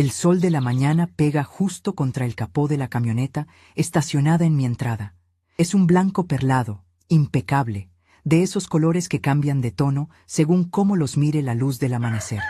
El sol de la mañana pega justo contra el capó de la camioneta estacionada en mi entrada. Es un blanco perlado, impecable, de esos colores que cambian de tono según cómo los mire la luz del amanecer.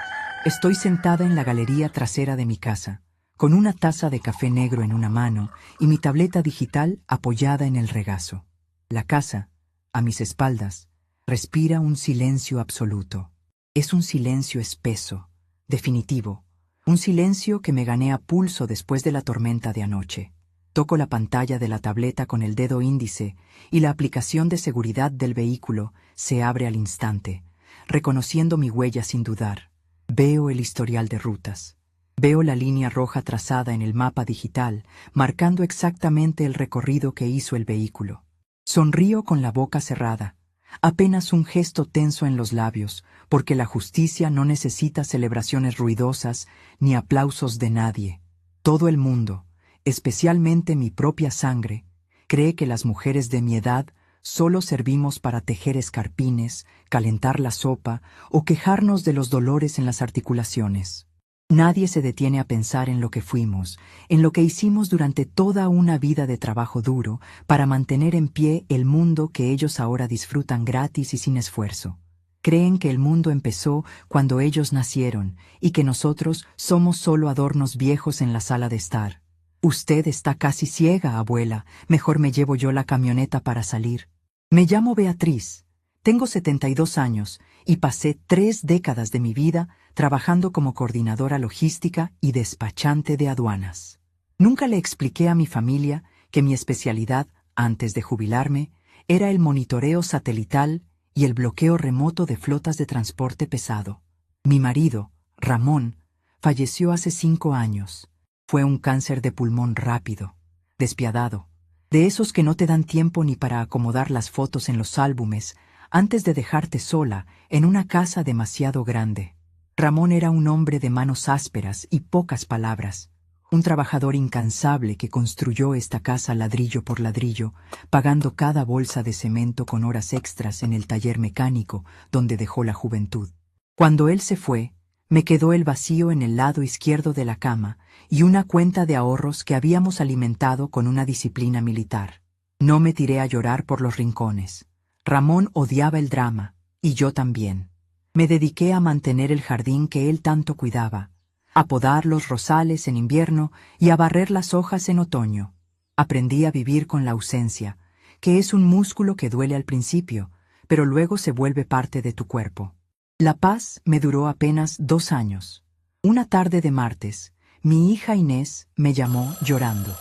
Estoy sentada en la galería trasera de mi casa, con una taza de café negro en una mano y mi tableta digital apoyada en el regazo. La casa, a mis espaldas, respira un silencio absoluto. Es un silencio espeso, definitivo, un silencio que me gané a pulso después de la tormenta de anoche. Toco la pantalla de la tableta con el dedo índice y la aplicación de seguridad del vehículo se abre al instante, reconociendo mi huella sin dudar. Veo el historial de rutas. Veo la línea roja trazada en el mapa digital, marcando exactamente el recorrido que hizo el vehículo. Sonrío con la boca cerrada, apenas un gesto tenso en los labios, porque la justicia no necesita celebraciones ruidosas ni aplausos de nadie. Todo el mundo, especialmente mi propia sangre, cree que las mujeres de mi edad solo servimos para tejer escarpines, calentar la sopa o quejarnos de los dolores en las articulaciones. Nadie se detiene a pensar en lo que fuimos, en lo que hicimos durante toda una vida de trabajo duro para mantener en pie el mundo que ellos ahora disfrutan gratis y sin esfuerzo. Creen que el mundo empezó cuando ellos nacieron y que nosotros somos solo adornos viejos en la sala de estar. Usted está casi ciega, abuela. Mejor me llevo yo la camioneta para salir. Me llamo Beatriz. Tengo 72 años y pasé 3 décadas de mi vida trabajando como coordinadora logística y despachante de aduanas. Nunca le expliqué a mi familia que mi especialidad, antes de jubilarme, era el monitoreo satelital y el bloqueo remoto de flotas de transporte pesado. Mi marido, Ramón, falleció hace 5 años. Fue un cáncer de pulmón rápido, despiadado, de esos que no te dan tiempo ni para acomodar las fotos en los álbumes antes de dejarte sola en una casa demasiado grande. Ramón era un hombre de manos ásperas y pocas palabras, un trabajador incansable que construyó esta casa ladrillo por ladrillo, pagando cada bolsa de cemento con horas extras en el taller mecánico donde dejó la juventud. Cuando él se fue, me quedó el vacío en el lado izquierdo de la cama y una cuenta de ahorros que habíamos alimentado con una disciplina militar. No me tiré a llorar por los rincones. Ramón odiaba el drama, y yo también. Me dediqué a mantener el jardín que él tanto cuidaba, a podar los rosales en invierno y a barrer las hojas en otoño. Aprendí a vivir con la ausencia, que es un músculo que duele al principio, pero luego se vuelve parte de tu cuerpo. La paz me duró apenas 2 años. Una tarde de martes, mi hija Inés me llamó llorando.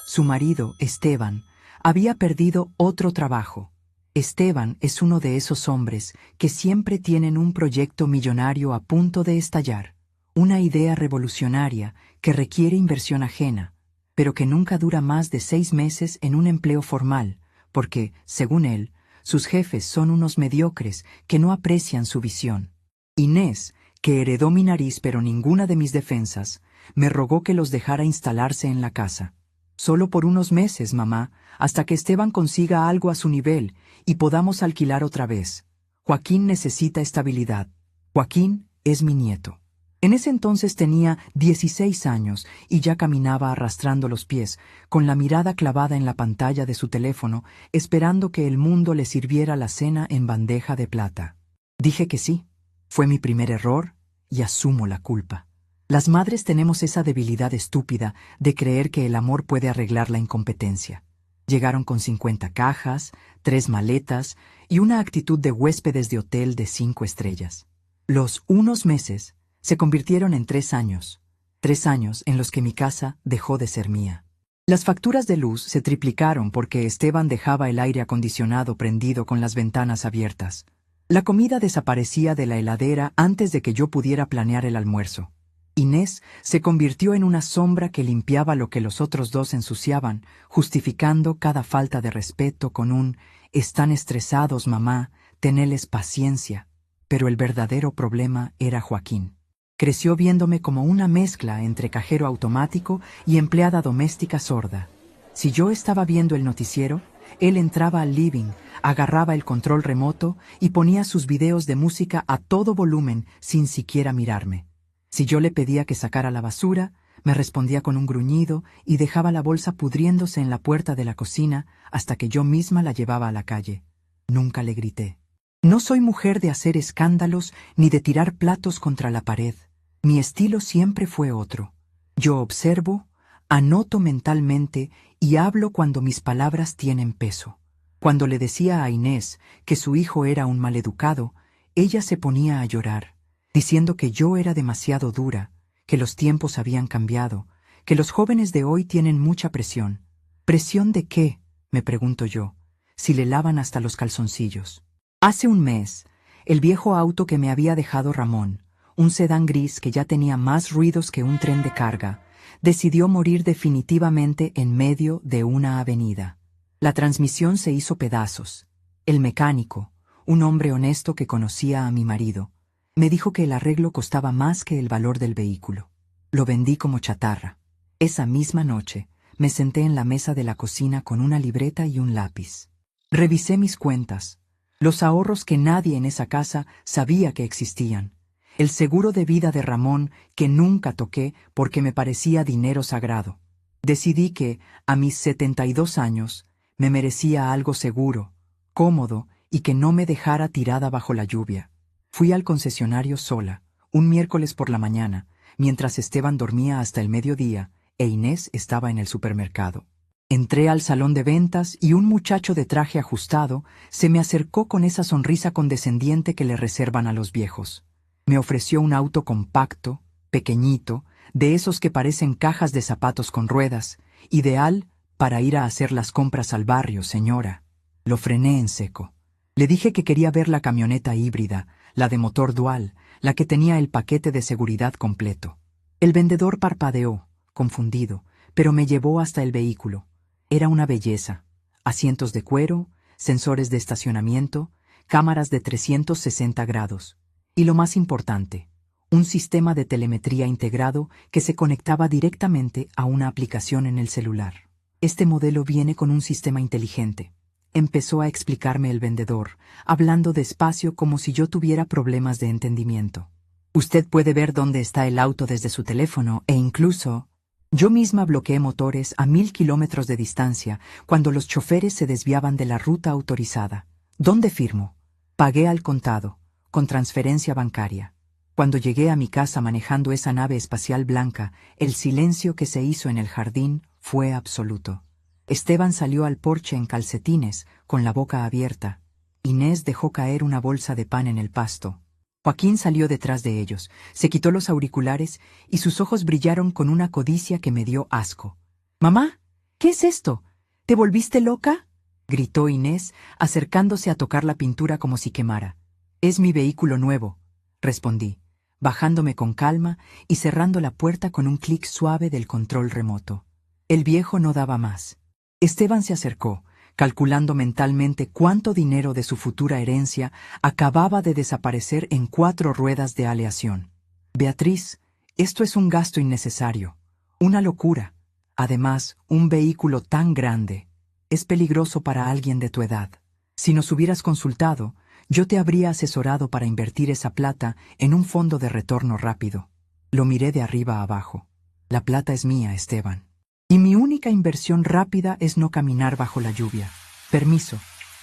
Su marido, Esteban, había perdido otro trabajo. Esteban es uno de esos hombres que siempre tienen un proyecto millonario a punto de estallar, una idea revolucionaria que requiere inversión ajena, pero que nunca dura más de 6 meses en un empleo formal, porque, según él, sus jefes son unos mediocres que no aprecian su visión. Inés, que heredó mi nariz pero ninguna de mis defensas, me rogó que los dejara instalarse en la casa. Solo por unos meses, mamá, hasta que Esteban consiga algo a su nivel y podamos alquilar otra vez. Joaquín necesita estabilidad. Joaquín es mi nieto. En ese entonces tenía 16 años y ya caminaba arrastrando los pies, con la mirada clavada en la pantalla de su teléfono, esperando que el mundo le sirviera la cena en bandeja de plata. Dije que sí. Fue mi primer error y asumo la culpa. Las madres tenemos esa debilidad estúpida de creer que el amor puede arreglar la incompetencia. Llegaron con 50 cajas, 3 maletas y una actitud de huéspedes de hotel de 5 estrellas. Los unos meses se convirtieron en 3 años. 3 años en los que mi casa dejó de ser mía. Las facturas de luz se triplicaron porque Esteban dejaba el aire acondicionado prendido con las ventanas abiertas. La comida desaparecía de la heladera antes de que yo pudiera planear el almuerzo. Inés se convirtió en una sombra que limpiaba lo que los otros 2 ensuciaban, justificando cada falta de respeto con un «Están estresados, mamá, teneles paciencia». Pero el verdadero problema era Joaquín. Creció viéndome como una mezcla entre cajero automático y empleada doméstica sorda. Si yo estaba viendo el noticiero, él entraba al living, agarraba el control remoto y ponía sus videos de música a todo volumen sin siquiera mirarme. Si yo le pedía que sacara la basura, Me respondía con un gruñido y dejaba la bolsa pudriéndose en la puerta de la cocina hasta que yo misma la llevaba a la calle. Nunca le grité. No soy mujer de hacer escándalos ni de tirar platos contra la pared. Mi estilo siempre fue otro. Yo observo, anoto mentalmente y hablo cuando mis palabras tienen peso. Cuando le decía a Inés que su hijo era un maleducado, ella se ponía a llorar, diciendo que yo era demasiado dura, que los tiempos habían cambiado, que los jóvenes de hoy tienen mucha presión. ¿Presión de qué?, me pregunto yo, si le lavan hasta los calzoncillos. Hace un mes, el viejo auto que me había dejado Ramón, un sedán gris que ya tenía más ruidos que un tren de carga, decidió morir definitivamente en medio de una avenida. La transmisión se hizo pedazos. El mecánico, un hombre honesto que conocía a mi marido, me dijo que el arreglo costaba más que el valor del vehículo. Lo vendí como chatarra. Esa misma noche, me senté en la mesa de la cocina con una libreta y un lápiz. Revisé mis cuentas, los ahorros que nadie en esa casa sabía que existían, el seguro de vida de Ramón que nunca toqué porque me parecía dinero sagrado. Decidí que, a mis 72 años, me merecía algo seguro, cómodo y que no me dejara tirada bajo la lluvia. Fui al concesionario sola, un miércoles por la mañana, mientras Esteban dormía hasta el mediodía e Inés estaba en el supermercado. Entré al salón de ventas y un muchacho de traje ajustado se me acercó con esa sonrisa condescendiente que le reservan a los viejos. Me ofreció un auto compacto, pequeñito, de esos que parecen cajas de zapatos con ruedas, ideal para ir a hacer las compras al barrio, señora. Lo frené en seco. Le dije que quería ver la camioneta híbrida, la de motor dual, la que tenía el paquete de seguridad completo. El vendedor parpadeó, confundido, pero me llevó hasta el vehículo. Era una belleza. Asientos de cuero, sensores de estacionamiento, cámaras de 360 grados. Y lo más importante, un sistema de telemetría integrado que se conectaba directamente a una aplicación en el celular. Este modelo viene con un sistema inteligente. Empezó a explicarme el vendedor, hablando despacio como si yo tuviera problemas de entendimiento. Usted puede ver dónde está el auto desde su teléfono e incluso... Yo misma bloqueé motores a 1000 kilómetros de distancia cuando los choferes se desviaban de la ruta autorizada. ¿Dónde firmo? Pagué al contado, con transferencia bancaria. Cuando llegué a mi casa manejando esa nave espacial blanca, el silencio que se hizo en el jardín fue absoluto. Esteban salió al porche en calcetines, con la boca abierta. Inés dejó caer una bolsa de pan en el pasto. Joaquín salió detrás de ellos, se quitó los auriculares y sus ojos brillaron con una codicia que me dio asco. «Mamá, ¿qué es esto? ¿Te volviste loca?», gritó Inés, acercándose a tocar la pintura como si quemara. «Es mi vehículo nuevo», respondí, bajándome con calma y cerrando la puerta con un clic suave del control remoto. El viejo no daba más. Esteban se acercó, calculando mentalmente cuánto dinero de su futura herencia acababa de desaparecer en 4 ruedas de aleación. «Beatriz, esto es un gasto innecesario, una locura. Además, un vehículo tan grande es peligroso para alguien de tu edad. Si nos hubieras consultado, yo te habría asesorado para invertir esa plata en un fondo de retorno rápido». Lo miré de arriba a abajo. «La plata es mía, Esteban. Y mi única inversión rápida es no caminar bajo la lluvia. Permiso».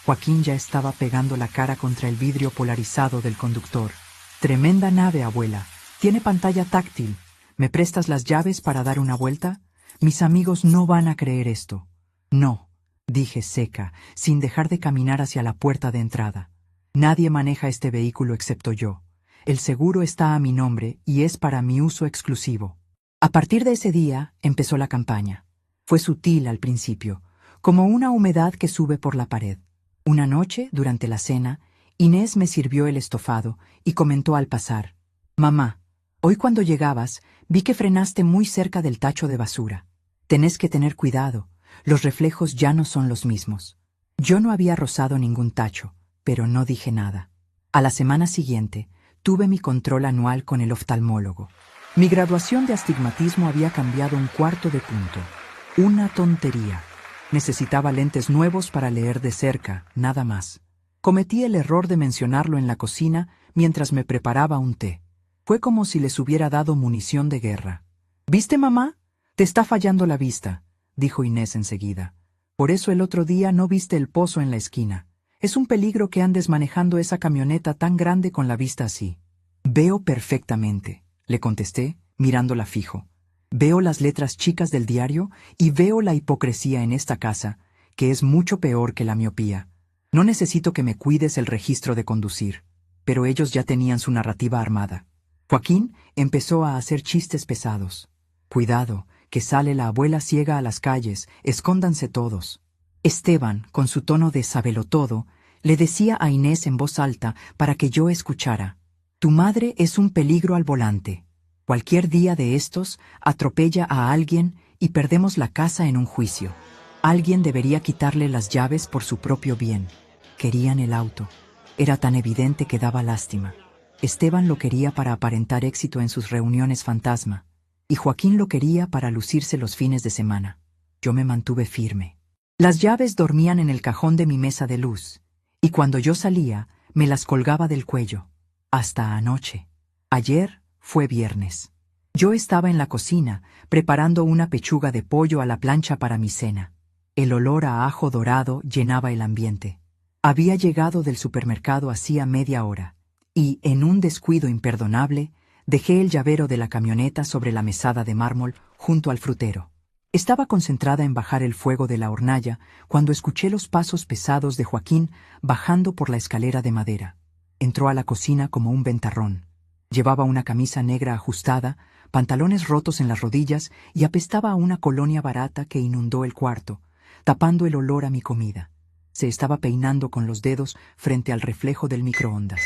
Joaquín ya estaba pegando la cara contra el vidrio polarizado del conductor. «Tremenda nave, abuela. Tiene pantalla táctil. ¿Me prestas las llaves para dar una vuelta? Mis amigos no van a creer esto». «No», dije seca, sin dejar de caminar hacia la puerta de entrada. «Nadie maneja este vehículo excepto yo. El seguro está a mi nombre y es para mi uso exclusivo». A partir de ese día empezó la campaña. Fue sutil al principio, como una humedad que sube por la pared. Una noche, durante la cena, Inés me sirvió el estofado y comentó al pasar: «Mamá, hoy cuando llegabas vi que frenaste muy cerca del tacho de basura. Tenés que tener cuidado, los reflejos ya no son los mismos». Yo no había rozado ningún tacho, pero no dije nada. A la semana siguiente, tuve mi control anual con el oftalmólogo. Mi graduación de astigmatismo había cambiado 1/4 de punto. Una tontería. Necesitaba lentes nuevos para leer de cerca, nada más. Cometí el error de mencionarlo en la cocina mientras me preparaba un té. Fue como si les hubiera dado munición de guerra. «¿Viste, mamá? Te está fallando la vista, dijo Inés enseguida. Por eso el otro día no viste el pozo en la esquina. Es un peligro que andes manejando esa camioneta tan grande con la vista así. Veo perfectamente, le contesté, mirándola fijo. Veo las letras chicas del diario y veo la hipocresía en esta casa, que es mucho peor que la miopía. No necesito que me cuides el registro de conducir. Pero ellos ya tenían su narrativa armada. Joaquín empezó a hacer chistes pesados. Cuidado, que sale la abuela ciega a las calles, escóndanse todos. Esteban, con su tono de sabelotodo, le decía a Inés en voz alta para que yo escuchara. Tu madre es un peligro al volante. Cualquier día de estos atropella a alguien y perdemos la casa en un juicio. Alguien debería quitarle las llaves por su propio bien. Querían el auto. Era tan evidente que daba lástima. Esteban lo quería para aparentar éxito en sus reuniones fantasma, y Joaquín lo quería para lucirse los fines de semana. Yo me mantuve firme. Las llaves dormían en el cajón de mi mesa de luz, y cuando yo salía, me las colgaba del cuello. Hasta anoche. Ayer fue viernes. Yo estaba en la cocina, preparando una pechuga de pollo a la plancha para mi cena. El olor a ajo dorado llenaba el ambiente. Había llegado del supermercado hacía media hora, y, en un descuido imperdonable, dejé el llavero de la camioneta sobre la mesada de mármol junto al frutero. Estaba concentrada en bajar el fuego de la hornalla cuando escuché los pasos pesados de Joaquín bajando por la escalera de madera. Entró a la cocina como un ventarrón. Llevaba una camisa negra ajustada, pantalones rotos en las rodillas y apestaba a una colonia barata que inundó el cuarto, tapando el olor a mi comida. Se estaba peinando con los dedos frente al reflejo del microondas.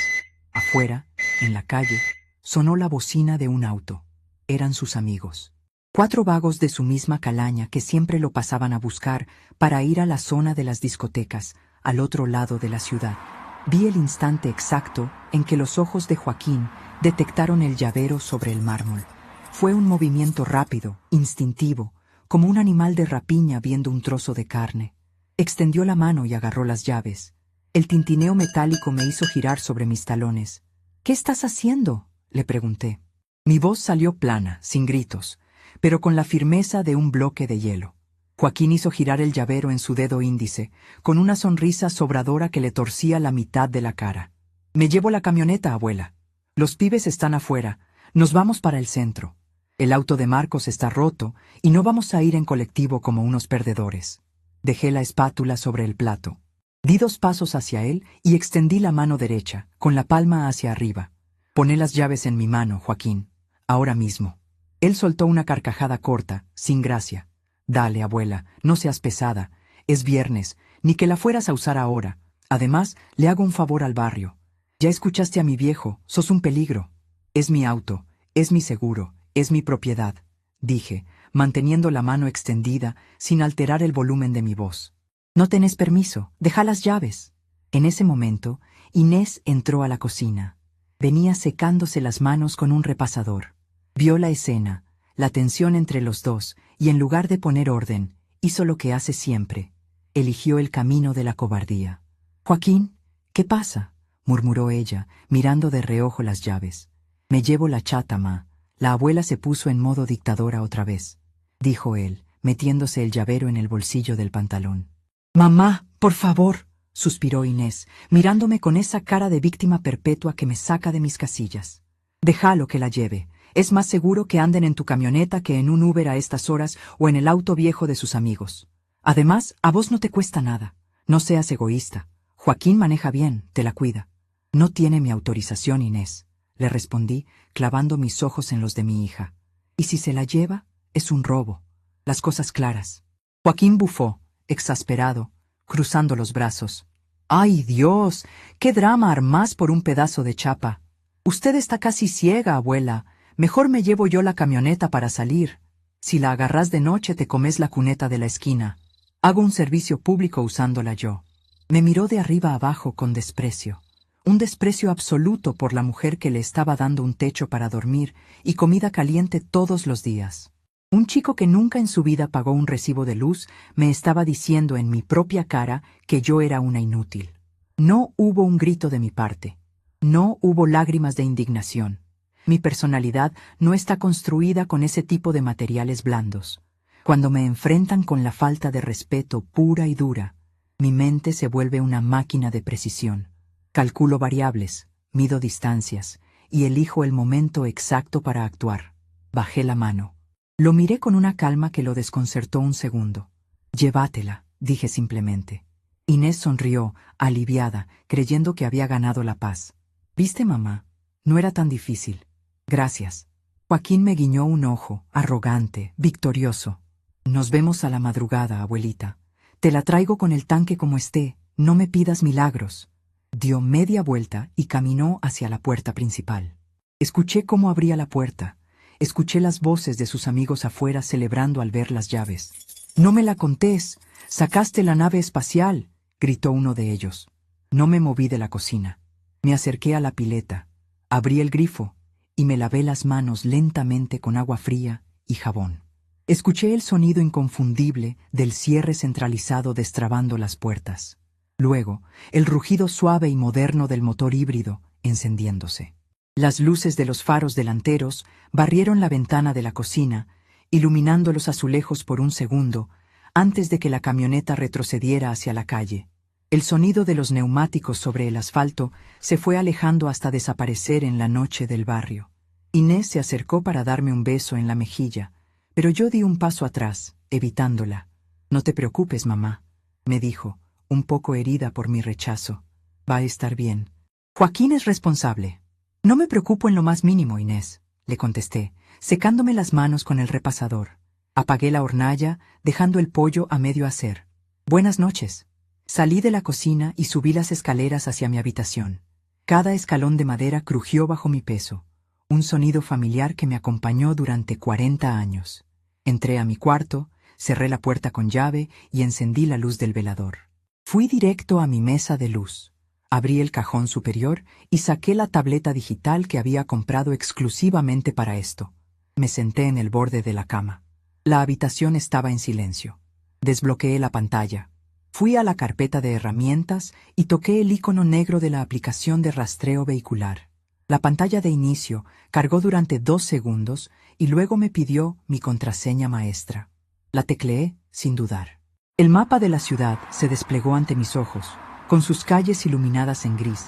Afuera, en la calle, sonó la bocina de un auto. Eran sus amigos. 4 vagos de su misma calaña que siempre lo pasaban a buscar para ir a la zona de las discotecas, al otro lado de la ciudad. Vi el instante exacto en que los ojos de Joaquín detectaron el llavero sobre el mármol. Fue un movimiento rápido, instintivo, como un animal de rapiña viendo un trozo de carne. Extendió la mano y agarró las llaves. El tintineo metálico me hizo girar sobre mis talones. «¿Qué estás haciendo?», le pregunté. Mi voz salió plana, sin gritos, pero con la firmeza de un bloque de hielo. Joaquín hizo girar el llavero en su dedo índice, con una sonrisa sobradora que le torcía la mitad de la cara. «Me llevo la camioneta, abuela. Los pibes están afuera. Nos vamos para el centro. El auto de Marcos está roto y no vamos a ir en colectivo como unos perdedores». Dejé la espátula sobre el plato. Di 2 pasos hacia él y extendí la mano derecha, con la palma hacia arriba. «Poné las llaves en mi mano, Joaquín. Ahora mismo». Él soltó una carcajada corta, sin gracia. «Dale, abuela, no seas pesada. Es viernes, ni que la fueras a usar ahora. Además, le hago un favor al barrio. Ya escuchaste a mi viejo, sos un peligro. Es mi auto, es mi seguro, es mi propiedad», dije, manteniendo la mano extendida sin alterar el volumen de mi voz. «No tenés permiso, deja las llaves». En ese momento, Inés entró a la cocina. Venía secándose las manos con un repasador. Vio la escena, la tensión entre los dos, y en lugar de poner orden, hizo lo que hace siempre. Eligió el camino de la cobardía. «Joaquín, ¿qué pasa?», murmuró ella, mirando de reojo las llaves. «Me llevo la chata, ma. La abuela se puso en modo dictadora otra vez», dijo él, metiéndose el llavero en el bolsillo del pantalón. «Mamá, por favor», suspiró Inés, mirándome con esa cara de víctima perpetua que me saca de mis casillas. «Déjalo que la lleve. Es más seguro que anden en tu camioneta que en un Uber a estas horas o en el auto viejo de sus amigos. Además, a vos no te cuesta nada. No seas egoísta. Joaquín maneja bien, te la cuida». «No tiene mi autorización, Inés», le respondí, clavando mis ojos en los de mi hija. «Y si se la lleva, es un robo. Las cosas claras». Joaquín bufó, exasperado, cruzando los brazos. «¡Ay, Dios! ¡Qué drama armás por un pedazo de chapa! Usted está casi ciega, abuela. Mejor me llevo yo la camioneta para salir. Si la agarrás de noche te comes la cuneta de la esquina. Hago un servicio público usándola yo». Me miró de arriba abajo con desprecio. Un desprecio absoluto por la mujer que le estaba dando un techo para dormir y comida caliente todos los días. Un chico que nunca en su vida pagó un recibo de luz me estaba diciendo en mi propia cara que yo era una inútil. No hubo un grito de mi parte. No hubo lágrimas de indignación. Mi personalidad no está construida con ese tipo de materiales blandos. Cuando me enfrentan con la falta de respeto pura y dura, mi mente se vuelve una máquina de precisión. Calculo variables, mido distancias y elijo el momento exacto para actuar. Bajé la mano. Lo miré con una calma que lo desconcertó un segundo. Llévatela, dije simplemente. Inés sonrió, aliviada, creyendo que había ganado la paz. ¿Viste, mamá? No era tan difícil. Gracias. Joaquín me guiñó un ojo, arrogante, victorioso. Nos vemos a la madrugada, abuelita. Te la traigo con el tanque como esté, no me pidas milagros. Dio media vuelta y caminó hacia la puerta principal. Escuché cómo abría la puerta. Escuché las voces de sus amigos afuera celebrando al ver las llaves. «No me la contés, sacaste la nave espacial», gritó uno de ellos. No me moví de la cocina. Me acerqué a la pileta, abrí el grifo y me lavé las manos lentamente con agua fría y jabón. Escuché el sonido inconfundible del cierre centralizado destrabando las puertas. Luego, el rugido suave y moderno del motor híbrido encendiéndose. Las luces de los faros delanteros barrieron la ventana de la cocina, iluminando los azulejos por un segundo, antes de que la camioneta retrocediera hacia la calle. El sonido de los neumáticos sobre el asfalto se fue alejando hasta desaparecer en la noche del barrio. Inés se acercó para darme un beso en la mejilla, pero yo di un paso atrás, evitándola. «No te preocupes, mamá», me dijo, un poco herida por mi rechazo. «Va a estar bien. Joaquín es responsable». «No me preocupo en lo más mínimo, Inés», le contesté, secándome las manos con el repasador. Apagué la hornalla, dejando el pollo a medio hacer. «Buenas noches». Salí de la cocina y subí las escaleras hacia mi habitación. Cada escalón de madera crujió bajo mi peso, un sonido familiar que me acompañó durante 40 años. Entré a mi cuarto, cerré la puerta con llave y encendí la luz del velador. Fui directo a mi mesa de luz. Abrí el cajón superior y saqué la tableta digital que había comprado exclusivamente para esto. Me senté en el borde de la cama. La habitación estaba en silencio. Desbloqueé la pantalla. Fui a la carpeta de herramientas y toqué el icono negro de la aplicación de rastreo vehicular. La pantalla de inicio cargó durante 2 segundos y luego me pidió mi contraseña maestra. La tecleé sin dudar. El mapa de la ciudad se desplegó ante mis ojos, con sus calles iluminadas en gris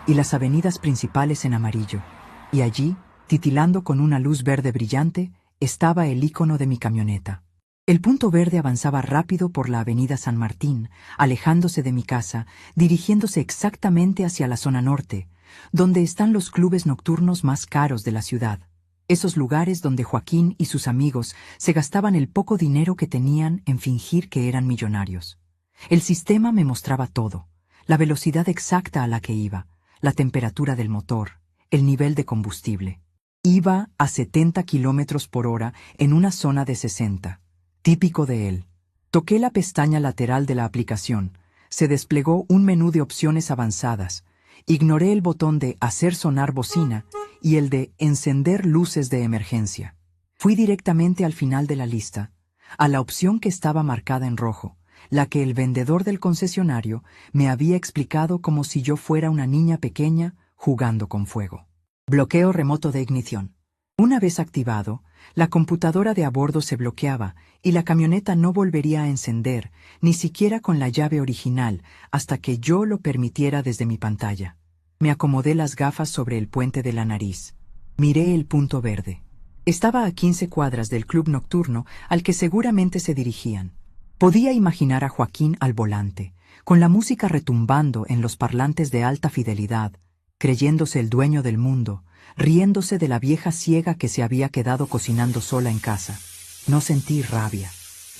y las avenidas principales en amarillo. Y allí, titilando con una luz verde brillante, estaba el icono de mi camioneta. El punto verde avanzaba rápido por la avenida San Martín, alejándose de mi casa, dirigiéndose exactamente hacia la zona norte, donde están los clubes nocturnos más caros de la ciudad. Esos lugares donde Joaquín y sus amigos se gastaban el poco dinero que tenían en fingir que eran millonarios. El sistema me mostraba todo: la velocidad exacta a la que iba, la temperatura del motor, el nivel de combustible. Iba a 70 kilómetros por hora en una zona de 60, típico de él. Toqué la pestaña lateral de la aplicación. Se desplegó un menú de opciones avanzadas. Ignoré el botón de hacer sonar bocina y el de encender luces de emergencia. Fui directamente al final de la lista, a la opción que estaba marcada en rojo, la que el vendedor del concesionario me había explicado como si yo fuera una niña pequeña jugando con fuego. Bloqueo remoto de ignición. Una vez activado, la computadora de a bordo se bloqueaba y la camioneta no volvería a encender, ni siquiera con la llave original, hasta que yo lo permitiera desde mi pantalla. Me acomodé las gafas sobre el puente de la nariz. Miré el punto verde. Estaba a 15 cuadras del club nocturno al que seguramente se dirigían. Podía imaginar a Joaquín al volante, con la música retumbando en los parlantes de alta fidelidad, creyéndose el dueño del mundo, riéndose de la vieja ciega que se había quedado cocinando sola en casa. No sentí rabia,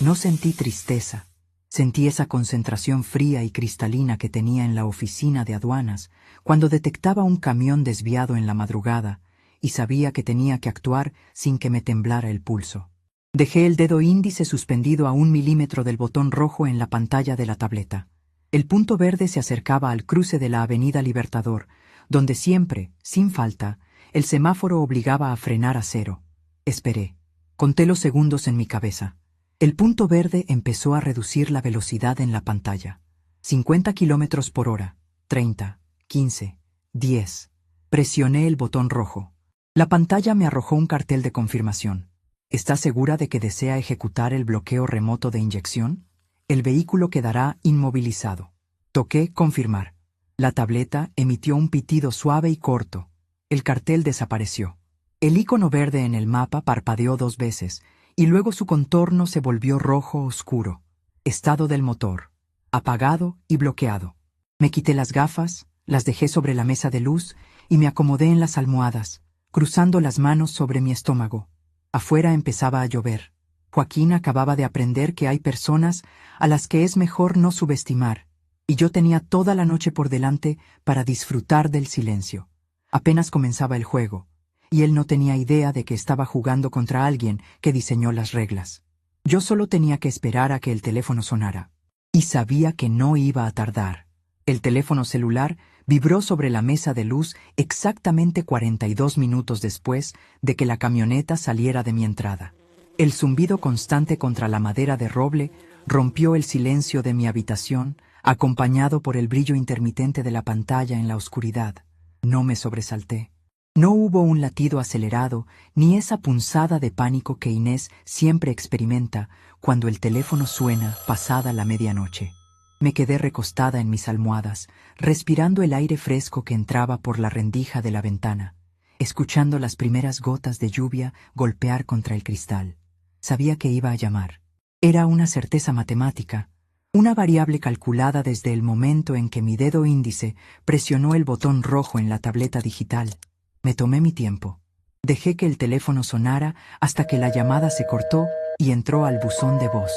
no sentí tristeza. Sentí esa concentración fría y cristalina que tenía en la oficina de aduanas cuando detectaba un camión desviado en la madrugada y sabía que tenía que actuar sin que me temblara el pulso. Dejé el dedo índice suspendido a 1 milímetro del botón rojo en la pantalla de la tableta. El punto verde se acercaba al cruce de la Avenida Libertador, donde siempre, sin falta, el semáforo obligaba a frenar a cero. Esperé. Conté los segundos en mi cabeza. El punto verde empezó a reducir la velocidad en la pantalla. 50 kilómetros por hora, 30, 15, 10. Presioné el botón rojo. La pantalla me arrojó un cartel de confirmación. ¿Está segura de que desea ejecutar el bloqueo remoto de inyección? El vehículo quedará inmovilizado. Toqué confirmar. La tableta emitió un pitido suave y corto. El cartel desapareció. El icono verde en el mapa parpadeó 2 veces, y luego su contorno se volvió rojo oscuro. Estado del motor: apagado y bloqueado. Me quité las gafas, las dejé sobre la mesa de luz y me acomodé en las almohadas, cruzando las manos sobre mi estómago. Afuera empezaba a llover. Joaquín acababa de aprender que hay personas a las que es mejor no subestimar, y yo tenía toda la noche por delante para disfrutar del silencio. Apenas comenzaba el juego, y él no tenía idea de que estaba jugando contra alguien que diseñó las reglas. Yo solo tenía que esperar a que el teléfono sonara. Y sabía que no iba a tardar. El teléfono celular vibró sobre la mesa de luz exactamente 42 minutos después de que la camioneta saliera de mi entrada. El zumbido constante contra la madera de roble rompió el silencio de mi habitación, acompañado por el brillo intermitente de la pantalla en la oscuridad. No me sobresalté. No hubo un latido acelerado, ni esa punzada de pánico que Inés siempre experimenta cuando el teléfono suena pasada la medianoche. Me quedé recostada en mis almohadas, respirando el aire fresco que entraba por la rendija de la ventana, escuchando las primeras gotas de lluvia golpear contra el cristal. Sabía que iba a llamar. Era una certeza matemática, una variable calculada desde el momento en que mi dedo índice presionó el botón rojo en la tableta digital. Me tomé mi tiempo. Dejé que el teléfono sonara hasta que la llamada se cortó y entró al buzón de voz.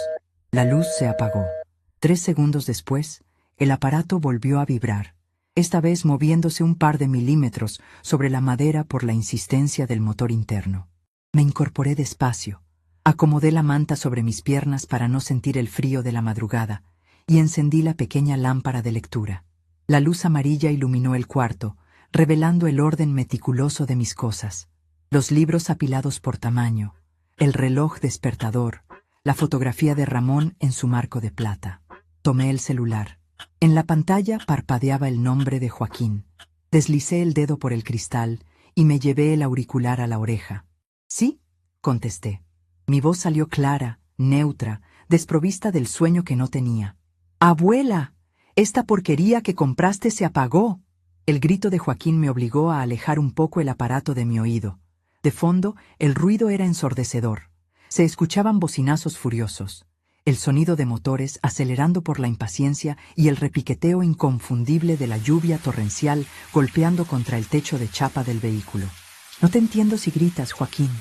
La luz se apagó. 3 segundos después, el aparato volvió a vibrar, esta vez moviéndose un par de milímetros sobre la madera por la insistencia del motor interno. Me incorporé despacio, acomodé la manta sobre mis piernas para no sentir el frío de la madrugada y encendí la pequeña lámpara de lectura. La luz amarilla iluminó el cuarto, revelando el orden meticuloso de mis cosas. Los libros apilados por tamaño, el reloj despertador, la fotografía de Ramón en su marco de plata. Tomé el celular. En la pantalla parpadeaba el nombre de Joaquín. Deslicé el dedo por el cristal y me llevé el auricular a la oreja. «Sí», contesté. Mi voz salió clara, neutra, desprovista del sueño que no tenía. «¡Abuela! Esta porquería que compraste se apagó». El grito de Joaquín me obligó a alejar un poco el aparato de mi oído. De fondo, el ruido era ensordecedor. Se escuchaban bocinazos furiosos, el sonido de motores acelerando por la impaciencia y el repiqueteo inconfundible de la lluvia torrencial golpeando contra el techo de chapa del vehículo. «No te entiendo si gritas, Joaquín».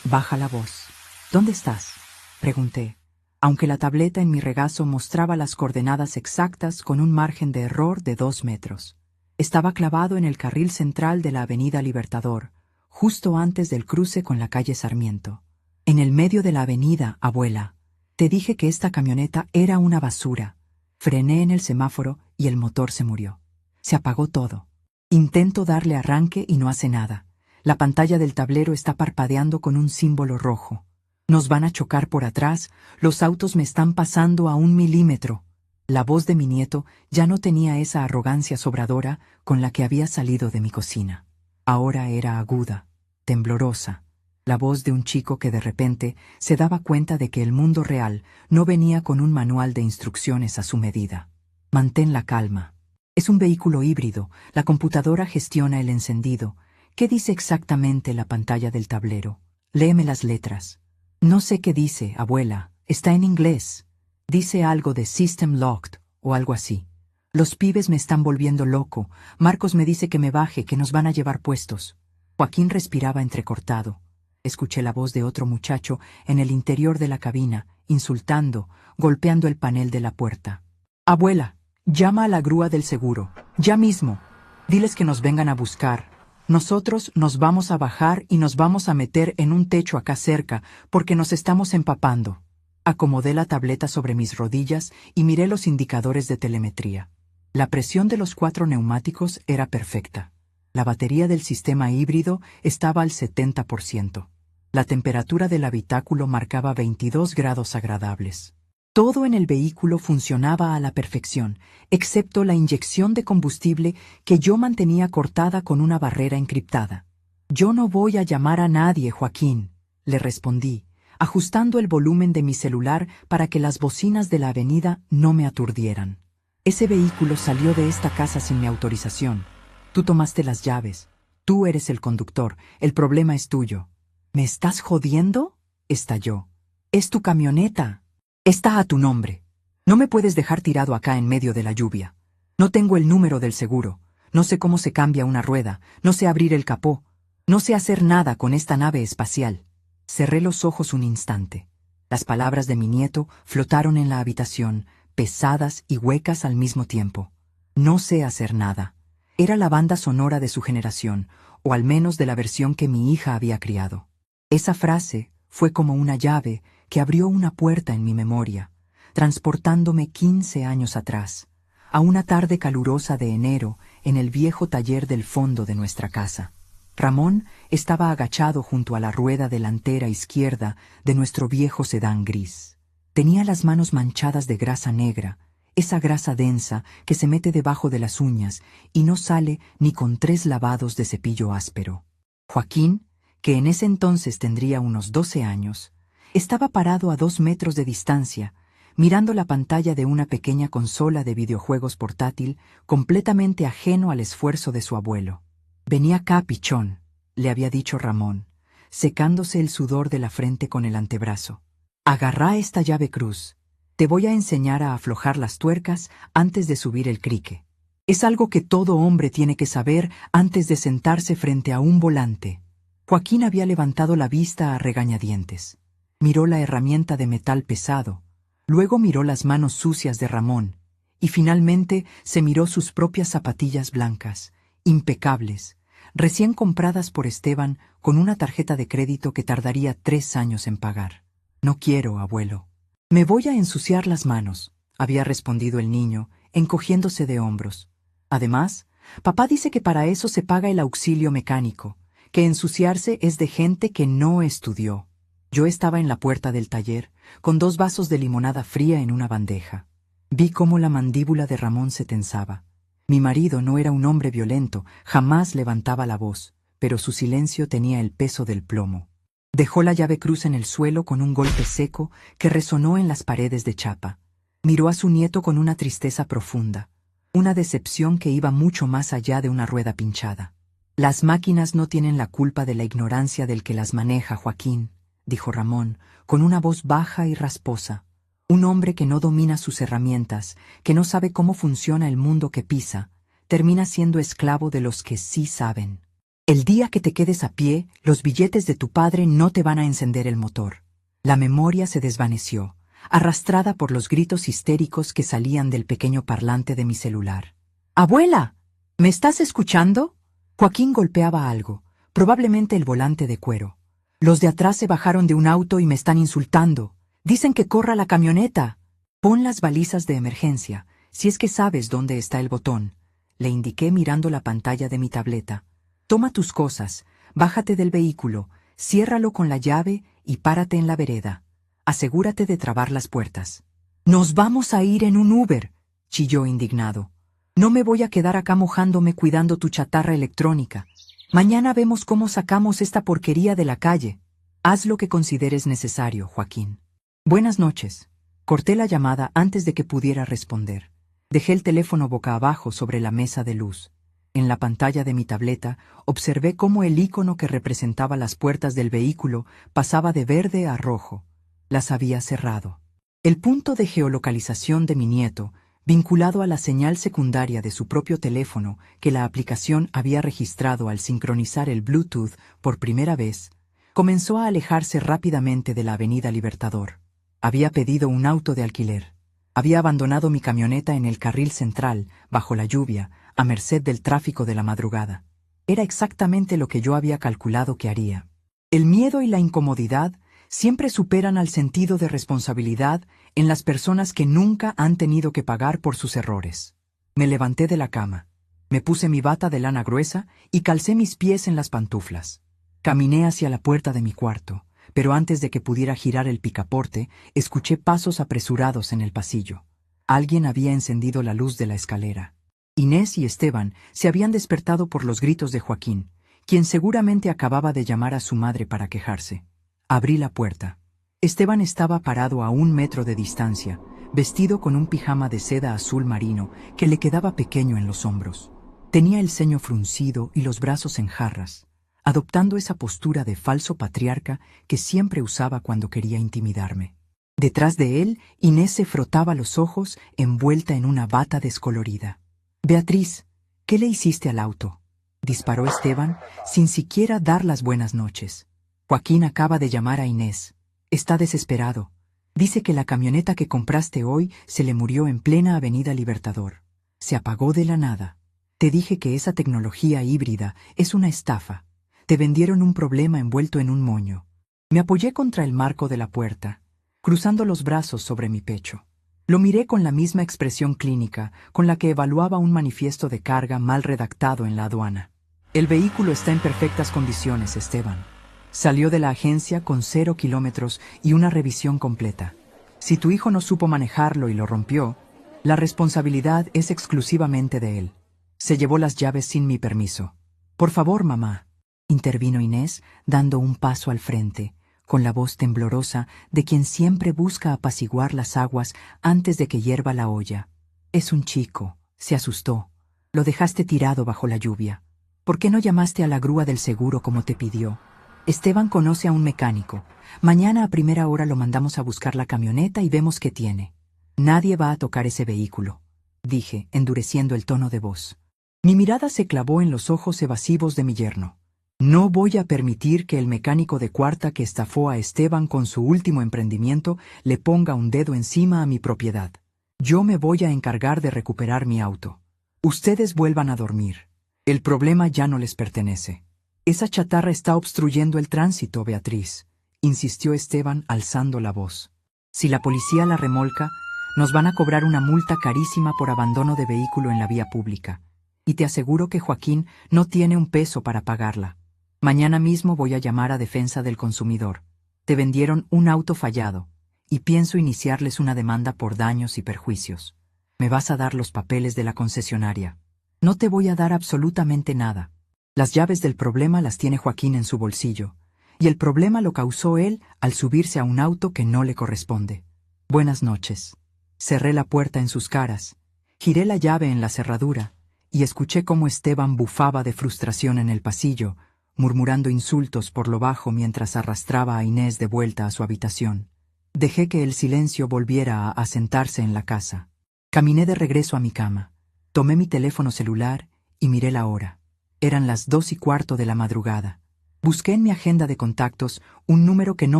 «Baja la voz». «¿Dónde estás?», pregunté, aunque la tableta en mi regazo mostraba las coordenadas exactas con un margen de error de 2 metros. Estaba clavado en el carril central de la Avenida Libertador, justo antes del cruce con la calle Sarmiento. «En el medio de la avenida, abuela. Te dije que esta camioneta era una basura». Frené en el semáforo y el motor se murió. Se apagó todo. Intento darle arranque y no hace nada. La pantalla del tablero está parpadeando con un símbolo rojo. Nos van a chocar por atrás, los autos me están pasando a 1 milímetro. La voz de mi nieto ya no tenía esa arrogancia sobradora con la que había salido de mi cocina. Ahora era aguda, temblorosa. La voz de un chico que de repente se daba cuenta de que el mundo real no venía con un manual de instrucciones a su medida. «Mantén la calma. Es un vehículo híbrido, la computadora gestiona el encendido. ¿Qué dice exactamente la pantalla del tablero? Léeme las letras». «No sé qué dice, abuela. Está en inglés. Dice algo de System Locked o algo así. Los pibes me están volviendo loco. Marcos me dice que me baje, que nos van a llevar puestos». Joaquín respiraba entrecortado. Escuché la voz de otro muchacho en el interior de la cabina, insultando, golpeando el panel de la puerta. «Abuela, llama a la grúa del seguro, ya mismo. Diles que nos vengan a buscar. Nosotros nos vamos a bajar y nos vamos a meter en un techo acá cerca porque nos estamos empapando». Acomodé la tableta sobre mis rodillas y miré los indicadores de telemetría. La presión de los 4 neumáticos era perfecta. La batería del sistema híbrido estaba al 70%. La temperatura del habitáculo marcaba 22 grados agradables. Todo en el vehículo funcionaba a la perfección, excepto la inyección de combustible que yo mantenía cortada con una barrera encriptada. Yo no voy a llamar a nadie, Joaquín, le respondí, ajustando el volumen de mi celular para que las bocinas de la avenida no me aturdieran. Ese vehículo salió de esta casa sin mi autorización. Tú tomaste las llaves. Tú eres el conductor. El problema es tuyo. ¿Me estás jodiendo?, estalló. Es tu camioneta. Está a tu nombre. No me puedes dejar tirado acá en medio de la lluvia. No tengo el número del seguro. No sé cómo se cambia una rueda. No sé abrir el capó. No sé hacer nada con esta nave espacial. Cerré los ojos un instante. Las palabras de mi nieto flotaron en la habitación, pesadas y huecas al mismo tiempo. No sé hacer nada. Era la banda sonora de su generación, o al menos de la versión que mi hija había criado. Esa frase fue como una llave que abrió una puerta en mi memoria, transportándome 15 años atrás, a una tarde calurosa de enero en el viejo taller del fondo de nuestra casa. Ramón estaba agachado junto a la rueda delantera izquierda de nuestro viejo sedán gris. Tenía las manos manchadas de grasa negra, esa grasa densa que se mete debajo de las uñas y no sale ni con 3 lavados de cepillo áspero. Joaquín, que en ese entonces tendría unos 12 años, estaba parado a 2 metros de distancia, mirando la pantalla de una pequeña consola de videojuegos portátil completamente ajeno al esfuerzo de su abuelo. «Vení acá, pichón», le había dicho Ramón, secándose el sudor de la frente con el antebrazo. «Agarrá esta llave cruz. Te voy a enseñar a aflojar las tuercas antes de subir el crique. Es algo que todo hombre tiene que saber antes de sentarse frente a un volante». Joaquín había levantado la vista a regañadientes. Miró la herramienta de metal pesado, luego miró las manos sucias de Ramón, y finalmente se miró sus propias zapatillas blancas, impecables, recién compradas por Esteban con una tarjeta de crédito que tardaría 3 años en pagar. «No quiero, abuelo». «Me voy a ensuciar las manos», había respondido el niño, encogiéndose de hombros. «Además, papá dice que para eso se paga el auxilio mecánico, que ensuciarse es de gente que no estudió». Yo estaba en la puerta del taller, con 2 vasos de limonada fría en una bandeja. Vi cómo la mandíbula de Ramón se tensaba. Mi marido no era un hombre violento, jamás levantaba la voz, pero su silencio tenía el peso del plomo. Dejó la llave cruz en el suelo con un golpe seco que resonó en las paredes de chapa. Miró a su nieto con una tristeza profunda, una decepción que iba mucho más allá de una rueda pinchada. «Las máquinas no tienen la culpa de la ignorancia del que las maneja, Joaquín», dijo Ramón, con una voz baja y rasposa. «Un hombre que no domina sus herramientas, que no sabe cómo funciona el mundo que pisa, termina siendo esclavo de los que sí saben. El día que te quedes a pie, los billetes de tu padre no te van a encender el motor». La memoria se desvaneció, arrastrada por los gritos histéricos que salían del pequeño parlante de mi celular. «¡Abuela! ¿Me estás escuchando?». Joaquín golpeaba algo, probablemente el volante de cuero. «Los de atrás se bajaron de un auto y me están insultando. Dicen que corra la camioneta». «Pon las balizas de emergencia, si es que sabes dónde está el botón», le indiqué mirando la pantalla de mi tableta. «Toma tus cosas, bájate del vehículo, ciérralo con la llave y párate en la vereda. Asegúrate de trabar las puertas». «Nos vamos a ir en un Uber», chilló indignado. «No me voy a quedar acá mojándome cuidando tu chatarra electrónica. Mañana vemos cómo sacamos esta porquería de la calle». «Haz lo que consideres necesario, Joaquín». «Buenas noches». Corté la llamada antes de que pudiera responder. Dejé el teléfono boca abajo sobre la mesa de luz. En la pantalla de mi tableta observé cómo el icono que representaba las puertas del vehículo pasaba de verde a rojo. Las había cerrado. El punto de geolocalización de mi nieto, vinculado a la señal secundaria de su propio teléfono que la aplicación había registrado al sincronizar el Bluetooth por primera vez, comenzó a alejarse rápidamente de la Avenida Libertador. Había pedido un auto de alquiler. Había abandonado mi camioneta en el carril central, bajo la lluvia, a merced del tráfico de la madrugada. Era exactamente lo que yo había calculado que haría. El miedo y la incomodidad siempre superan al sentido de responsabilidad en las personas que nunca han tenido que pagar por sus errores. Me levanté de la cama, me puse mi bata de lana gruesa y calcé mis pies en las pantuflas. Caminé hacia la puerta de mi cuarto, pero antes de que pudiera girar el picaporte, escuché pasos apresurados en el pasillo. Alguien había encendido la luz de la escalera. Inés y Esteban se habían despertado por los gritos de Joaquín, quien seguramente acababa de llamar a su madre para quejarse. Abrí la puerta. Esteban estaba parado a 1 metro de distancia, vestido con un pijama de seda azul marino que le quedaba pequeño en los hombros. Tenía el ceño fruncido y los brazos en jarras, adoptando esa postura de falso patriarca que siempre usaba cuando quería intimidarme. Detrás de él, Inés se frotaba los ojos envuelta en una bata descolorida. «Beatriz, ¿qué le hiciste al auto?», disparó Esteban, sin siquiera dar las buenas noches. «Joaquín acaba de llamar a Inés. Está desesperado. Dice que la camioneta que compraste hoy se le murió en plena Avenida Libertador. Se apagó de la nada. Te dije que esa tecnología híbrida es una estafa. Te vendieron un problema envuelto en un moño». Me apoyé contra el marco de la puerta, cruzando los brazos sobre mi pecho. Lo miré con la misma expresión clínica con la que evaluaba un manifiesto de carga mal redactado en la aduana. «El vehículo está en perfectas condiciones, Esteban. Salió de la agencia con 0 kilómetros y una revisión completa. Si tu hijo no supo manejarlo y lo rompió, la responsabilidad es exclusivamente de él. Se llevó las llaves sin mi permiso». «Por favor, mamá», intervino Inés, dando un paso al frente, con la voz temblorosa de quien siempre busca apaciguar las aguas antes de que hierva la olla. «Es un chico, se asustó. Lo dejaste tirado bajo la lluvia. ¿Por qué no llamaste a la grúa del seguro como te pidió? Esteban conoce a un mecánico. Mañana a primera hora lo mandamos a buscar la camioneta y vemos qué tiene. Nadie va a tocar ese vehículo», dije, endureciendo el tono de voz. Mi mirada se clavó en los ojos evasivos de mi yerno. «No voy a permitir que el mecánico de cuarta que estafó a Esteban con su último emprendimiento le ponga un dedo encima a mi propiedad. Yo me voy a encargar de recuperar mi auto. Ustedes vuelvan a dormir. El problema ya no les pertenece». «Esa chatarra está obstruyendo el tránsito, Beatriz», insistió Esteban alzando la voz. «Si la policía la remolca, nos van a cobrar una multa carísima por abandono de vehículo en la vía pública. Y te aseguro que Joaquín no tiene un peso para pagarla. Mañana mismo voy a llamar a Defensa del Consumidor. Te vendieron un auto fallado, y pienso iniciarles una demanda por daños y perjuicios. Me vas a dar los papeles de la concesionaria». «No te voy a dar absolutamente nada. Las llaves del problema las tiene Joaquín en su bolsillo, y el problema lo causó él al subirse a un auto que no le corresponde. Buenas noches». Cerré la puerta en sus caras, giré la llave en la cerradura, y escuché cómo Esteban bufaba de frustración en el pasillo, murmurando insultos por lo bajo mientras arrastraba a Inés de vuelta a su habitación. Dejé que el silencio volviera a asentarse en la casa. Caminé de regreso a mi cama, tomé mi teléfono celular y miré la hora. Eran las 2:15 de la madrugada. Busqué en mi agenda de contactos un número que no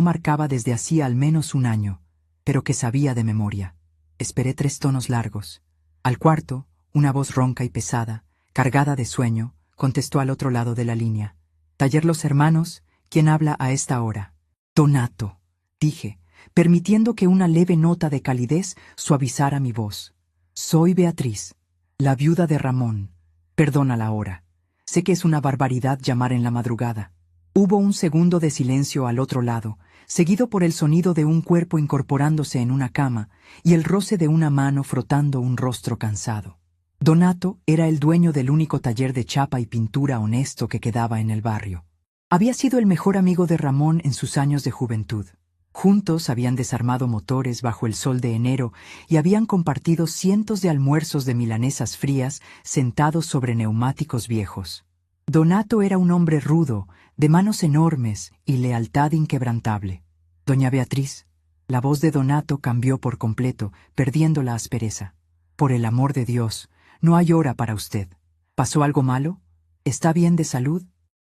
marcaba desde hacía al menos un año, pero que sabía de memoria. Esperé 3 tonos largos. Al cuarto, una voz ronca y pesada, cargada de sueño, contestó al otro lado de la línea. «Taller Los Hermanos, ¿quién habla a esta hora?» «Donato», dije, permitiendo que una leve nota de calidez suavizara mi voz. «Soy Beatriz, la viuda de Ramón. Perdona la hora. Sé que es una barbaridad llamar en la madrugada». Hubo un segundo de silencio al otro lado, seguido por el sonido de un cuerpo incorporándose en una cama y el roce de una mano frotando un rostro cansado. Donato era el dueño del único taller de chapa y pintura honesto que quedaba en el barrio. Había sido el mejor amigo de Ramón en sus años de juventud. Juntos habían desarmado motores bajo el sol de enero y habían compartido cientos de almuerzos de milanesas frías sentados sobre neumáticos viejos. Donato era un hombre rudo, de manos enormes y lealtad inquebrantable. «Doña Beatriz». La voz de Donato cambió por completo, perdiendo la aspereza. «Por el amor de Dios, no hay hora para usted. ¿Pasó algo malo? ¿Está bien de salud?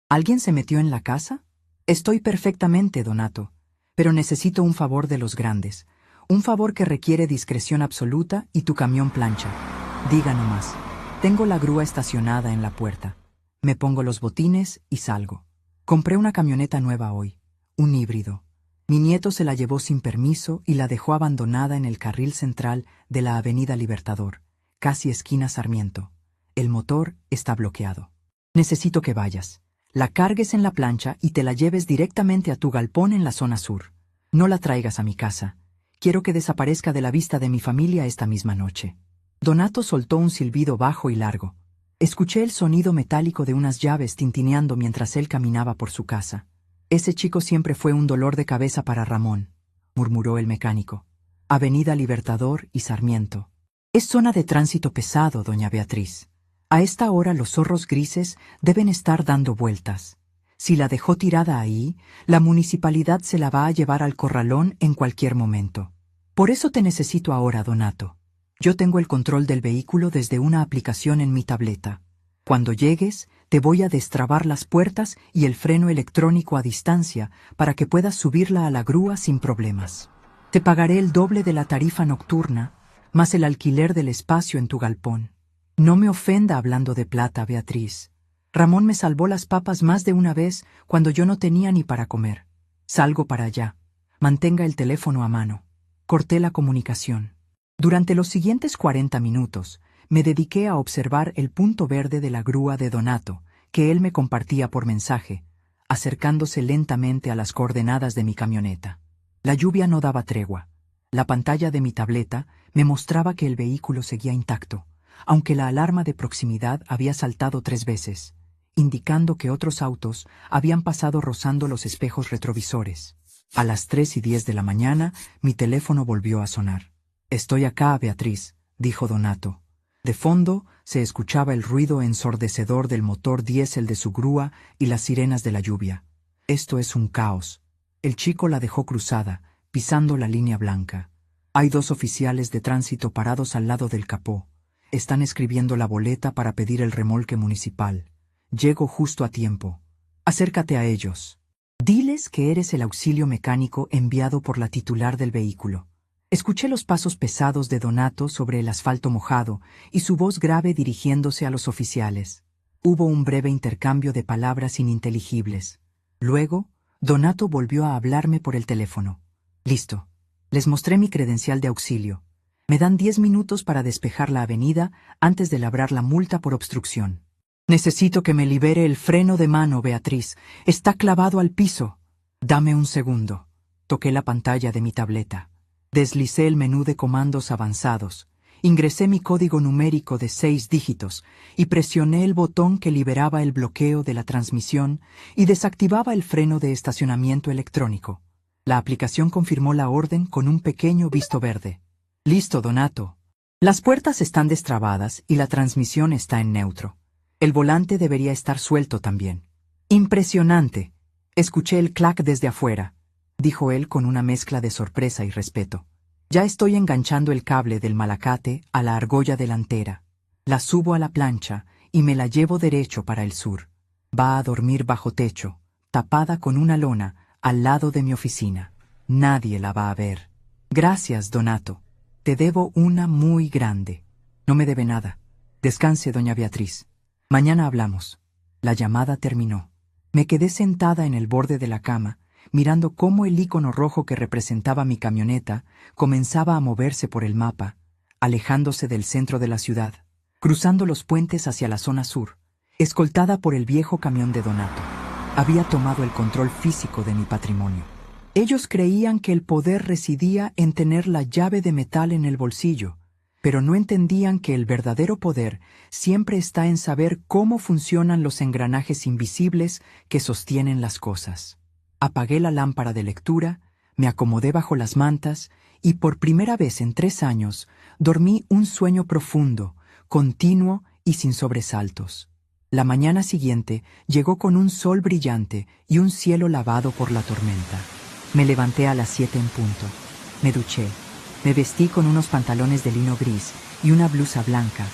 ¿Alguien se metió en la casa?» «Estoy perfectamente, Donato, pero necesito un favor de los grandes. Un favor que requiere discreción absoluta y tu camión plancha. Diga nomás. Tengo la grúa estacionada en la puerta. Me pongo los botines y salgo. Compré una camioneta nueva hoy, un híbrido. Mi nieto se la llevó sin permiso y la dejó abandonada en el carril central de la Avenida Libertador, casi esquina Sarmiento. El motor está bloqueado. Necesito que vayas, la cargues en la plancha y te la lleves directamente a tu galpón en la zona sur. No la traigas a mi casa. Quiero que desaparezca de la vista de mi familia esta misma noche». Donato soltó un silbido bajo y largo. Escuché el sonido metálico de unas llaves tintineando mientras él caminaba por su casa. Ese chico siempre fue un dolor de cabeza para Ramón, murmuró el mecánico. Avenida Libertador y Sarmiento. Es zona de tránsito pesado, doña Beatriz. A esta hora los zorros grises deben estar dando vueltas. Si la dejó tirada ahí, la municipalidad se la va a llevar al corralón en cualquier momento. Por eso te necesito ahora, Donato. Yo tengo el control del vehículo desde una aplicación en mi tableta. Cuando llegues, te voy a destrabar las puertas y el freno electrónico a distancia para que puedas subirla a la grúa sin problemas. Te pagaré el doble de la tarifa nocturna, más el alquiler del espacio en tu galpón. No me ofenda hablando de plata, Beatriz. Ramón me salvó las papas más de una vez cuando yo no tenía ni para comer. Salgo para allá. Mantenga el teléfono a mano. Corté la comunicación. Durante los siguientes 40 minutos, me dediqué a observar el punto verde de la grúa de Donato, que él me compartía por mensaje, acercándose lentamente a las coordenadas de mi camioneta. La lluvia no daba tregua. La pantalla de mi tableta me mostraba que el vehículo seguía intacto, aunque la alarma de proximidad había saltado 3 veces, indicando que otros autos habían pasado rozando los espejos retrovisores. A las 3:10 de la mañana, mi teléfono volvió a sonar. «Estoy acá, Beatriz», dijo Donato. De fondo se escuchaba el ruido ensordecedor del motor diésel de su grúa y las sirenas de la lluvia. Esto es un caos. El chico la dejó cruzada, pisando la línea blanca. Hay 2 oficiales de tránsito parados al lado del capó. Están escribiendo la boleta para pedir el remolque municipal. Llego justo a tiempo. Acércate a ellos. Diles que eres el auxilio mecánico enviado por la titular del vehículo. Escuché los pasos pesados de Donato sobre el asfalto mojado y su voz grave dirigiéndose a los oficiales. Hubo un breve intercambio de palabras ininteligibles. Luego, Donato volvió a hablarme por el teléfono. Listo. Les mostré mi credencial de auxilio. Me dan 10 minutos para despejar la avenida antes de labrar la multa por obstrucción. Necesito que me libere el freno de mano, Beatriz. Está clavado al piso. Dame un segundo. Toqué la pantalla de mi tableta. Deslicé el menú de comandos avanzados, ingresé mi código numérico de 6 dígitos y presioné el botón que liberaba el bloqueo de la transmisión y desactivaba el freno de estacionamiento electrónico. La aplicación confirmó la orden con un pequeño visto verde. Listo, Donato. Las puertas están destrabadas y la transmisión está en neutro. El volante debería estar suelto también. Impresionante. Escuché el clac desde afuera, dijo él con una mezcla de sorpresa y respeto. Ya estoy enganchando el cable del malacate a la argolla delantera. La subo a la plancha y me la llevo derecho para el sur. Va a dormir bajo techo, tapada con una lona, al lado de mi oficina. Nadie la va a ver. Gracias, Donato. Te debo una muy grande. No me debe nada. Descanse, doña Beatriz. Mañana hablamos. La llamada terminó. Me quedé sentada en el borde de la cama, mirando cómo el icono rojo que representaba mi camioneta comenzaba a moverse por el mapa, alejándose del centro de la ciudad, cruzando los puentes hacia la zona sur, escoltada por el viejo camión de Donato. Había tomado el control físico de mi patrimonio. Ellos creían que el poder residía en tener la llave de metal en el bolsillo, pero no entendían que el verdadero poder siempre está en saber cómo funcionan los engranajes invisibles que sostienen las cosas. Apagué la lámpara de lectura, me acomodé bajo las mantas y por primera vez en 3 años dormí un sueño profundo, continuo y sin sobresaltos. La mañana siguiente llegó con un sol brillante y un cielo lavado por la tormenta. Me levanté a las 7 en punto. Me duché, me vestí con unos pantalones de lino gris y una blusa blanca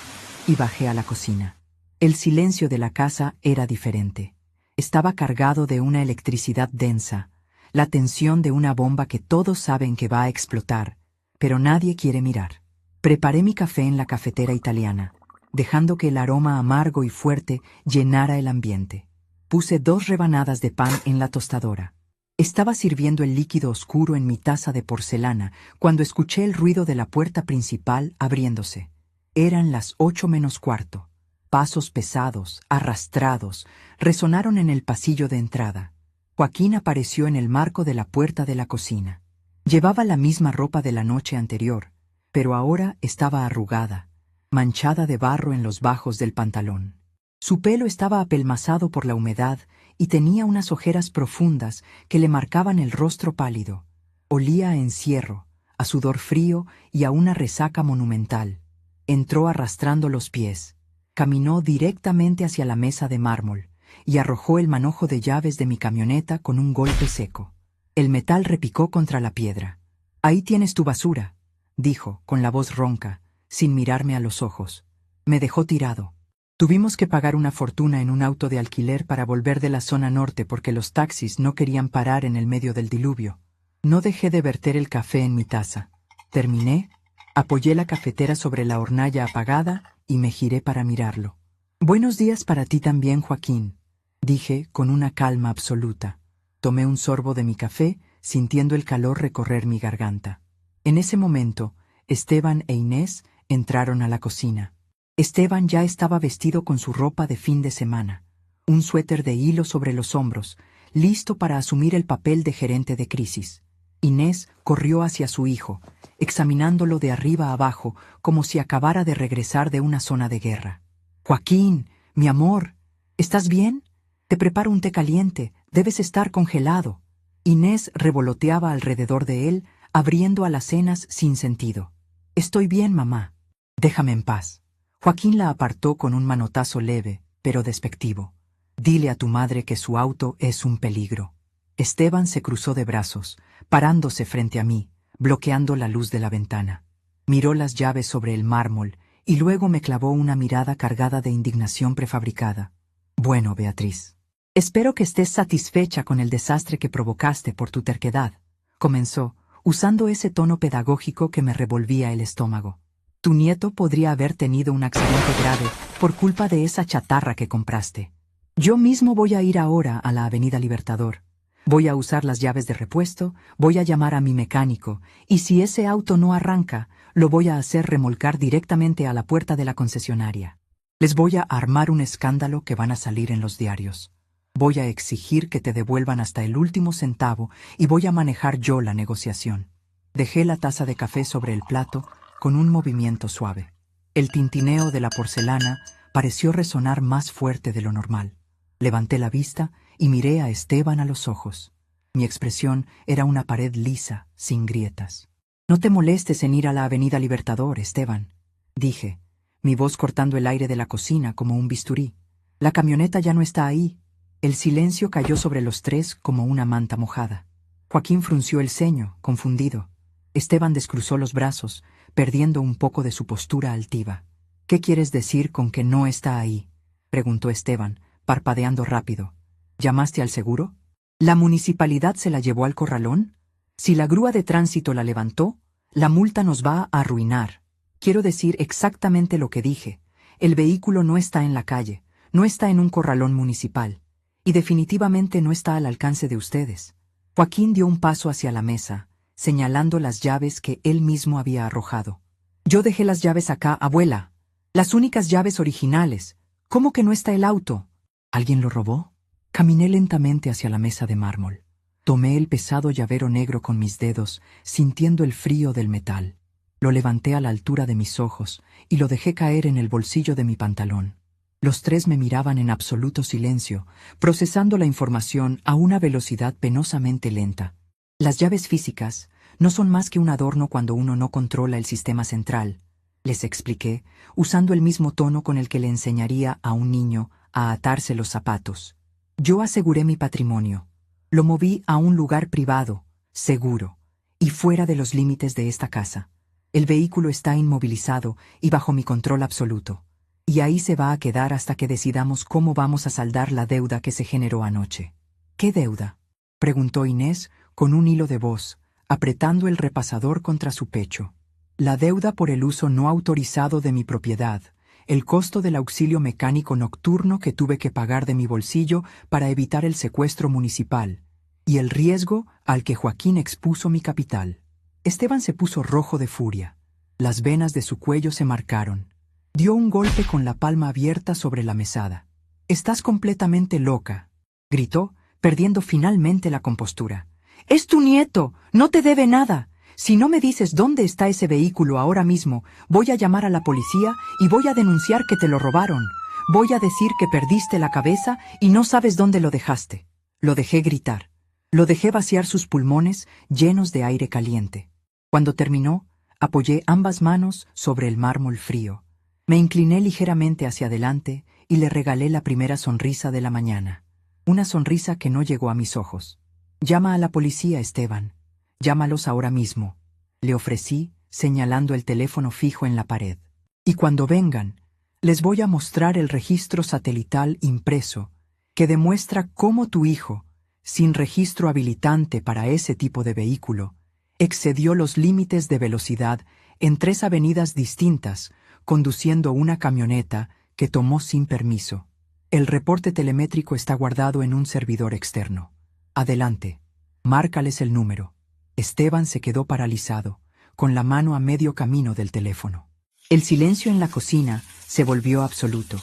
y bajé a la cocina. El silencio de la casa era diferente. Estaba cargado de una electricidad densa, la tensión de una bomba que todos saben que va a explotar, pero nadie quiere mirar. Preparé mi café en la cafetera italiana, dejando que el aroma amargo y fuerte llenara el ambiente. Puse 2 rebanadas de pan en la tostadora. Estaba sirviendo el líquido oscuro en mi taza de porcelana cuando escuché el ruido de la puerta principal abriéndose. Eran las 8 menos cuarto. Pasos pesados, arrastrados, resonaron en el pasillo de entrada. Joaquín apareció en el marco de la puerta de la cocina. Llevaba la misma ropa de la noche anterior, pero ahora estaba arrugada, manchada de barro en los bajos del pantalón. Su pelo estaba apelmazado por la humedad y tenía unas ojeras profundas que le marcaban el rostro pálido. Olía a encierro, a sudor frío y a una resaca monumental. Entró arrastrando los pies. Caminó directamente hacia la mesa de mármol y arrojó el manojo de llaves de mi camioneta con un golpe seco. El metal repicó contra la piedra. «Ahí tienes tu basura», dijo, con la voz ronca, sin mirarme a los ojos. Me dejó tirado. Tuvimos que pagar una fortuna en un auto de alquiler para volver de la zona norte porque los taxis no querían parar en el medio del diluvio. No dejé de verter el café en mi taza. Terminé, apoyé la cafetera sobre la hornalla apagada y me giré para mirarlo. «Buenos días para ti también, Joaquín», dije con una calma absoluta. Tomé un sorbo de mi café, sintiendo el calor recorrer mi garganta. En ese momento, Esteban e Inés entraron a la cocina. Esteban ya estaba vestido con su ropa de fin de semana, un suéter de hilo sobre los hombros, listo para asumir el papel de gerente de crisis. Inés corrió hacia su hijo, examinándolo de arriba a abajo como si acabara de regresar de una zona de guerra. «Joaquín, mi amor, ¿estás bien? Te preparo un té caliente, debes estar congelado». Inés revoloteaba alrededor de él, abriendo alacenas sin sentido. «Estoy bien, mamá. Déjame en paz». Joaquín la apartó con un manotazo leve, pero despectivo. «Dile a tu madre que su auto es un peligro». Esteban se cruzó de brazos, parándose frente a mí, bloqueando la luz de la ventana. Miró las llaves sobre el mármol y luego me clavó una mirada cargada de indignación prefabricada. «Bueno, Beatriz, espero que estés satisfecha con el desastre que provocaste por tu terquedad», comenzó, usando ese tono pedagógico que me revolvía el estómago. «Tu nieto podría haber tenido un accidente grave por culpa de esa chatarra que compraste. Yo mismo voy a ir ahora a la Avenida Libertador. Voy a usar las llaves de repuesto, voy a llamar a mi mecánico, y si ese auto no arranca, lo voy a hacer remolcar directamente a la puerta de la concesionaria. Les voy a armar un escándalo que van a salir en los diarios. Voy a exigir que te devuelvan hasta el último centavo y voy a manejar yo la negociación». Dejé la taza de café sobre el plato con un movimiento suave. El tintineo de la porcelana pareció resonar más fuerte de lo normal. Levanté la vista y miré a Esteban a los ojos. Mi expresión era una pared lisa, sin grietas. «No te molestes en ir a la Avenida Libertador, Esteban», dije, mi voz cortando el aire de la cocina como un bisturí. «La camioneta ya no está ahí». El silencio cayó sobre los tres como una manta mojada. Joaquín frunció el ceño, confundido. Esteban descruzó los brazos, perdiendo un poco de su postura altiva. «¿Qué quieres decir con que no está ahí?», preguntó Esteban, parpadeando rápido. «¿Llamaste al seguro? ¿La municipalidad se la llevó al corralón? Si la grúa de tránsito la levantó, la multa nos va a arruinar. Quiero decir exactamente lo que dije. El vehículo no está en la calle, no está en un corralón municipal, y definitivamente no está al alcance de ustedes». Joaquín dio un paso hacia la mesa, señalando las llaves que él mismo había arrojado. «Yo dejé las llaves acá, abuela. Las únicas llaves originales. ¿Cómo que no está el auto? ¿Alguien lo robó?». Caminé lentamente hacia la mesa de mármol. Tomé el pesado llavero negro con mis dedos, sintiendo el frío del metal. Lo levanté a la altura de mis ojos y lo dejé caer en el bolsillo de mi pantalón. Los tres me miraban en absoluto silencio, procesando la información a una velocidad penosamente lenta. «Las llaves físicas no son más que un adorno cuando uno no controla el sistema central», les expliqué, usando el mismo tono con el que le enseñaría a un niño a atarse los zapatos. «Yo aseguré mi patrimonio. Lo moví a un lugar privado, seguro, y fuera de los límites de esta casa. El vehículo está inmovilizado y bajo mi control absoluto. Y ahí se va a quedar hasta que decidamos cómo vamos a saldar la deuda que se generó anoche». «¿Qué deuda?», preguntó Inés con un hilo de voz, apretando el repasador contra su pecho. «La deuda por el uso no autorizado de mi propiedad, el costo del auxilio mecánico nocturno que tuve que pagar de mi bolsillo para evitar el secuestro municipal, y el riesgo al que Joaquín expuso mi capital». Esteban se puso rojo de furia. Las venas de su cuello se marcaron. Dio un golpe con la palma abierta sobre la mesada. «Estás completamente loca», gritó, perdiendo finalmente la compostura. «Es tu nieto, no te debe nada. Si no me dices dónde está ese vehículo ahora mismo, voy a llamar a la policía y voy a denunciar que te lo robaron. Voy a decir que perdiste la cabeza y no sabes dónde lo dejaste. Lo dejé gritar. Lo dejé vaciar sus pulmones llenos de aire caliente. Cuando terminó, apoyé ambas manos sobre el mármol frío. Me incliné ligeramente hacia adelante y le regalé la primera sonrisa de la mañana. Una sonrisa que no llegó a mis ojos. Llama a la policía, Esteban. Llámalos ahora mismo. Le ofrecí, señalando el teléfono fijo en la pared. Y cuando vengan, les voy a mostrar el registro satelital impreso que demuestra cómo tu hijo, sin registro habilitante para ese tipo de vehículo, excedió los límites de velocidad en 3 avenidas distintas, conduciendo una camioneta que tomó sin permiso. El reporte telemétrico está guardado en un servidor externo. Adelante. Márcales el número. Esteban se quedó paralizado, con la mano a medio camino del teléfono. El silencio en la cocina se volvió absoluto,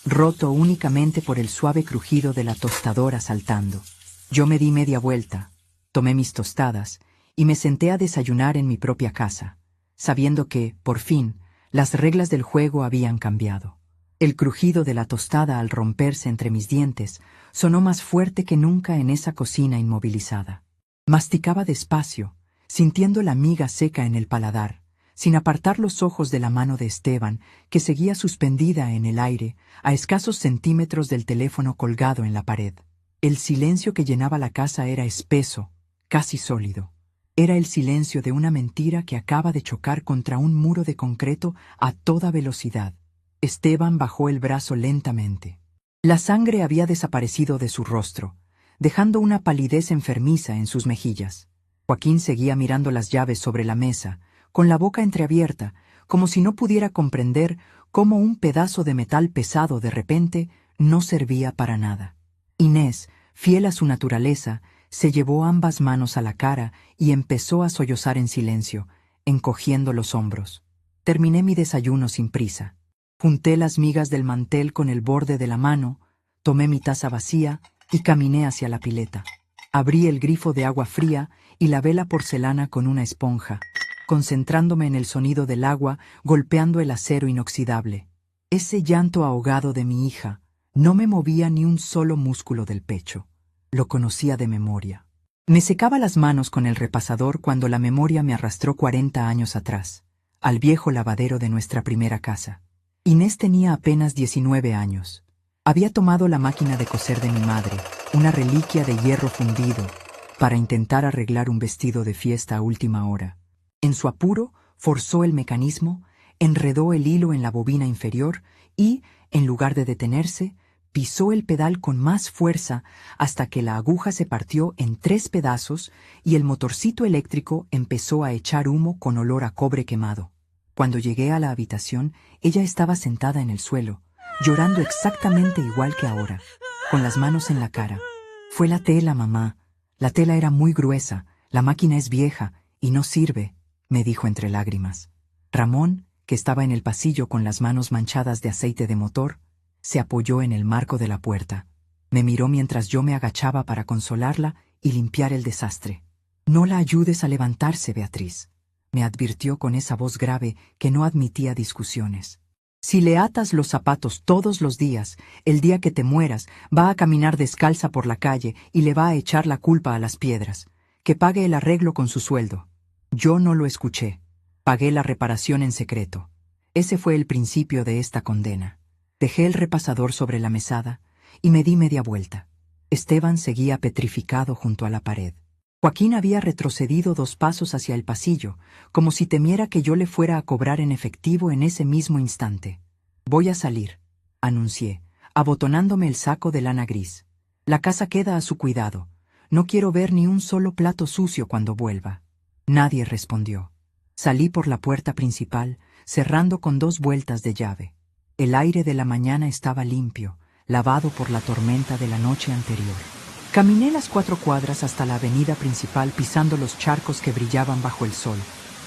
roto únicamente por el suave crujido de la tostadora saltando. Yo me di media vuelta, tomé mis tostadas y me senté a desayunar en mi propia casa, sabiendo que, por fin, las reglas del juego habían cambiado. El crujido de la tostada al romperse entre mis dientes sonó más fuerte que nunca en esa cocina inmovilizada. Masticaba despacio, sintiendo la miga seca en el paladar, sin apartar los ojos de la mano de Esteban, que seguía suspendida en el aire, a escasos centímetros del teléfono colgado en la pared. El silencio que llenaba la casa era espeso, casi sólido. Era el silencio de una mentira que acaba de chocar contra un muro de concreto a toda velocidad. Esteban bajó el brazo lentamente. La sangre había desaparecido de su rostro, dejando una palidez enfermiza en sus mejillas. Joaquín seguía mirando las llaves sobre la mesa, con la boca entreabierta, como si no pudiera comprender cómo un pedazo de metal pesado de repente no servía para nada. Inés, fiel a su naturaleza, se llevó ambas manos a la cara y empezó a sollozar en silencio, encogiendo los hombros. Terminé mi desayuno sin prisa. Junté las migas del mantel con el borde de la mano, tomé mi taza vacía y caminé hacia la pileta. Abrí el grifo de agua fría y lavé la porcelana con una esponja, concentrándome en el sonido del agua golpeando el acero inoxidable. Ese llanto ahogado de mi hija no me movía ni un solo músculo del pecho. Lo conocía de memoria. Me secaba las manos con el repasador cuando la memoria me arrastró 40 años atrás, al viejo lavadero de nuestra primera casa. Inés tenía apenas 19 años. Había tomado la máquina de coser de mi madre, una reliquia de hierro fundido, para intentar arreglar un vestido de fiesta a última hora. En su apuro, forzó el mecanismo, enredó el hilo en la bobina inferior y, en lugar de detenerse, pisó el pedal con más fuerza hasta que la aguja se partió en 3 pedazos y el motorcito eléctrico empezó a echar humo con olor a cobre quemado. Cuando llegué a la habitación, ella estaba sentada en el suelo, llorando exactamente igual que ahora, con las manos en la cara. Fue la tela, mamá. La tela era muy gruesa, la máquina es vieja y no sirve, me dijo entre lágrimas. Ramón, que estaba en el pasillo con las manos manchadas de aceite de motor, se apoyó en el marco de la puerta. Me miró mientras yo me agachaba para consolarla y limpiar el desastre. No la ayudes a levantarse, Beatriz, me advirtió con esa voz grave que no admitía discusiones. Si le atas los zapatos todos los días, el día que te mueras, va a caminar descalza por la calle y le va a echar la culpa a las piedras. Que pague el arreglo con su sueldo. Yo no lo escuché. Pagué la reparación en secreto. Ese fue el principio de esta condena. Dejé el repasador sobre la mesada y me di media vuelta. Esteban seguía petrificado junto a la pared. Joaquín había retrocedido 2 pasos hacia el pasillo, como si temiera que yo le fuera a cobrar en efectivo en ese mismo instante. Voy a salir, anuncié, abotonándome el saco de lana gris. La casa queda a su cuidado. No quiero ver ni un solo plato sucio cuando vuelva. Nadie respondió. Salí por la puerta principal, cerrando con 2 vueltas de llave. El aire de la mañana estaba limpio, lavado por la tormenta de la noche anterior. Caminé las 4 cuadras hasta la avenida principal pisando los charcos que brillaban bajo el sol.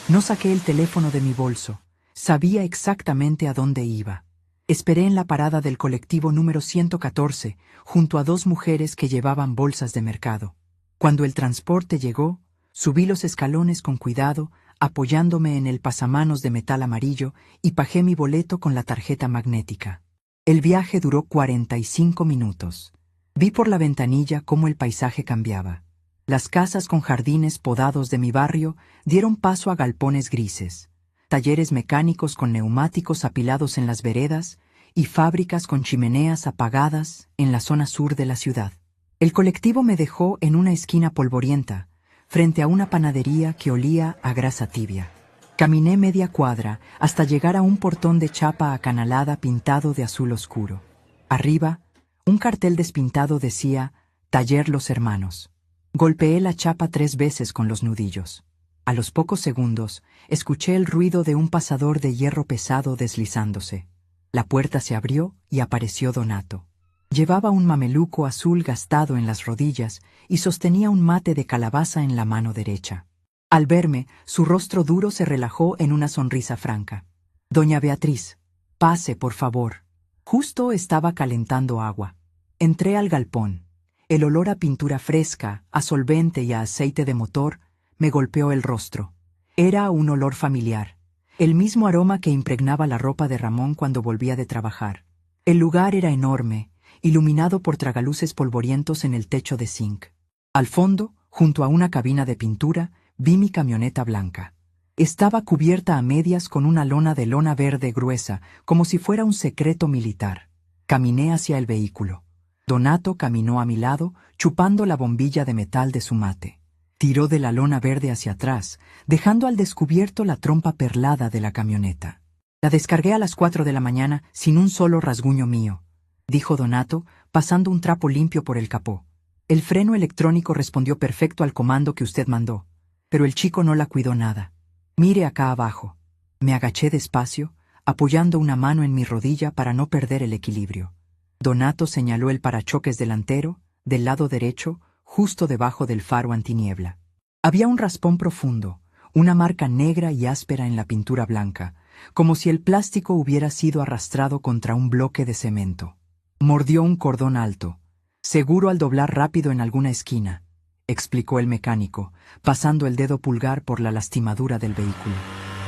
No saqué el teléfono de mi bolso. Sabía exactamente a dónde iba. Esperé en la parada del colectivo número 114, junto a 2 mujeres que llevaban bolsas de mercado. Cuando el transporte llegó, subí los escalones con cuidado, apoyándome en el pasamanos de metal amarillo y pajé mi boleto con la tarjeta magnética. El viaje duró 45 minutos. Vi por la ventanilla cómo el paisaje cambiaba. Las casas con jardines podados de mi barrio dieron paso a galpones grises, talleres mecánicos con neumáticos apilados en las veredas y fábricas con chimeneas apagadas en la zona sur de la ciudad. El colectivo me dejó en una esquina polvorienta, frente a una panadería que olía a grasa tibia. Caminé media cuadra hasta llegar a un portón de chapa acanalada pintado de azul oscuro. Arriba, un cartel despintado decía «Taller Los Hermanos». Golpeé la chapa 3 veces con los nudillos. A los pocos segundos, escuché el ruido de un pasador de hierro pesado deslizándose. La puerta se abrió y apareció Donato. Llevaba un mameluco azul gastado en las rodillas y sostenía un mate de calabaza en la mano derecha. Al verme, su rostro duro se relajó en una sonrisa franca. «Doña Beatriz, pase, por favor». Justo estaba calentando agua. Entré al galpón. El olor a pintura fresca, a solvente y a aceite de motor me golpeó el rostro. Era un olor familiar, el mismo aroma que impregnaba la ropa de Ramón cuando volvía de trabajar. El lugar era enorme, iluminado por tragaluces polvorientos en el techo de zinc. Al fondo, junto a una cabina de pintura, vi mi camioneta blanca. Estaba cubierta a medias con una lona de lona verde gruesa, como si fuera un secreto militar. Caminé hacia el vehículo. Donato caminó a mi lado, chupando la bombilla de metal de su mate. Tiró de la lona verde hacia atrás, dejando al descubierto la trompa perlada de la camioneta. «La descargué a las 4 de la mañana sin un solo rasguño mío», dijo Donato, pasando un trapo limpio por el capó. «El freno electrónico respondió perfecto al comando que usted mandó, pero el chico no la cuidó nada. Mire acá abajo». Me agaché despacio, apoyando una mano en mi rodilla para no perder el equilibrio. Donato señaló el parachoques delantero, del lado derecho, justo debajo del faro antiniebla. Había un raspón profundo, una marca negra y áspera en la pintura blanca, como si el plástico hubiera sido arrastrado contra un bloque de cemento. Mordió un cordón alto, seguro al doblar rápido en alguna esquina, explicó el mecánico, pasando el dedo pulgar por la lastimadura del vehículo.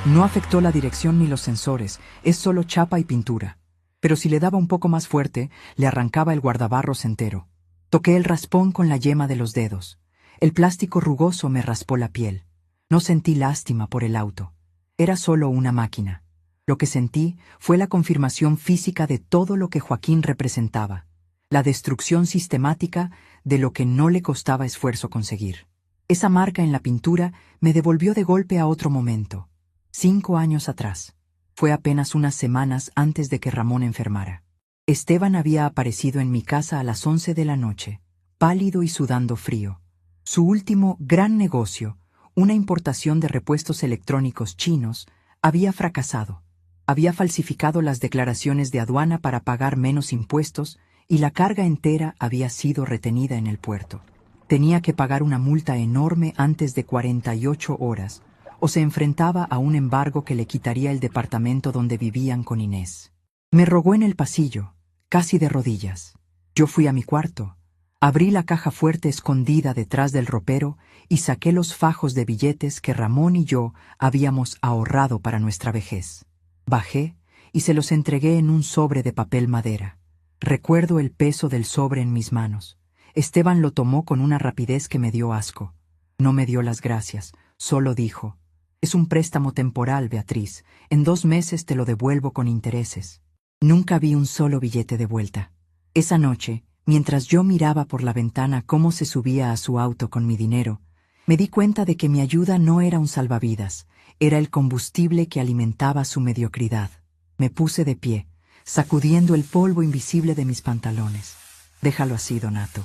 No afectó la dirección ni los sensores, es solo chapa y pintura. Pero si le daba un poco más fuerte, le arrancaba el guardabarros entero. Toqué el raspón con la yema de los dedos. El plástico rugoso me raspó la piel. No sentí lástima por el auto. Era solo una máquina. Lo que sentí fue la confirmación física de todo lo que Joaquín representaba. La destrucción sistemática de lo que no le costaba esfuerzo conseguir. Esa marca en la pintura me devolvió de golpe a otro momento. 5 años atrás. Fue apenas unas semanas antes de que Ramón enfermara. Esteban había aparecido en mi casa a las 11 de la noche, pálido y sudando frío. Su último gran negocio, una importación de repuestos electrónicos chinos, había fracasado. Había falsificado las declaraciones de aduana para pagar menos impuestos y la carga entera había sido retenida en el puerto. Tenía que pagar una multa enorme antes de 48 horas, o se enfrentaba a un embargo que le quitaría el departamento donde vivían con Inés. Me rogó en el pasillo, casi de rodillas. Yo fui a mi cuarto, abrí la caja fuerte escondida detrás del ropero y saqué los fajos de billetes que Ramón y yo habíamos ahorrado para nuestra vejez. Bajé y se los entregué en un sobre de papel madera. Recuerdo el peso del sobre en mis manos. Esteban lo tomó con una rapidez que me dio asco. No me dio las gracias, solo dijo: «Es un préstamo temporal, Beatriz. En 2 meses te lo devuelvo con intereses». Nunca vi un solo billete de vuelta. Esa noche, mientras yo miraba por la ventana cómo se subía a su auto con mi dinero, me di cuenta de que mi ayuda no era un salvavidas, era el combustible que alimentaba su mediocridad. Me puse de pie, sacudiendo el polvo invisible de mis pantalones. «Déjalo así, Donato.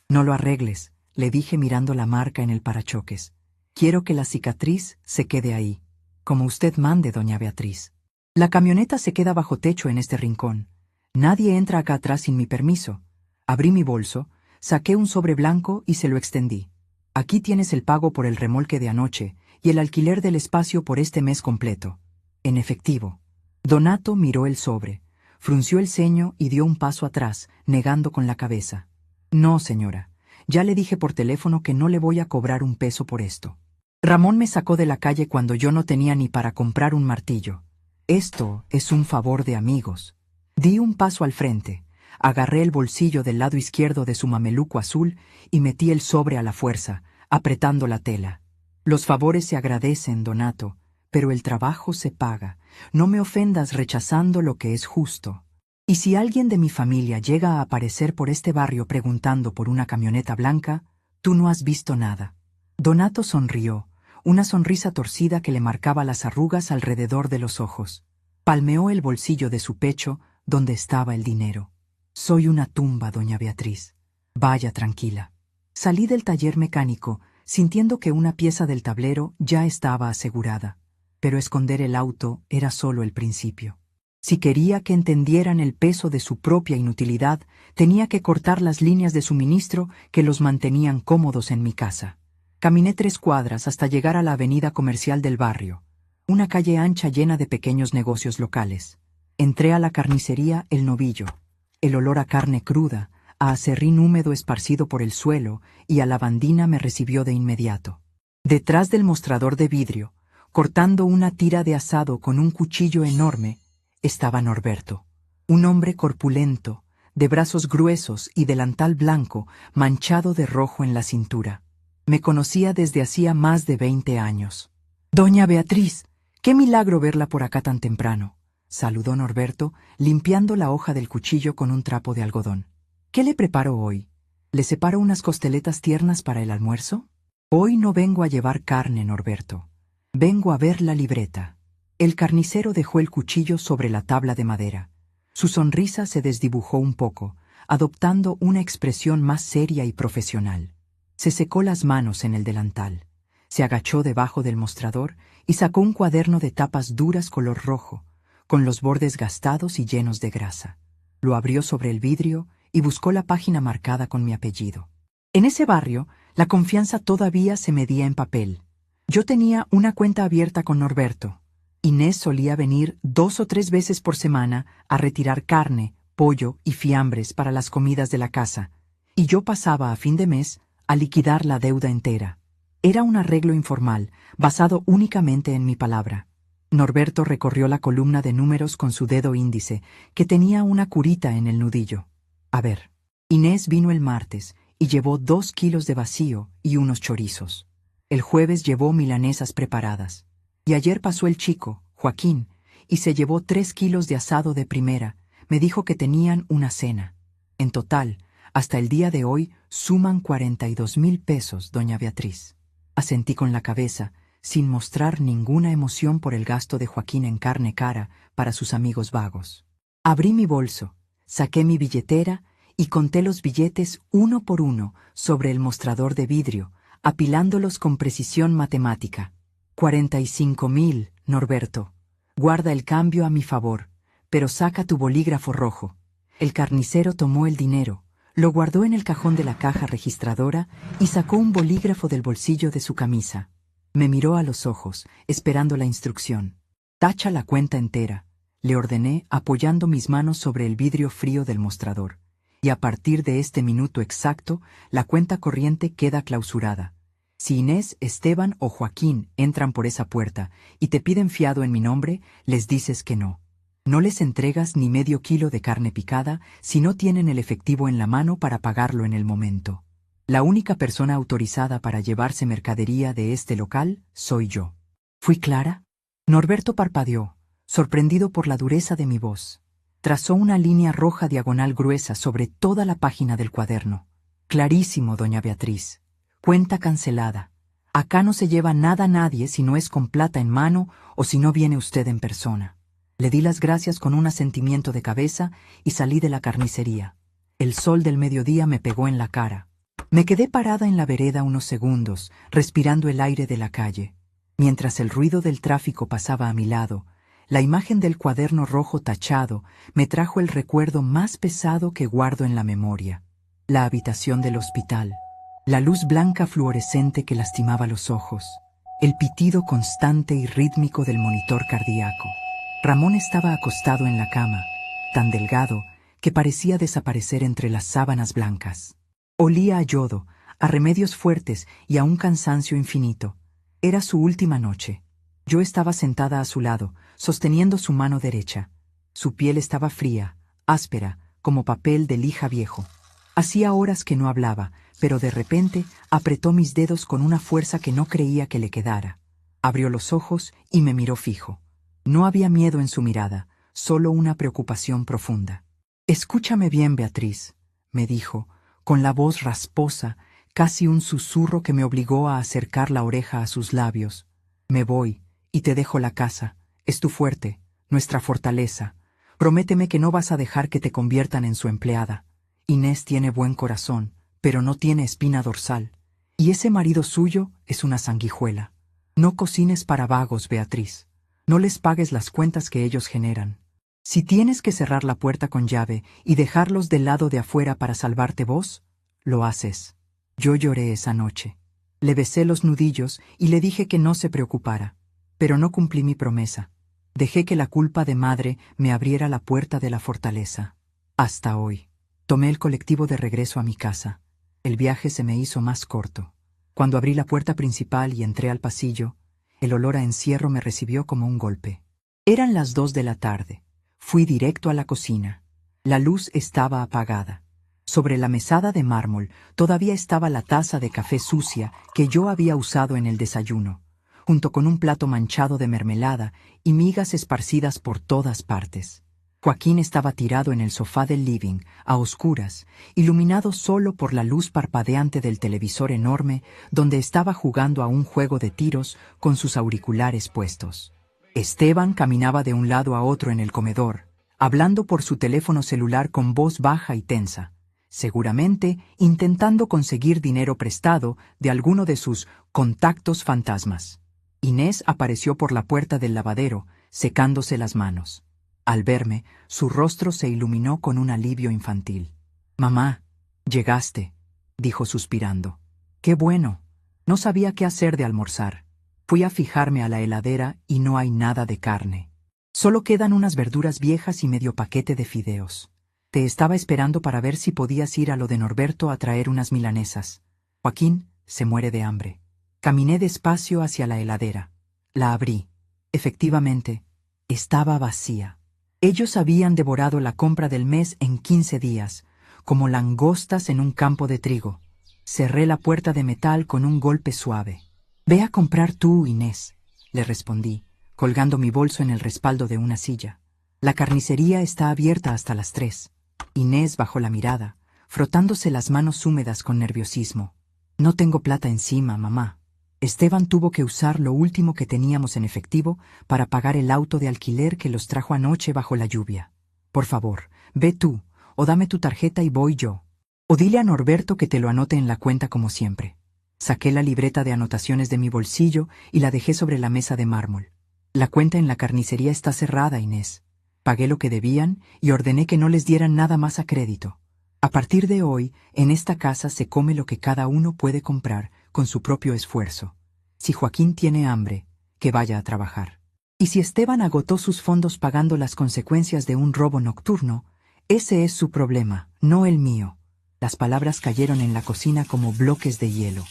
No lo arregles», le dije mirando la marca en el parachoques. «Quiero que la cicatriz se quede ahí. Como usted mande, doña Beatriz. La camioneta se queda bajo techo en este rincón. Nadie entra acá atrás sin mi permiso». Abrí mi bolso, saqué un sobre blanco y se lo extendí. «Aquí tienes el pago por el remolque de anoche y el alquiler del espacio por este mes completo. En efectivo». Donato miró el sobre, frunció el ceño y dio un paso atrás, negando con la cabeza. «No, señora. Ya le dije por teléfono que no le voy a cobrar un peso por esto. Ramón me sacó de la calle cuando yo no tenía ni para comprar un martillo. Esto es un favor de amigos». Di un paso al frente, agarré el bolsillo del lado izquierdo de su mameluco azul y metí el sobre a la fuerza, apretando la tela. Los favores se agradecen, Donato, pero el trabajo se paga. No me ofendas rechazando lo que es justo. Y si alguien de mi familia llega a aparecer por este barrio preguntando por una camioneta blanca, tú no has visto nada. Donato sonrió, una sonrisa torcida que le marcaba las arrugas alrededor de los ojos. Palmeó el bolsillo de su pecho, donde estaba el dinero. Soy una tumba, doña Beatriz. Vaya tranquila. Salí del taller mecánico, sintiendo que una pieza del tablero ya estaba asegurada. Pero esconder el auto era solo el principio. Si quería que entendieran el peso de su propia inutilidad, tenía que cortar las líneas de suministro que los mantenían cómodos en mi casa. Caminé 3 cuadras hasta llegar a la avenida comercial del barrio, una calle ancha llena de pequeños negocios locales. Entré a la carnicería El Novillo. El olor a carne cruda, a aserrín húmedo esparcido por el suelo y a lavandina me recibió de inmediato. Detrás del mostrador de vidrio, cortando una tira de asado con un cuchillo enorme, estaba Norberto, un hombre corpulento, de brazos gruesos y delantal blanco manchado de rojo en la cintura. Me conocía desde hacía más de 20 años. «Doña Beatriz, qué milagro verla por acá tan temprano», saludó Norberto, limpiando la hoja del cuchillo con un trapo de algodón. «¿Qué le preparo hoy? ¿Le separo unas costeletas tiernas para el almuerzo?» «Hoy no vengo a llevar carne, Norberto. Vengo a ver la libreta». El carnicero dejó el cuchillo sobre la tabla de madera. Su sonrisa se desdibujó un poco, adoptando una expresión más seria y profesional. Se secó las manos en el delantal, se agachó debajo del mostrador y sacó un cuaderno de tapas duras color rojo, con los bordes gastados y llenos de grasa. Lo abrió sobre el vidrio y buscó la página marcada con mi apellido. En ese barrio, la confianza todavía se medía en papel. Yo tenía una cuenta abierta con Norberto. Inés solía venir 2 o 3 veces por semana a retirar carne, pollo y fiambres para las comidas de la casa, y yo pasaba a fin de mes a liquidar la deuda entera. Era un arreglo informal, basado únicamente en mi palabra. Norberto recorrió la columna de números con su dedo índice, que tenía una curita en el nudillo. A ver, Inés vino el martes y llevó 2 kilos de vacío y unos chorizos. El jueves llevó milanesas preparadas. Y ayer pasó el chico, Joaquín, y se llevó 3 kilos de asado de primera. Me dijo que tenían una cena. En total, hasta el día de hoy, suman 42,000 pesos, doña Beatriz. Asentí con la cabeza, sin mostrar ninguna emoción por el gasto de Joaquín en carne cara para sus amigos vagos. Abrí mi bolso, saqué mi billetera y conté los billetes uno por uno sobre el mostrador de vidrio, apilándolos con precisión matemática. 45,000, Norberto. Guarda el cambio a mi favor, pero saca tu bolígrafo rojo. El carnicero tomó el dinero, lo guardó en el cajón de la caja registradora y sacó un bolígrafo del bolsillo de su camisa. Me miró a los ojos, esperando la instrucción. «Tacha la cuenta entera», le ordené apoyando mis manos sobre el vidrio frío del mostrador. «Y a partir de este minuto exacto, la cuenta corriente queda clausurada. Si Inés, Esteban o Joaquín entran por esa puerta y te piden fiado en mi nombre, les dices que no. No les entregas ni medio kilo de carne picada si no tienen el efectivo en la mano para pagarlo en el momento. La única persona autorizada para llevarse mercadería de este local soy yo». ¿Fui clara? Norberto parpadeó, sorprendido por la dureza de mi voz. Trazó una línea roja diagonal gruesa sobre toda la página del cuaderno. «Clarísimo, doña Beatriz. Cuenta cancelada. Acá no se lleva nada a nadie si no es con plata en mano o si no viene usted en persona». Le di las gracias con un asentimiento de cabeza y salí de la carnicería. El sol del mediodía me pegó en la cara. Me quedé parada en la vereda unos segundos, respirando el aire de la calle. Mientras el ruido del tráfico pasaba a mi lado, la imagen del cuaderno rojo tachado me trajo el recuerdo más pesado que guardo en la memoria. La habitación del hospital. La luz blanca fluorescente que lastimaba los ojos. El pitido constante y rítmico del monitor cardíaco. Ramón estaba acostado en la cama, tan delgado que parecía desaparecer entre las sábanas blancas. Olía a yodo, a remedios fuertes y a un cansancio infinito. Era su última noche. Yo estaba sentada a su lado, sosteniendo su mano derecha. Su piel estaba fría, áspera, como papel de lija viejo. Hacía horas que no hablaba, pero de repente apretó mis dedos con una fuerza que no creía que le quedara. Abrió los ojos y me miró fijo. No había miedo en su mirada, solo una preocupación profunda. «Escúchame bien, Beatriz», me dijo, con la voz rasposa, casi un susurro que me obligó a acercar la oreja a sus labios. «Me voy, y te dejo la casa. Es tu fuerte, nuestra fortaleza. Prométeme que no vas a dejar que te conviertan en su empleada. Inés tiene buen corazón, pero no tiene espina dorsal. Y ese marido suyo es una sanguijuela. No cocines para vagos, Beatriz. No les pagues las cuentas que ellos generan. Si tienes que cerrar la puerta con llave y dejarlos del lado de afuera para salvarte vos, lo haces». Yo lloré esa noche. Le besé los nudillos y le dije que no se preocupara. Pero no cumplí mi promesa. Dejé que la culpa de madre me abriera la puerta de la fortaleza. Hasta hoy. Tomé el colectivo de regreso a mi casa. El viaje se me hizo más corto. Cuando abrí la puerta principal y entré al pasillo, el olor a encierro me recibió como un golpe. Eran las 2 de la tarde. Fui directo a la cocina. La luz estaba apagada. Sobre la mesada de mármol todavía estaba la taza de café sucia que yo había usado en el desayuno, junto con un plato manchado de mermelada y migas esparcidas por todas partes. Joaquín estaba tirado en el sofá del living, a oscuras, iluminado solo por la luz parpadeante del televisor enorme donde estaba jugando a un juego de tiros con sus auriculares puestos. Esteban caminaba de un lado a otro en el comedor, hablando por su teléfono celular con voz baja y tensa, seguramente intentando conseguir dinero prestado de alguno de sus contactos fantasmas. Inés apareció por la puerta del lavadero, secándose las manos. Al verme, su rostro se iluminó con un alivio infantil. «Mamá, llegaste», dijo suspirando. «Qué bueno. No sabía qué hacer de almorzar. Fui a fijarme a la heladera y no hay nada de carne. Solo quedan unas verduras viejas y medio paquete de fideos. Te estaba esperando para ver si podías ir a lo de Norberto a traer unas milanesas. Joaquín se muere de hambre». Caminé despacio hacia la heladera. La abrí. Efectivamente, estaba vacía. Ellos habían devorado la compra del mes en 15 días, como langostas en un campo de trigo. Cerré la puerta de metal con un golpe suave. «Ve a comprar tú, Inés», le respondí, colgando mi bolso en el respaldo de una silla. «La carnicería está abierta hasta las 3». Inés bajó la mirada, frotándose las manos húmedas con nerviosismo. «No tengo plata encima, mamá. Esteban tuvo que usar lo último que teníamos en efectivo para pagar el auto de alquiler que los trajo anoche bajo la lluvia. Por favor, ve tú, o dame tu tarjeta y voy yo. O dile a Norberto que te lo anote en la cuenta como siempre». Saqué la libreta de anotaciones de mi bolsillo y la dejé sobre la mesa de mármol. «La cuenta en la carnicería está cerrada, Inés. Pagué lo que debían y ordené que no les dieran nada más a crédito. A partir de hoy, en esta casa se come lo que cada uno puede comprar con su propio esfuerzo. Si Joaquín tiene hambre, que vaya a trabajar. Y si Esteban agotó sus fondos pagando las consecuencias de un robo nocturno, ese es su problema, no el mío». Las palabras cayeron en la cocina como bloques de hielo.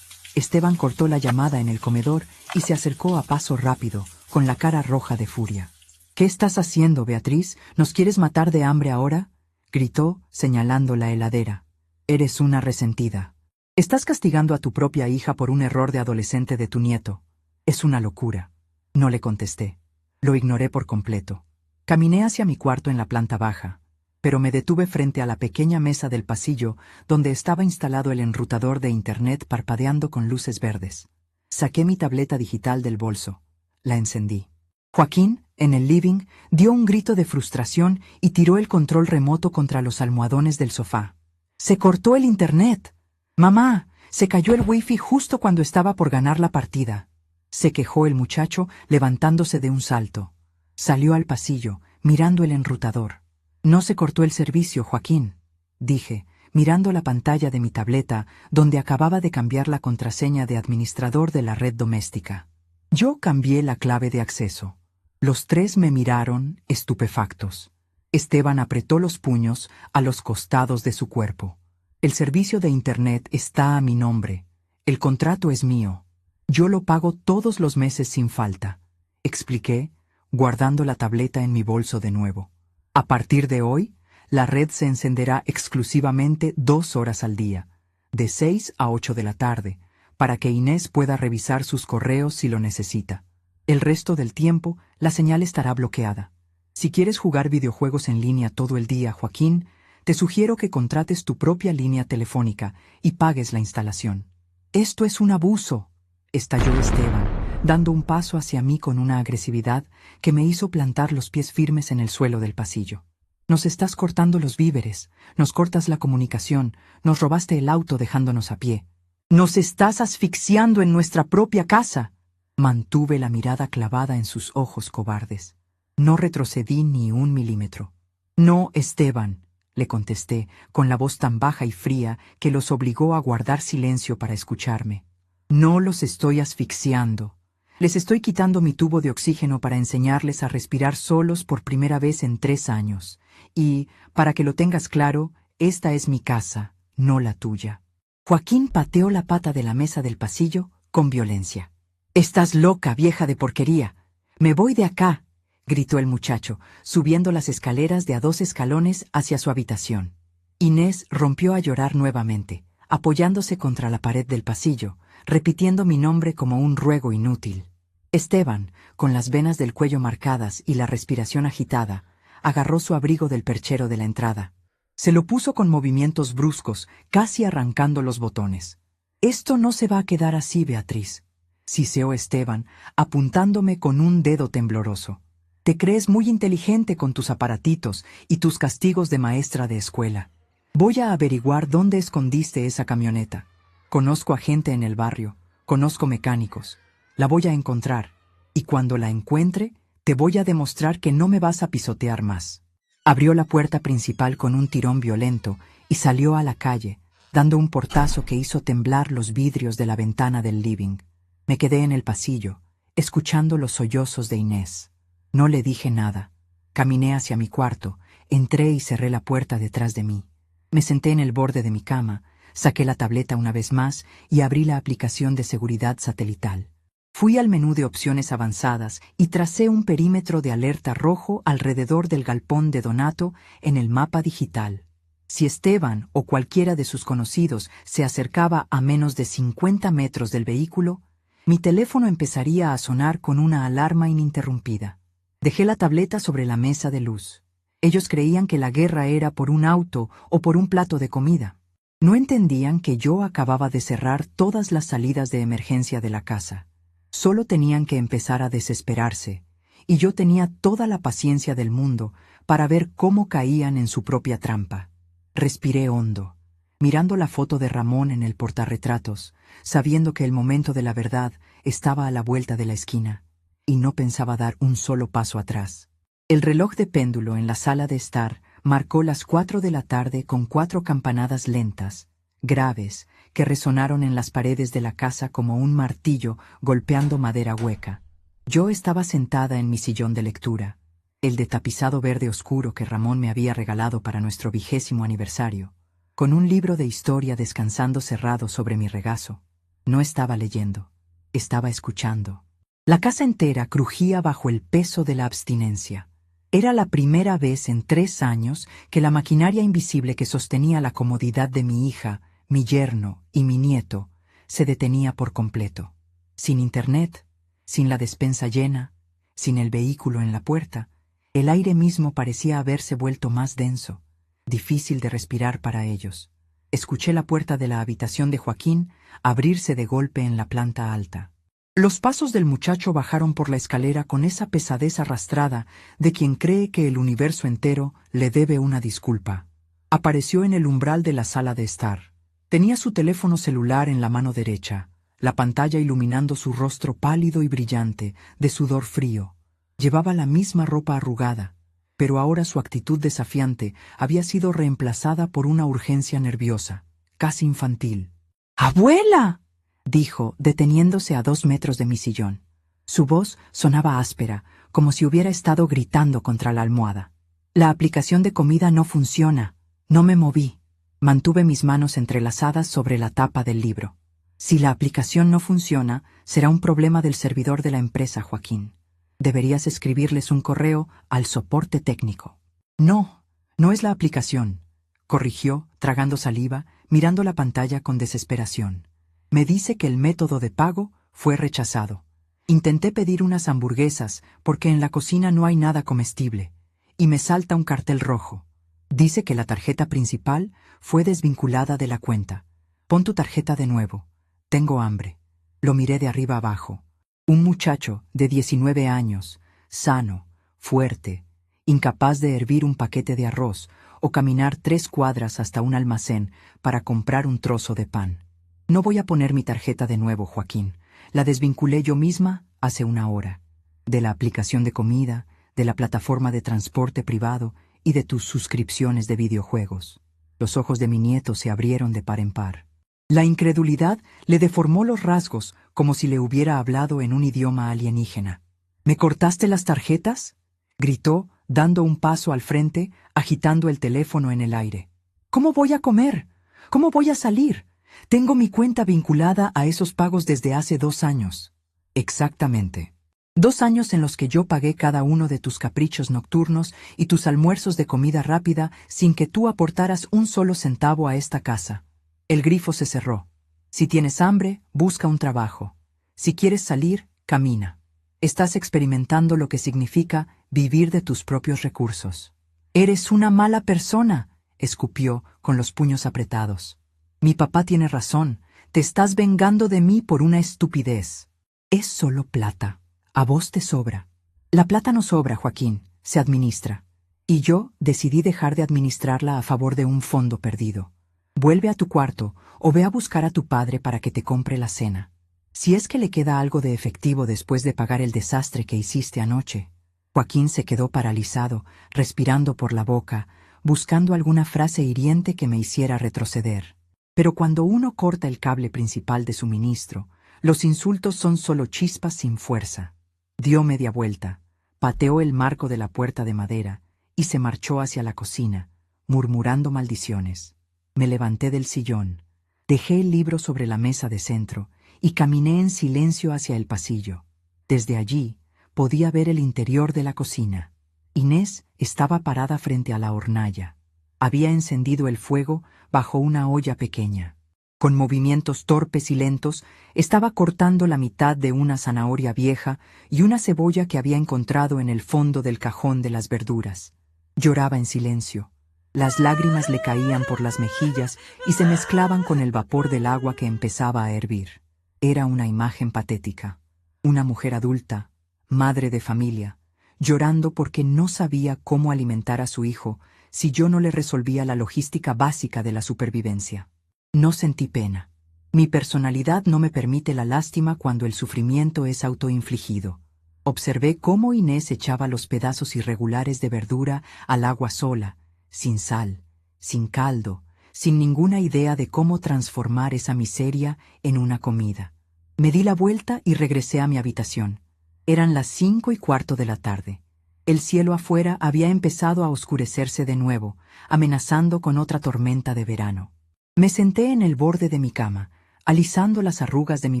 Esteban cortó la llamada en el comedor y se acercó a paso rápido, con la cara roja de furia. «¿Qué estás haciendo, Beatriz? ¿Nos quieres matar de hambre ahora?», gritó, señalando la heladera. «Eres una resentida. Estás castigando a tu propia hija por un error de adolescente de tu nieto. Es una locura». No le contesté. Lo ignoré por completo. Caminé hacia mi cuarto en la planta baja, pero me detuve frente a la pequeña mesa del pasillo donde estaba instalado el enrutador de Internet parpadeando con luces verdes. Saqué mi tableta digital del bolso. La encendí. Joaquín, en el living, dio un grito de frustración y tiró el control remoto contra los almohadones del sofá. «¡Se cortó el Internet! ¡Mamá! Se cayó el wifi justo cuando estaba por ganar la partida», se quejó el muchacho levantándose de un salto. Salió al pasillo, mirando el enrutador. «No se cortó el servicio, Joaquín», dije, mirando la pantalla de mi tableta donde acababa de cambiar la contraseña de administrador de la red doméstica. Yo cambié la clave de acceso. Los tres me miraron, estupefactos. Esteban apretó los puños a los costados de su cuerpo. «El servicio de Internet está a mi nombre. El contrato es mío. Yo lo pago todos los meses sin falta», expliqué, guardando la tableta en mi bolso de nuevo. «A partir de hoy, La red se encenderá exclusivamente 2 horas al día, de 6 a 8 de la tarde, para que Inés pueda revisar sus correos si lo necesita. El resto del tiempo, la señal estará bloqueada. Si quieres jugar videojuegos en línea todo el día, Joaquín, te sugiero que contrates tu propia línea telefónica y pagues la instalación. Esto es un abuso, estalló Esteban, dando un paso hacia mí con una agresividad que me hizo plantar los pies firmes en el suelo del pasillo. Nos estás cortando los víveres, nos cortas la comunicación, nos robaste el auto dejándonos a pie. ¡Nos estás asfixiando en nuestra propia casa! Mantuve la mirada clavada en sus ojos cobardes. No retrocedí ni un milímetro. No, Esteban, le contesté, con la voz tan baja y fría que los obligó a guardar silencio para escucharme. No los estoy asfixiando. Les estoy quitando mi tubo de oxígeno para enseñarles a respirar solos por primera vez en 3 años. Y, para que lo tengas claro, esta es mi casa, no la tuya. Joaquín pateó la pata de la mesa del pasillo con violencia. «Estás loca, vieja de porquería. Me voy de acá», gritó el muchacho, subiendo las escaleras de a 2 escalones hacia su habitación. Inés rompió a llorar nuevamente, apoyándose contra la pared del pasillo, repitiendo mi nombre como un ruego inútil. Esteban, con las venas del cuello marcadas y la respiración agitada, agarró su abrigo del perchero de la entrada. Se lo puso con movimientos bruscos, casi arrancando los botones. «Esto no se va a quedar así, Beatriz», siseó Esteban, apuntándome con un dedo tembloroso. «Te crees muy inteligente con tus aparatitos y tus castigos de maestra de escuela. Voy a averiguar dónde escondiste esa camioneta. Conozco a gente en el barrio, conozco mecánicos. La voy a encontrar, y cuando la encuentre, te voy a demostrar que no me vas a pisotear más». Abrió la puerta principal con un tirón violento y salió a la calle, dando un portazo que hizo temblar los vidrios de la ventana del living. Me quedé en el pasillo, escuchando los sollozos de Inés. No le dije nada. Caminé hacia mi cuarto, entré y cerré la puerta detrás de mí. Me senté en el borde de mi cama, saqué la tableta una vez más y abrí la aplicación de seguridad satelital. Fui al menú de opciones avanzadas y tracé un perímetro de alerta rojo alrededor del galpón de Donato en el mapa digital. Si Esteban o cualquiera de sus conocidos se acercaba a menos de 50 metros del vehículo, mi teléfono empezaría a sonar con una alarma ininterrumpida. Dejé la tableta sobre la mesa de luz. Ellos creían que la guerra era por un auto o por un plato de comida. No entendían que yo acababa de cerrar todas las salidas de emergencia de la casa. Solo tenían que empezar a desesperarse, y yo tenía toda la paciencia del mundo para ver cómo caían en su propia trampa. Respiré hondo, mirando la foto de Ramón en el portarretratos, sabiendo que el momento de la verdad estaba a la vuelta de la esquina, y no pensaba dar un solo paso atrás. El reloj de péndulo en la sala de estar marcó las 4 de la tarde con 4 campanadas lentas, graves, que resonaron en las paredes de la casa como un martillo golpeando madera hueca. Yo estaba sentada en mi sillón de lectura, el de tapizado verde oscuro que Ramón me había regalado para nuestro 20º aniversario, con un libro de historia descansando cerrado sobre mi regazo. No estaba leyendo, estaba escuchando. La casa entera crujía bajo el peso de la abstinencia. Era la primera vez en 3 años que la maquinaria invisible que sostenía la comodidad de mi hija, mi yerno y mi nieto se detenía por completo. Sin internet, sin la despensa llena, sin el vehículo en la puerta, el aire mismo parecía haberse vuelto más denso, difícil de respirar para ellos. Escuché la puerta de la habitación de Joaquín abrirse de golpe en la planta alta. Los pasos del muchacho bajaron por la escalera con esa pesadez arrastrada de quien cree que el universo entero le debe una disculpa. Apareció en el umbral de la sala de estar. Tenía su teléfono celular en la mano derecha, la pantalla iluminando su rostro pálido y brillante, de sudor frío. Llevaba la misma ropa arrugada, pero ahora su actitud desafiante había sido reemplazada por una urgencia nerviosa, casi infantil. «¡Abuela!», dijo, deteniéndose a 2 metros de mi sillón. Su voz sonaba áspera, como si hubiera estado gritando contra la almohada. «La aplicación de comida no funciona. No me moví». Mantuve mis manos entrelazadas sobre la tapa del libro. «Si la aplicación no funciona, será un problema del servidor de la empresa, Joaquín. Deberías escribirles un correo al soporte técnico». «No, No es la aplicación, corrigió, tragando saliva, mirando la pantalla con desesperación. Me dice que el método de pago fue rechazado. Intenté pedir unas hamburguesas porque en la cocina no hay nada comestible, y me salta un cartel rojo. Dice que la tarjeta principal fue desvinculada de la cuenta. Pon tu tarjeta de nuevo. Tengo hambre. Lo miré de arriba abajo. Un muchacho de 19 años, sano, fuerte, incapaz de hervir un paquete de arroz o caminar 3 cuadras hasta un almacén para comprar un trozo de pan. No voy a poner mi tarjeta de nuevo, Joaquín. La desvinculé yo misma hace una hora. De la aplicación de comida, de la plataforma de transporte privado y de tus suscripciones de videojuegos. Los ojos de mi nieto se abrieron de par en par. La incredulidad le deformó los rasgos como si le hubiera hablado en un idioma alienígena. ¿Me cortaste las tarjetas?, gritó, dando un paso al frente, agitando el teléfono en el aire. ¿Cómo voy a comer? ¿Cómo voy a salir? Tengo mi cuenta vinculada a esos pagos desde hace 2 años. Exactamente. 2 años en los que yo pagué cada uno de tus caprichos nocturnos y tus almuerzos de comida rápida sin que tú aportaras un solo centavo a esta casa. El grifo se cerró. Si tienes hambre, busca un trabajo. Si quieres salir, camina. Estás experimentando lo que significa vivir de tus propios recursos. Eres una mala persona, escupió con los puños apretados. Mi papá tiene razón. Te estás vengando de mí por una estupidez. Es solo plata. A vos te sobra. La plata no sobra, Joaquín. Se administra. Y yo decidí dejar de administrarla a favor de un fondo perdido. Vuelve a tu cuarto o ve a buscar a tu padre para que te compre la cena. Si es que le queda algo de efectivo después de pagar el desastre que hiciste anoche. Joaquín se quedó paralizado, respirando por la boca, buscando alguna frase hiriente que me hiciera retroceder. Pero cuando uno corta el cable principal de suministro, los insultos son solo chispas sin fuerza. Dio media vuelta, pateó el marco de la puerta de madera y se marchó hacia la cocina, murmurando maldiciones. Me levanté del sillón, dejé el libro sobre la mesa de centro y caminé en silencio hacia el pasillo. Desde allí podía ver el interior de la cocina. Inés estaba parada frente a la hornalla. Había encendido el fuego bajo una olla pequeña. Con movimientos torpes y lentos, estaba cortando la mitad de una zanahoria vieja y una cebolla que había encontrado en el fondo del cajón de las verduras. Lloraba en silencio. Las lágrimas le caían por las mejillas y se mezclaban con el vapor del agua que empezaba a hervir. Era una imagen patética. Una mujer adulta, madre de familia, llorando porque no sabía cómo alimentar a su hijo si yo no le resolvía la logística básica de la supervivencia. No sentí pena. Mi personalidad no me permite la lástima cuando el sufrimiento es autoinfligido. Observé cómo Inés echaba los pedazos irregulares de verdura al agua sola, sin sal, sin caldo, sin ninguna idea de cómo transformar esa miseria en una comida. Me di la vuelta y regresé a mi habitación. Eran las 5:15 de la tarde. El cielo afuera había empezado a oscurecerse de nuevo, amenazando con otra tormenta de verano. Me senté en el borde de mi cama, alisando las arrugas de mi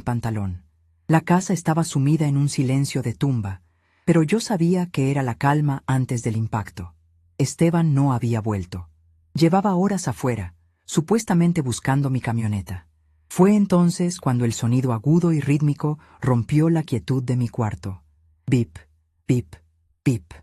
pantalón. La casa estaba sumida en un silencio de tumba, pero yo sabía que era la calma antes del impacto. Esteban no había vuelto. Llevaba horas afuera, supuestamente buscando mi camioneta. Fue entonces cuando el sonido agudo y rítmico rompió la quietud de mi cuarto. Bip, bip, bip.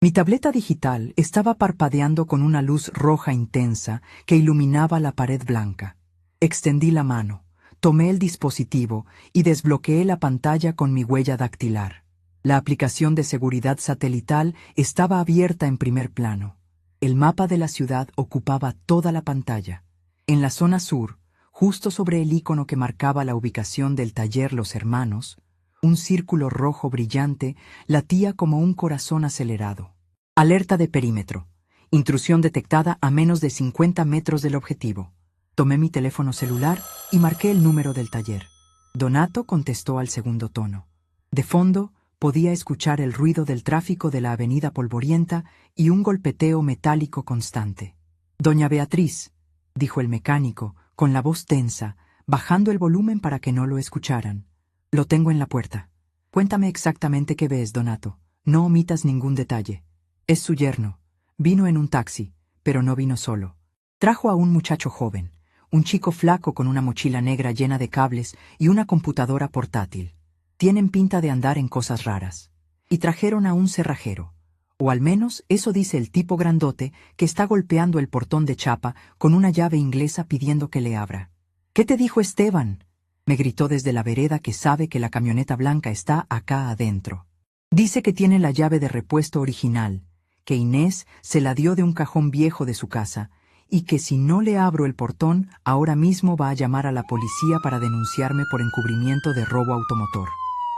Mi tableta digital estaba parpadeando con una luz roja intensa que iluminaba la pared blanca. Extendí la mano, tomé el dispositivo y desbloqueé la pantalla con mi huella dactilar. La aplicación de seguridad satelital estaba abierta en primer plano. El mapa de la ciudad ocupaba toda la pantalla. En la zona sur, justo sobre el icono que marcaba la ubicación del taller Los Hermanos, un círculo rojo brillante latía como un corazón acelerado. Alerta de perímetro. Intrusión detectada a menos de 50 metros del objetivo. Tomé mi teléfono celular y marqué el número del taller. Donato contestó al segundo tono. De fondo, podía escuchar el ruido del tráfico de la avenida polvorienta y un golpeteo metálico constante. «Doña Beatriz», dijo el mecánico, con la voz tensa, bajando el volumen para que no lo escucharan. «Lo tengo en la puerta. Cuéntame exactamente qué ves, Donato. No omitas ningún detalle». «Es su yerno. Vino en un taxi, pero no vino solo. Trajo a un muchacho joven, un chico flaco con una mochila negra llena de cables y una computadora portátil. Tienen pinta de andar en cosas raras. Y trajeron a un cerrajero. O al menos eso dice el tipo grandote que está golpeando el portón de chapa con una llave inglesa pidiendo que le abra. «¿Qué te dijo Esteban?», me gritó desde la vereda, que sabe que la camioneta blanca está acá adentro. Dice que tiene la llave de repuesto original, que Inés se la dio de un cajón viejo de su casa, y que si no le abro el portón, ahora mismo va a llamar a la policía para denunciarme por encubrimiento de robo automotor.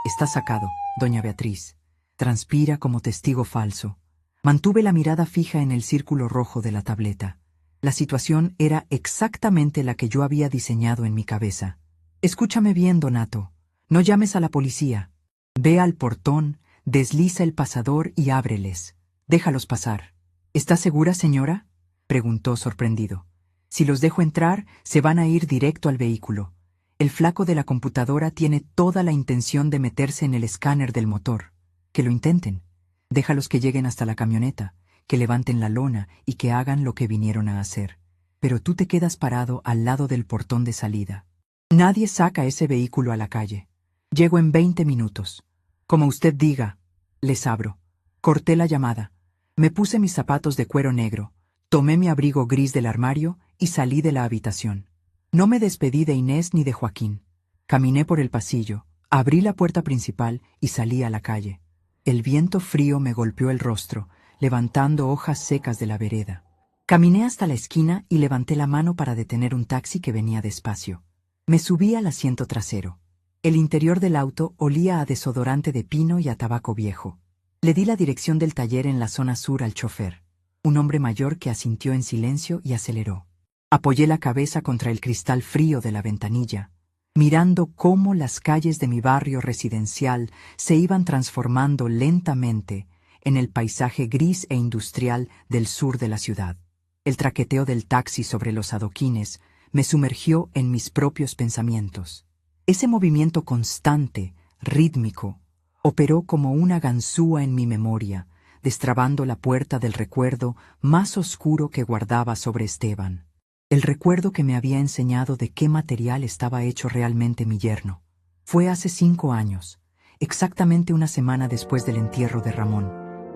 Está sacado, doña Beatriz. Transpira como testigo falso. Mantuve la mirada fija en el círculo rojo de la tableta. La situación era exactamente la que yo había diseñado en mi cabeza. Escúchame bien, Donato. No llames a la policía. Ve al portón, desliza el pasador y ábreles. Déjalos pasar. ¿Está segura, señora?, preguntó sorprendido. Si los dejo entrar, se van a ir directo al vehículo. El flaco de la computadora tiene toda la intención de meterse en el escáner del motor. Que lo intenten. Déjalos que lleguen hasta la camioneta, que levanten la lona y que hagan lo que vinieron a hacer. Pero tú te quedas parado al lado del portón de salida. Nadie saca ese vehículo a la calle. Llego en 20 minutos. Como usted diga. Les abro. Corté la llamada. Me puse mis zapatos de cuero negro, tomé mi abrigo gris del armario y salí de la habitación. No me despedí de Inés ni de Joaquín. Caminé por el pasillo, abrí la puerta principal y salí a la calle. El viento frío me golpeó el rostro, levantando hojas secas de la vereda. Caminé hasta la esquina y levanté la mano para detener un taxi que venía despacio. Me subí al asiento trasero. El interior del auto olía a desodorante de pino y a tabaco viejo. Le di la dirección del taller en la zona sur al chofer, un hombre mayor que asintió en silencio y aceleró. Apoyé la cabeza contra el cristal frío de la ventanilla, mirando cómo las calles de mi barrio residencial se iban transformando lentamente en el paisaje gris e industrial del sur de la ciudad. El traqueteo del taxi sobre los adoquines me sumergió en mis propios pensamientos. Ese movimiento constante, rítmico, operó como una ganzúa en mi memoria, destrabando la puerta del recuerdo más oscuro que guardaba sobre Esteban. El recuerdo que me había enseñado de qué material estaba hecho realmente mi yerno. Fue hace 5 años, exactamente una semana después del entierro de Ramón.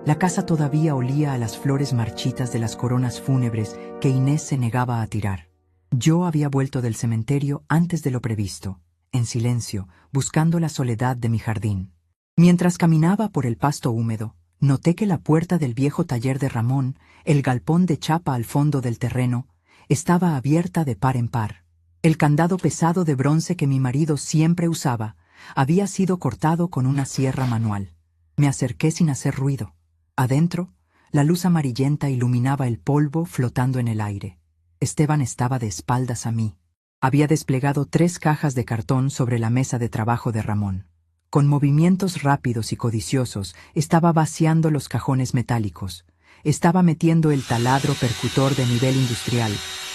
La casa todavía olía a las flores marchitas de las coronas fúnebres que Inés se negaba a tirar. Yo había vuelto del cementerio antes de lo previsto, en silencio, buscando la soledad de mi jardín. Mientras caminaba por el pasto húmedo, noté que la puerta del viejo taller de Ramón, el galpón de chapa al fondo del terreno, estaba abierta de par en par. El candado pesado de bronce que mi marido siempre usaba había sido cortado con una sierra manual. Me acerqué sin hacer ruido. Adentro, la luz amarillenta iluminaba el polvo flotando en el aire. Esteban estaba de espaldas a mí. Había desplegado 3 cajas de cartón sobre la mesa de trabajo de Ramón. Con movimientos rápidos y codiciosos, estaba vaciando los cajones metálicos. Estaba metiendo el taladro percutor de nivel industrial,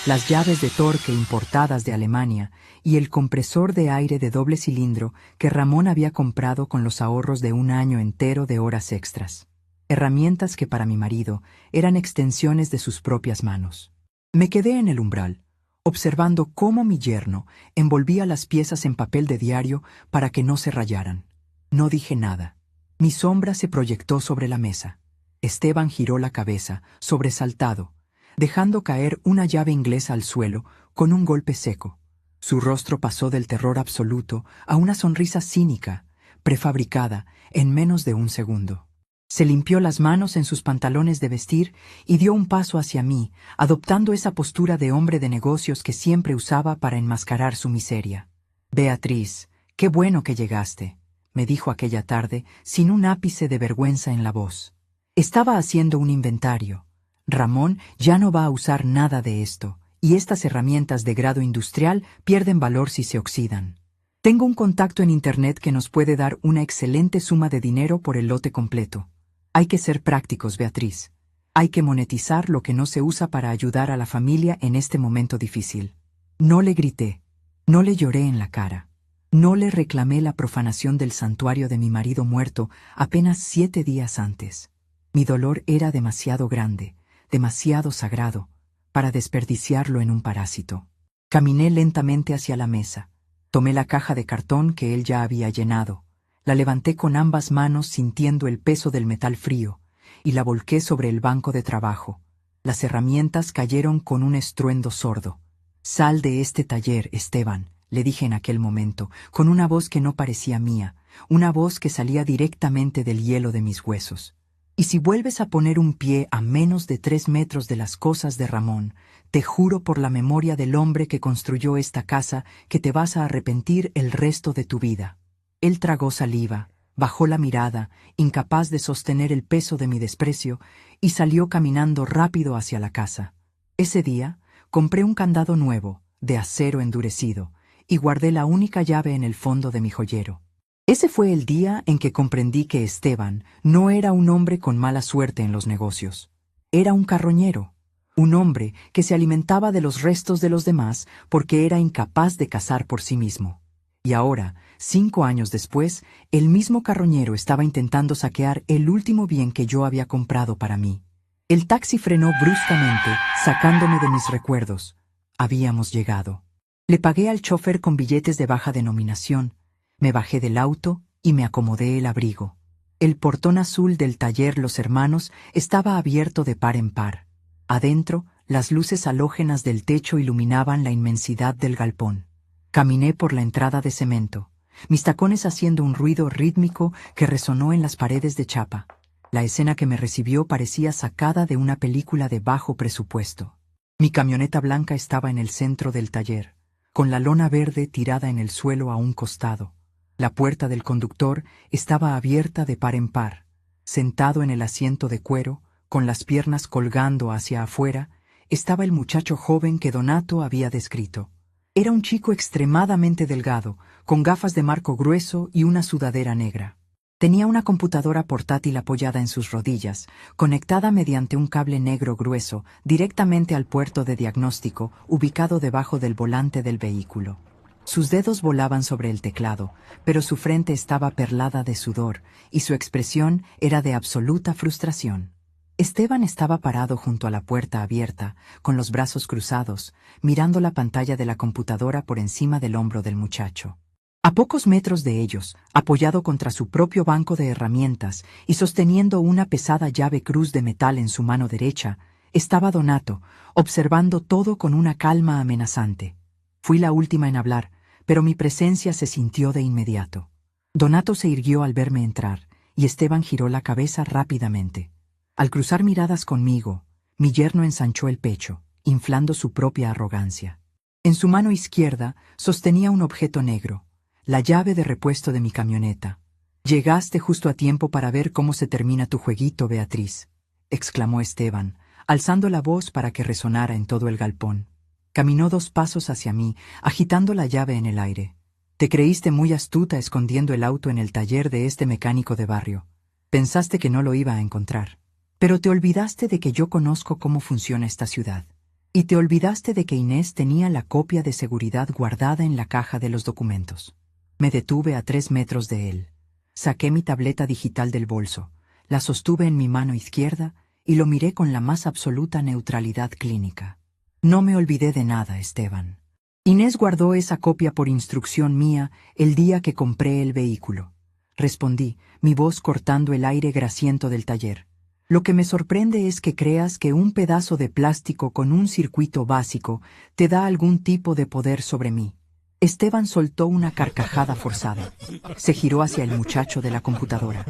las llaves de torque importadas de Alemania y el compresor de aire de doble cilindro que Ramón había comprado con los ahorros de un año entero de horas extras. Herramientas que para mi marido eran extensiones de sus propias manos. Me quedé en el umbral, observando cómo mi yerno envolvía las piezas en papel de diario para que no se rayaran. No dije nada. Mi sombra se proyectó sobre la mesa. Esteban giró la cabeza, sobresaltado, dejando caer una llave inglesa al suelo con un golpe seco. Su rostro pasó del terror absoluto a una sonrisa cínica, prefabricada, en menos de un segundo. Se limpió las manos en sus pantalones de vestir y dio un paso hacia mí, adoptando esa postura de hombre de negocios que siempre usaba para enmascarar su miseria. «Beatriz, qué bueno que llegaste», me dijo aquella tarde, sin un ápice de vergüenza en la voz. Estaba haciendo un inventario. Ramón ya no va a usar nada de esto, y estas herramientas de grado industrial pierden valor si se oxidan. Tengo un contacto en Internet que nos puede dar una excelente suma de dinero por el lote completo. Hay que ser prácticos, Beatriz. Hay que monetizar lo que no se usa para ayudar a la familia en este momento difícil. No le grité, no le lloré en la cara, no le reclamé la profanación del santuario de mi marido muerto apenas 7 días antes. Mi dolor era demasiado grande, demasiado sagrado, para desperdiciarlo en un parásito. Caminé lentamente hacia la mesa. Tomé la caja de cartón que él ya había llenado. La levanté con ambas manos sintiendo el peso del metal frío, y la volqué sobre el banco de trabajo. Las herramientas cayeron con un estruendo sordo. «Sal de este taller, Esteban», le dije en aquel momento, con una voz que no parecía mía, una voz que salía directamente del hielo de mis huesos. «Y si vuelves a poner un pie a menos de 3 metros de las cosas de Ramón, te juro por la memoria del hombre que construyó esta casa que te vas a arrepentir el resto de tu vida». Él tragó saliva, bajó la mirada, incapaz de sostener el peso de mi desprecio, y salió caminando rápido hacia la casa. Ese día, compré un candado nuevo, de acero endurecido, y guardé la única llave en el fondo de mi joyero. Ese fue el día en que comprendí que Esteban no era un hombre con mala suerte en los negocios. Era un carroñero, un hombre que se alimentaba de los restos de los demás porque era incapaz de cazar por sí mismo. Y ahora, 5 años después, el mismo carroñero estaba intentando saquear el último bien que yo había comprado para mí. El taxi frenó bruscamente, sacándome de mis recuerdos. Habíamos llegado. Le pagué al chofer con billetes de baja denominación. Me bajé del auto y me acomodé el abrigo. El portón azul del taller Los Hermanos estaba abierto de par en par. Adentro, las luces halógenas del techo iluminaban la inmensidad del galpón. Caminé por la entrada de cemento, mis tacones haciendo un ruido rítmico que resonó en las paredes de chapa. La escena que me recibió parecía sacada de una película de bajo presupuesto. Mi camioneta blanca estaba en el centro del taller, con la lona verde tirada en el suelo a un costado. La puerta del conductor estaba abierta de par en par. Sentado en el asiento de cuero, con las piernas colgando hacia afuera, estaba el muchacho joven que Donato había descrito. Era un chico extremadamente delgado, con gafas de marco grueso y una sudadera negra. Tenía una computadora portátil apoyada en sus rodillas, conectada mediante un cable negro grueso directamente al puerto de diagnóstico ubicado debajo del volante del vehículo. Sus dedos volaban sobre el teclado, pero su frente estaba perlada de sudor y su expresión era de absoluta frustración. Esteban estaba parado junto a la puerta abierta, con los brazos cruzados, mirando la pantalla de la computadora por encima del hombro del muchacho. A pocos metros de ellos, apoyado contra su propio banco de herramientas y sosteniendo una pesada llave cruz de metal en su mano derecha, estaba Donato, observando todo con una calma amenazante. Fui la última en hablar, pero mi presencia se sintió de inmediato. Donato se irguió al verme entrar, y Esteban giró la cabeza rápidamente. Al cruzar miradas conmigo, mi yerno ensanchó el pecho, inflando su propia arrogancia. En su mano izquierda sostenía un objeto negro, la llave de repuesto de mi camioneta. «Llegaste justo a tiempo para ver cómo se termina tu jueguito, Beatriz», exclamó Esteban, alzando la voz para que resonara en todo el galpón. Caminó 2 pasos hacia mí, agitando la llave en el aire. «Te creíste muy astuta escondiendo el auto en el taller de este mecánico de barrio. Pensaste que no lo iba a encontrar. Pero te olvidaste de que yo conozco cómo funciona esta ciudad. Y te olvidaste de que Inés tenía la copia de seguridad guardada en la caja de los documentos». Me detuve a 3 metros de él. Saqué mi tableta digital del bolso, la sostuve en mi mano izquierda y lo miré con la más absoluta neutralidad clínica. «No me olvidé de nada, Esteban. Inés guardó esa copia por instrucción mía el día que compré el vehículo», respondí, mi voz cortando el aire grasiento del taller. «Lo que me sorprende es que creas que un pedazo de plástico con un circuito básico te da algún tipo de poder sobre mí». Esteban soltó una carcajada forzada. Se giró hacia el muchacho de la computadora.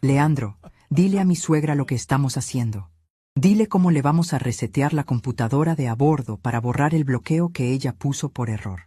«Leandro, dile a mi suegra lo que estamos haciendo. Dile cómo le vamos a resetear la computadora de a bordo para borrar el bloqueo que ella puso por error.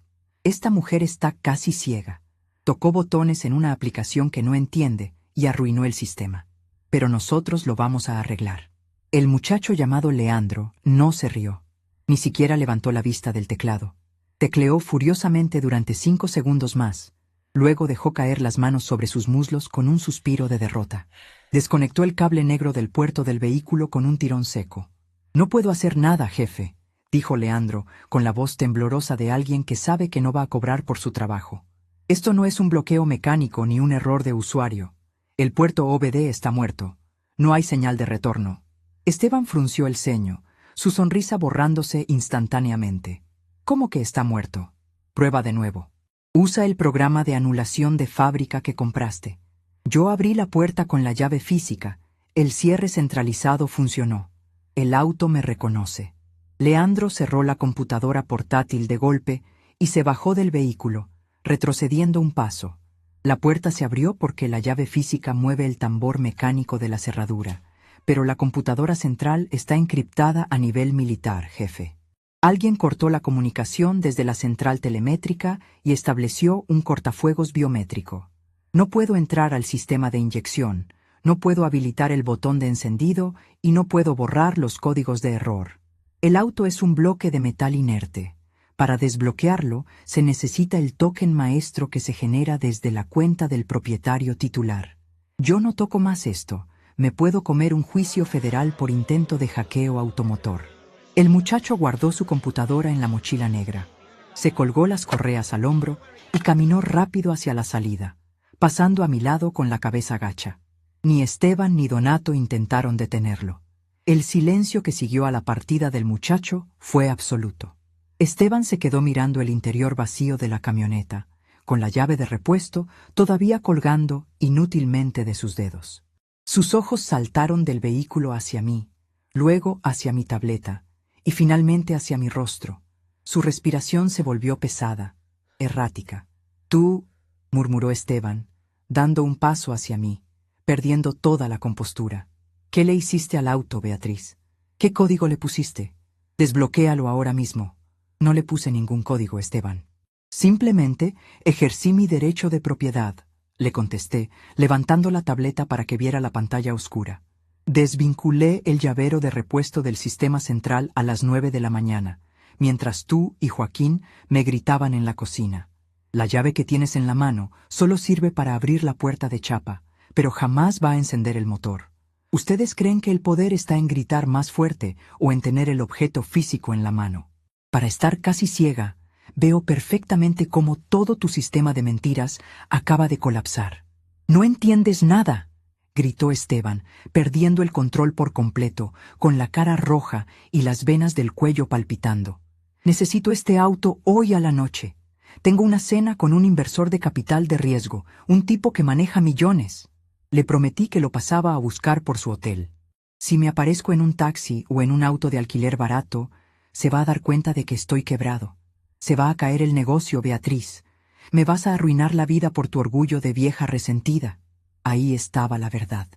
Esta mujer está casi ciega. Tocó botones en una aplicación que no entiende y arruinó el sistema. Pero nosotros lo vamos a arreglar». El muchacho llamado Leandro no se rió. Ni siquiera levantó la vista del teclado. Tecleó furiosamente durante 5 segundos más. Luego dejó caer las manos sobre sus muslos con un suspiro de derrota. Desconectó el cable negro del puerto del vehículo con un tirón seco. «No puedo hacer nada, jefe», dijo Leandro, con la voz temblorosa de alguien que sabe que no va a cobrar por su trabajo. «Esto no es un bloqueo mecánico ni un error de usuario. El puerto OBD está muerto. No hay señal de retorno. Esteban frunció el ceño, su sonrisa borrándose instantáneamente. ¿Cómo que está muerto? Prueba de nuevo. Usa el programa de anulación de fábrica que compraste. Yo abrí la puerta con la llave física. El cierre centralizado funcionó. El auto me reconoce. Leandro cerró la computadora portátil de golpe y se bajó del vehículo, retrocediendo un paso. La puerta se abrió porque la llave física mueve el tambor mecánico de la cerradura, pero la computadora central está encriptada a nivel militar, jefe. Alguien cortó la comunicación desde la central telemétrica y estableció un cortafuegos biométrico. No puedo entrar al sistema de inyección, no puedo habilitar el botón de encendido y no puedo borrar los códigos de error. El auto es un bloque de metal inerte. Para desbloquearlo, se necesita el token maestro que se genera desde la cuenta del propietario titular. Yo no toco más esto. Me puedo comer un juicio federal por intento de hackeo automotor. El muchacho guardó su computadora en la mochila negra. Se colgó las correas al hombro y caminó rápido hacia la salida, pasando a mi lado con la cabeza gacha. Ni Esteban ni Donato intentaron detenerlo. El silencio que siguió a la partida del muchacho fue absoluto. Esteban se quedó mirando el interior vacío de la camioneta, con la llave de repuesto todavía colgando inútilmente de sus dedos. Sus ojos saltaron del vehículo hacia mí, luego hacia mi tableta, y finalmente hacia mi rostro. Su respiración se volvió pesada, errática. Tú, murmuró Esteban, dando un paso hacia mí, perdiendo toda la compostura. ¿Qué le hiciste al auto, Beatriz? ¿Qué código le pusiste? Desbloquéalo ahora mismo. No le puse ningún código, Esteban. Simplemente ejercí mi derecho de propiedad, le contesté, levantando la tableta para que viera la pantalla oscura. Desvinculé el llavero de repuesto del sistema central a las 9 de la mañana, mientras tú y Joaquín me gritaban en la cocina. La llave que tienes en la mano solo sirve para abrir la puerta de chapa, pero jamás va a encender el motor. Ustedes creen que el poder está en gritar más fuerte o en tener el objeto físico en la mano. Para estar casi ciega, veo perfectamente cómo todo tu sistema de mentiras acaba de colapsar. No entiendes nada, gritó Esteban, perdiendo el control por completo, con la cara roja y las venas del cuello palpitando. Necesito este auto hoy a la noche. Tengo una cena con un inversor de capital de riesgo, un tipo que maneja millones. Le prometí que lo pasaba a buscar por su hotel. Si me aparezco en un taxi o en un auto de alquiler barato, se va a dar cuenta de que estoy quebrado. Se va a caer el negocio, Beatriz. Me vas a arruinar la vida por tu orgullo de vieja resentida. Ahí estaba la verdad,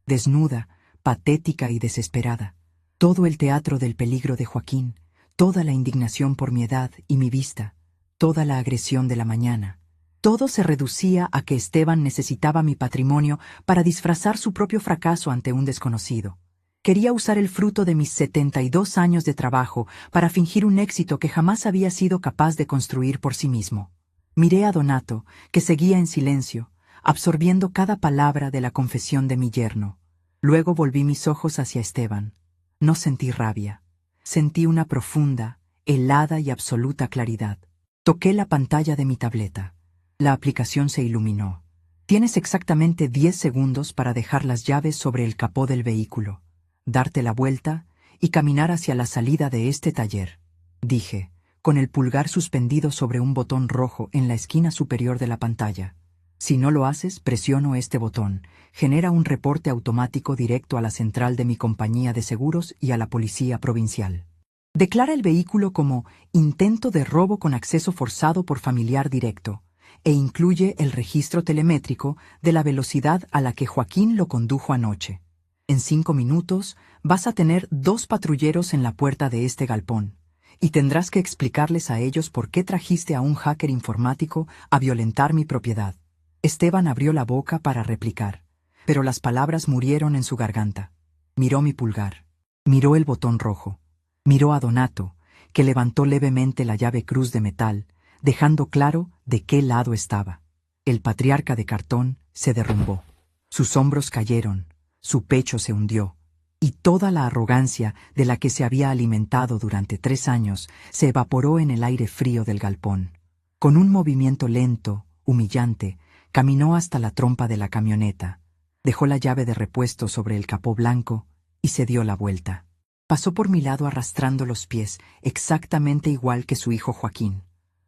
desnuda, patética y desesperada. Todo el teatro del peligro de Joaquín, toda la indignación por mi edad y mi vista, toda la agresión de la mañana. Todo se reducía a que Esteban necesitaba mi patrimonio para disfrazar su propio fracaso ante un desconocido. Quería usar el fruto de mis 72 años de trabajo para fingir un éxito que jamás había sido capaz de construir por sí mismo. Miré a Donato, que seguía en silencio, absorbiendo cada palabra de la confesión de mi yerno. Luego volví mis ojos hacia Esteban. No sentí rabia. Sentí una profunda, helada y absoluta claridad. Toqué la pantalla de mi tableta. La aplicación se iluminó. Tienes exactamente 10 segundos para dejar las llaves sobre el capó del vehículo, darte la vuelta y caminar hacia la salida de este taller, dije, con el pulgar suspendido sobre un botón rojo en la esquina superior de la pantalla. Si no lo haces, presiono este botón. Genera un reporte automático directo a la central de mi compañía de seguros y a la policía provincial. Declara el vehículo como intento de robo con acceso forzado por familiar directo e incluye el registro telemétrico de la velocidad a la que Joaquín lo condujo anoche. En 5 minutos vas a tener 2 patrulleros en la puerta de este galpón y tendrás que explicarles a ellos por qué trajiste a un hacker informático a violentar mi propiedad. Esteban abrió la boca para replicar, pero las palabras murieron en su garganta. Miró mi pulgar, miró el botón rojo, miró a Donato, que levantó levemente la llave cruz de metal, dejando claro de qué lado estaba. El patriarca de cartón se derrumbó. Sus hombros cayeron, su pecho se hundió, y toda la arrogancia de la que se había alimentado durante 3 años se evaporó en el aire frío del galpón. Con un movimiento lento, humillante, caminó hasta la trompa de la camioneta, dejó la llave de repuesto sobre el capó blanco y se dio la vuelta. Pasó por mi lado arrastrando los pies, exactamente igual que su hijo Joaquín.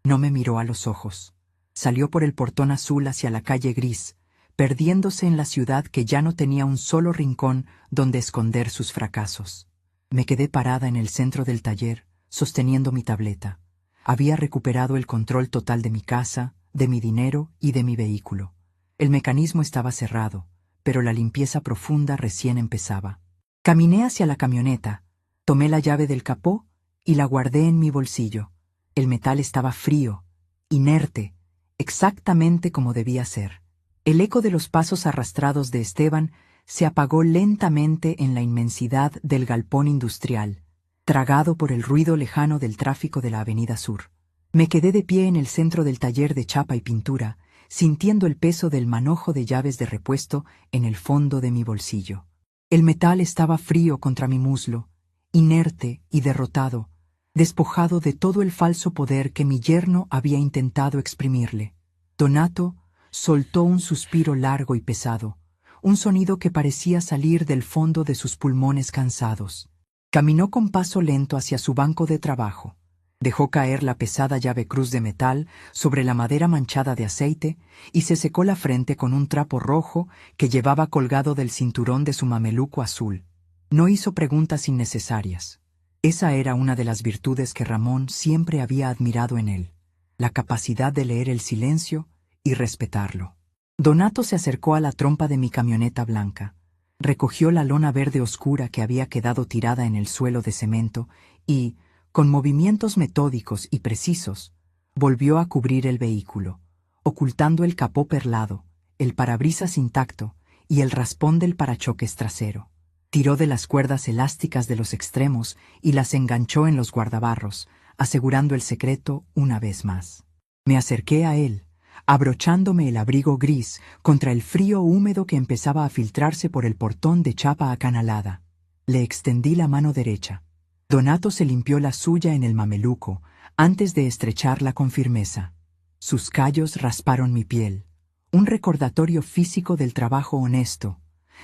No me miró a los ojos. Salió por el portón azul hacia la calle gris, perdiéndose en la ciudad que ya no tenía un solo rincón donde esconder sus fracasos. Me quedé parada en el centro del taller, sosteniendo mi tableta. Había recuperado el control total de mi casa, de mi dinero y de mi vehículo. El mecanismo estaba cerrado, pero la limpieza profunda recién empezaba. Caminé hacia la camioneta, tomé la llave del capó y la guardé en mi bolsillo. El metal estaba frío, inerte, exactamente como debía ser. El eco de los pasos arrastrados de Esteban se apagó lentamente en la inmensidad del galpón industrial, tragado por el ruido lejano del tráfico de la Avenida Sur. Me quedé de pie en el centro del taller de chapa y pintura, sintiendo el peso del manojo de llaves de repuesto en el fondo de mi bolsillo. El metal estaba frío contra mi muslo, inerte y derrotado, despojado de todo el falso poder que mi yerno había intentado exprimirle. Donato soltó un suspiro largo y pesado, un sonido que parecía salir del fondo de sus pulmones cansados. Caminó con paso lento hacia su banco de trabajo. Dejó caer la pesada llave cruz de metal sobre la madera manchada de aceite y se secó la frente con un trapo rojo que llevaba colgado del cinturón de su mameluco azul. No hizo preguntas innecesarias. Esa era una de las virtudes que Ramón siempre había admirado en él, la capacidad de leer el silencio y respetarlo. Donato se acercó a la trompa de mi camioneta blanca, recogió la lona verde oscura que había quedado tirada en el suelo de cemento y, con movimientos metódicos y precisos, volvió a cubrir el vehículo, ocultando el capó perlado, el parabrisas intacto y el raspón del parachoques trasero. Tiró de las cuerdas elásticas de los extremos y las enganchó en los guardabarros, asegurando el secreto una vez más. Me acerqué a él, abrochándome el abrigo gris contra el frío húmedo que empezaba a filtrarse por el portón de chapa acanalada. Le extendí la mano derecha. Donato se limpió la suya en el mameluco antes de estrecharla con firmeza. Sus callos rasparon mi piel, un recordatorio físico del trabajo honesto,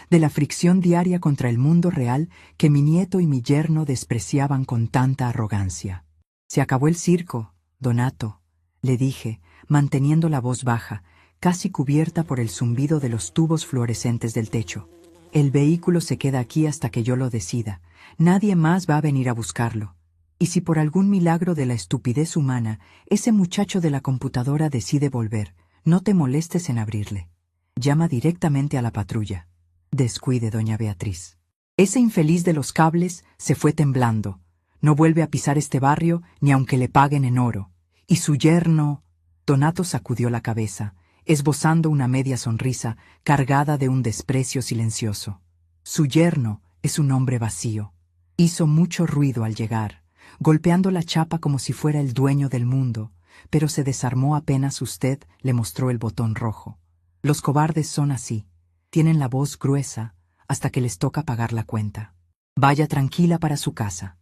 de la fricción diaria contra el mundo real que mi nieto y mi yerno despreciaban con tanta arrogancia. «Se acabó el circo, Donato», le dije, manteniendo la voz baja, casi cubierta por el zumbido de los tubos fluorescentes del techo. «El vehículo se queda aquí hasta que yo lo decida. Nadie más va a venir a buscarlo. Y si por algún milagro de la estupidez humana ese muchacho de la computadora decide volver, no te molestes en abrirle. Llama directamente a la patrulla». Descuide, doña Beatriz. Ese infeliz de los cables se fue temblando. No vuelve a pisar este barrio ni aunque le paguen en oro. Y su yerno... Donato sacudió la cabeza, esbozando una media sonrisa cargada de un desprecio silencioso. Su yerno es un hombre vacío. Hizo mucho ruido al llegar, golpeando la chapa como si fuera el dueño del mundo, pero se desarmó apenas usted le mostró el botón rojo. Los cobardes son así. Tienen la voz gruesa hasta que les toca pagar la cuenta. Vaya tranquila para su casa.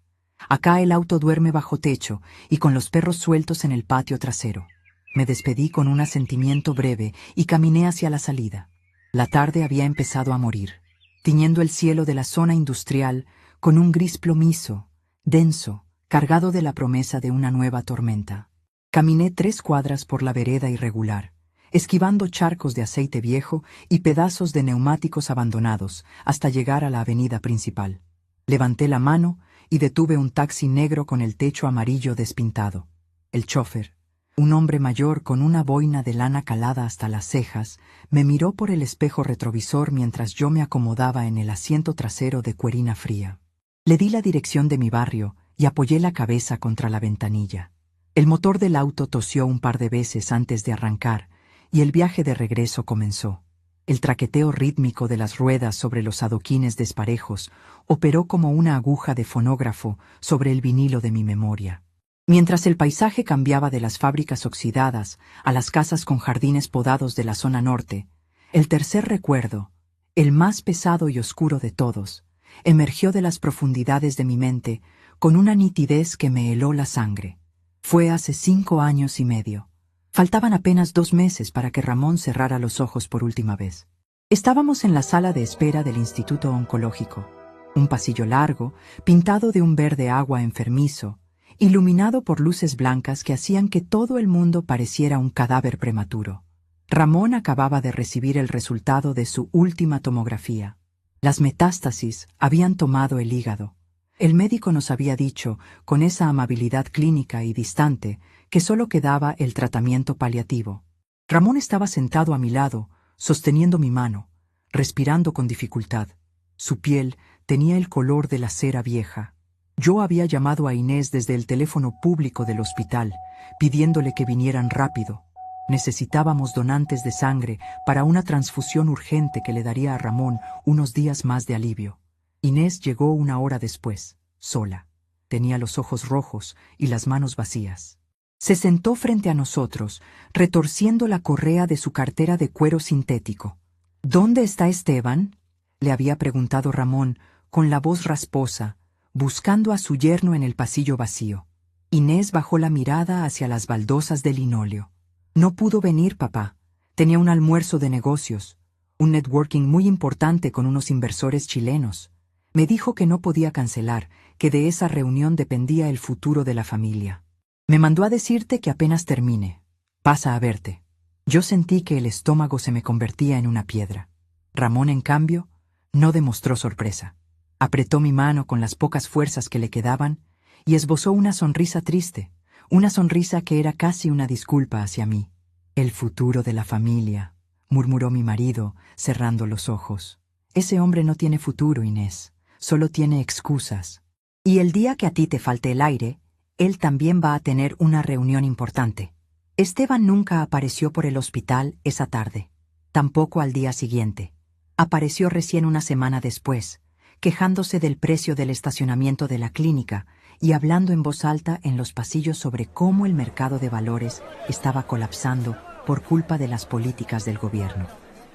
Acá el auto duerme bajo techo y con los perros sueltos en el patio trasero. Me despedí con un asentimiento breve y caminé hacia la salida. La tarde había empezado a morir, tiñendo el cielo de la zona industrial con un gris plomizo, denso, cargado de la promesa de una nueva tormenta. Caminé 3 cuadras por la vereda irregular, esquivando charcos de aceite viejo y pedazos de neumáticos abandonados hasta llegar a la avenida principal. Levanté la mano y detuve un taxi negro con el techo amarillo despintado. El chófer, un hombre mayor con una boina de lana calada hasta las cejas, me miró por el espejo retrovisor mientras yo me acomodaba en el asiento trasero de cuerina fría. Le di la dirección de mi barrio y apoyé la cabeza contra la ventanilla. El motor del auto tosió un par de veces antes de arrancar, y el viaje de regreso comenzó. El traqueteo rítmico de las ruedas sobre los adoquines desparejos operó como una aguja de fonógrafo sobre el vinilo de mi memoria. Mientras el paisaje cambiaba de las fábricas oxidadas a las casas con jardines podados de la zona norte, el tercer recuerdo, el más pesado y oscuro de todos, emergió de las profundidades de mi mente con una nitidez que me heló la sangre. Fue hace 5 años y medio. Faltaban apenas 2 meses para que Ramón cerrara los ojos por última vez. Estábamos en la sala de espera del Instituto Oncológico. Un pasillo largo, pintado de un verde agua enfermizo, iluminado por luces blancas que hacían que todo el mundo pareciera un cadáver prematuro. Ramón acababa de recibir el resultado de su última tomografía. Las metástasis habían tomado el hígado. El médico nos había dicho, con esa amabilidad clínica y distante, que solo quedaba el tratamiento paliativo. Ramón estaba sentado a mi lado, sosteniendo mi mano, respirando con dificultad. Su piel tenía el color de la cera vieja. Yo había llamado a Inés desde el teléfono público del hospital, pidiéndole que vinieran rápido. Necesitábamos donantes de sangre para una transfusión urgente que le daría a Ramón unos días más de alivio. Inés llegó una hora después, sola. Tenía los ojos rojos y las manos vacías. Se sentó frente a nosotros, retorciendo la correa de su cartera de cuero sintético. ¿Dónde está Esteban?, le había preguntado Ramón, con la voz rasposa, buscando a su yerno en el pasillo vacío. Inés bajó la mirada hacia las baldosas de linóleo. No pudo venir, papá. Tenía un almuerzo de negocios, un networking muy importante con unos inversores chilenos. Me dijo que no podía cancelar, que de esa reunión dependía el futuro de la familia. Me mandó a decirte que apenas termine, pasa a verte. Yo sentí que el estómago se me convertía en una piedra. Ramón, en cambio, no demostró sorpresa. Apretó mi mano con las pocas fuerzas que le quedaban y esbozó una sonrisa triste, una sonrisa que era casi una disculpa hacia mí. El futuro de la familia, murmuró mi marido, cerrando los ojos. Ese hombre no tiene futuro, Inés, solo tiene excusas. Y el día que a ti te falte el aire, él también va a tener una reunión importante. Esteban nunca apareció por el hospital esa tarde, tampoco al día siguiente. Apareció recién una semana después, quejándose del precio del estacionamiento de la clínica y hablando en voz alta en los pasillos sobre cómo el mercado de valores estaba colapsando por culpa de las políticas del gobierno.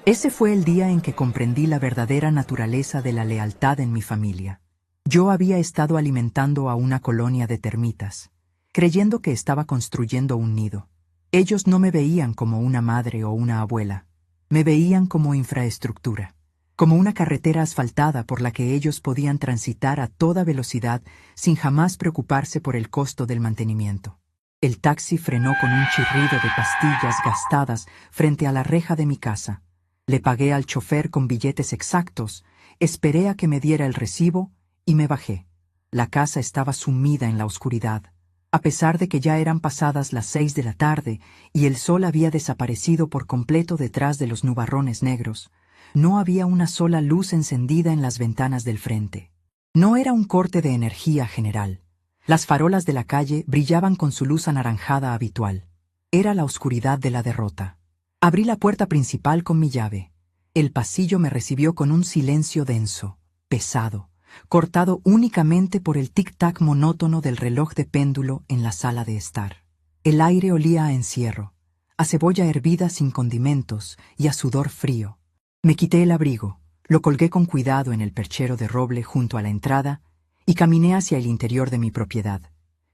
Ese fue el día en que comprendí la verdadera naturaleza de la lealtad en mi familia. Yo había estado alimentando a una colonia de termitas, creyendo que estaba construyendo un nido. Ellos no me veían como una madre o una abuela, me veían como infraestructura, como una carretera asfaltada por la que ellos podían transitar a toda velocidad sin jamás preocuparse por el costo del mantenimiento. El taxi frenó con un chirrido de pastillas gastadas frente a la reja de mi casa. Le pagué al chofer con billetes exactos, esperé a que me diera el recibo y me bajé. La casa estaba sumida en la oscuridad. A pesar de que ya eran pasadas las 6 de la tarde y el sol había desaparecido por completo detrás de los nubarrones negros, no había una sola luz encendida en las ventanas del frente. No era un corte de energía general. Las farolas de la calle brillaban con su luz anaranjada habitual. Era la oscuridad de la derrota. Abrí la puerta principal con mi llave. El pasillo me recibió con un silencio denso, pesado, cortado únicamente por el tic-tac monótono del reloj de péndulo en la sala de estar. El aire olía a encierro, a cebolla hervida sin condimentos y a sudor frío. Me quité el abrigo, lo colgué con cuidado en el perchero de roble junto a la entrada y caminé hacia el interior de mi propiedad,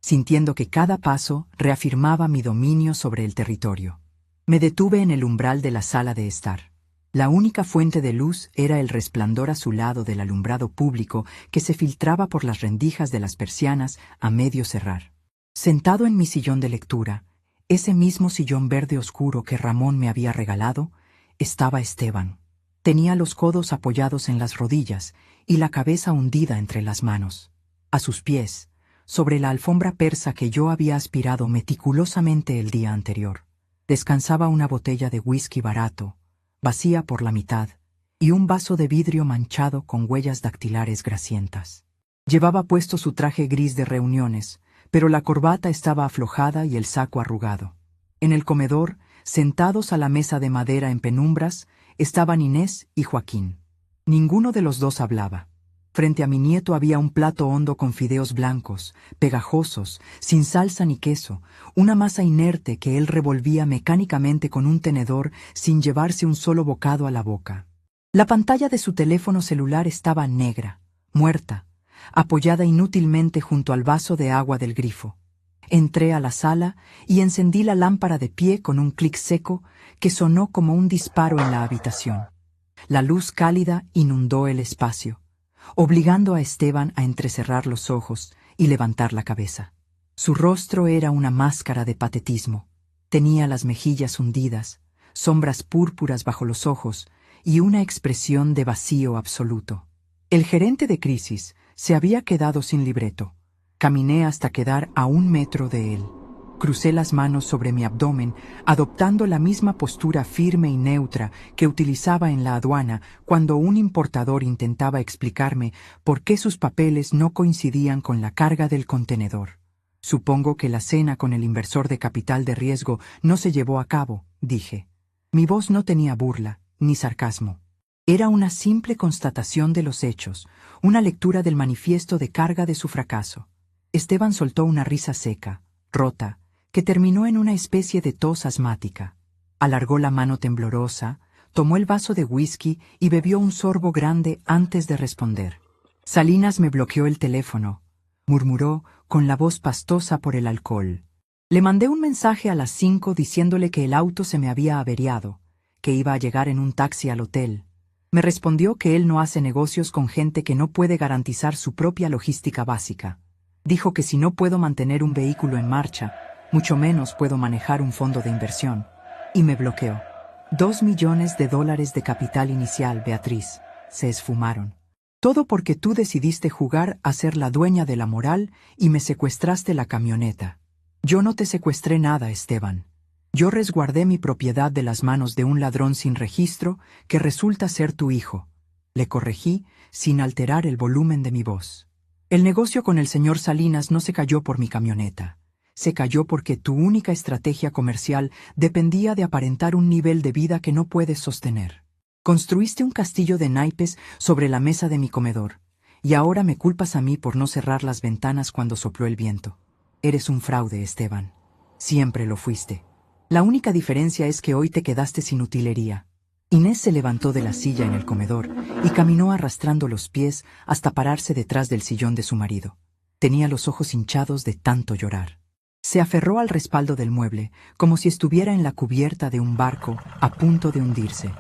sintiendo que cada paso reafirmaba mi dominio sobre el territorio. Me detuve en el umbral de la sala de estar. La única fuente de luz era el resplandor azulado del alumbrado público que se filtraba por las rendijas de las persianas a medio cerrar. Sentado en mi sillón de lectura, ese mismo sillón verde oscuro que Ramón me había regalado, estaba Esteban. Tenía los codos apoyados en las rodillas y la cabeza hundida entre las manos. A sus pies, sobre la alfombra persa que yo había aspirado meticulosamente el día anterior, descansaba una botella de whisky barato, vacía por la mitad, y un vaso de vidrio manchado con huellas dactilares grasientas. Llevaba puesto su traje gris de reuniones, pero la corbata estaba aflojada y el saco arrugado. En el comedor, sentados a la mesa de madera en penumbras, estaban Inés y Joaquín. Ninguno de los dos hablaba. Frente a mi nieto había un plato hondo con fideos blancos, pegajosos, sin salsa ni queso, una masa inerte que él revolvía mecánicamente con un tenedor sin llevarse un solo bocado a la boca. La pantalla de su teléfono celular estaba negra, muerta, apoyada inútilmente junto al vaso de agua del grifo. Entré a la sala y encendí la lámpara de pie con un clic seco que sonó como un disparo en la habitación. La luz cálida inundó el espacio. obligando a Esteban a entrecerrar los ojos y levantar la cabeza. Su rostro era una máscara de patetismo. Tenía las mejillas hundidas, sombras púrpuras bajo los ojos y una expresión de vacío absoluto. El gerente de crisis se había quedado sin libreto. Caminé hasta quedar a 1 metro de él. Crucé las manos sobre mi abdomen, adoptando la misma postura firme y neutra que utilizaba en la aduana cuando un importador intentaba explicarme por qué sus papeles no coincidían con la carga del contenedor. Supongo que la cena con el inversor de capital de riesgo no se llevó a cabo, dije. Mi voz no tenía burla ni sarcasmo. Era una simple constatación de los hechos, una lectura del manifiesto de carga de su fracaso. Esteban soltó una risa seca, rota, que terminó en una especie de tos asmática. Alargó la mano temblorosa, tomó el vaso de whisky y bebió un sorbo grande antes de responder. Salinas me bloqueó el teléfono, murmuró con la voz pastosa por el alcohol. Le mandé un mensaje a las 5 diciéndole que el auto se me había averiado, que iba a llegar en un taxi al hotel. Me respondió que él no hace negocios con gente que no puede garantizar su propia logística básica. Dijo que si no puedo mantener un vehículo en marcha, mucho menos puedo manejar un fondo de inversión. Y me bloqueó. $2 millones de capital inicial, Beatriz, se esfumaron. Todo porque tú decidiste jugar a ser la dueña de la moral y me secuestraste la camioneta. Yo no te secuestré nada, Esteban. Yo resguardé mi propiedad de las manos de un ladrón sin registro que resulta ser tu hijo. Le corregí sin alterar el volumen de mi voz. El negocio con el señor Salinas no se cayó por mi camioneta. Se cayó porque tu única estrategia comercial dependía de aparentar un nivel de vida que no puedes sostener. Construiste un castillo de naipes sobre la mesa de mi comedor, y ahora me culpas a mí por no cerrar las ventanas cuando sopló el viento. Eres un fraude, Esteban. Siempre lo fuiste. La única diferencia es que hoy te quedaste sin utilería. Inés se levantó de la silla en el comedor y caminó arrastrando los pies hasta pararse detrás del sillón de su marido. Tenía los ojos hinchados de tanto llorar. Se aferró al respaldo del mueble, como si estuviera en la cubierta de un barco a punto de hundirse.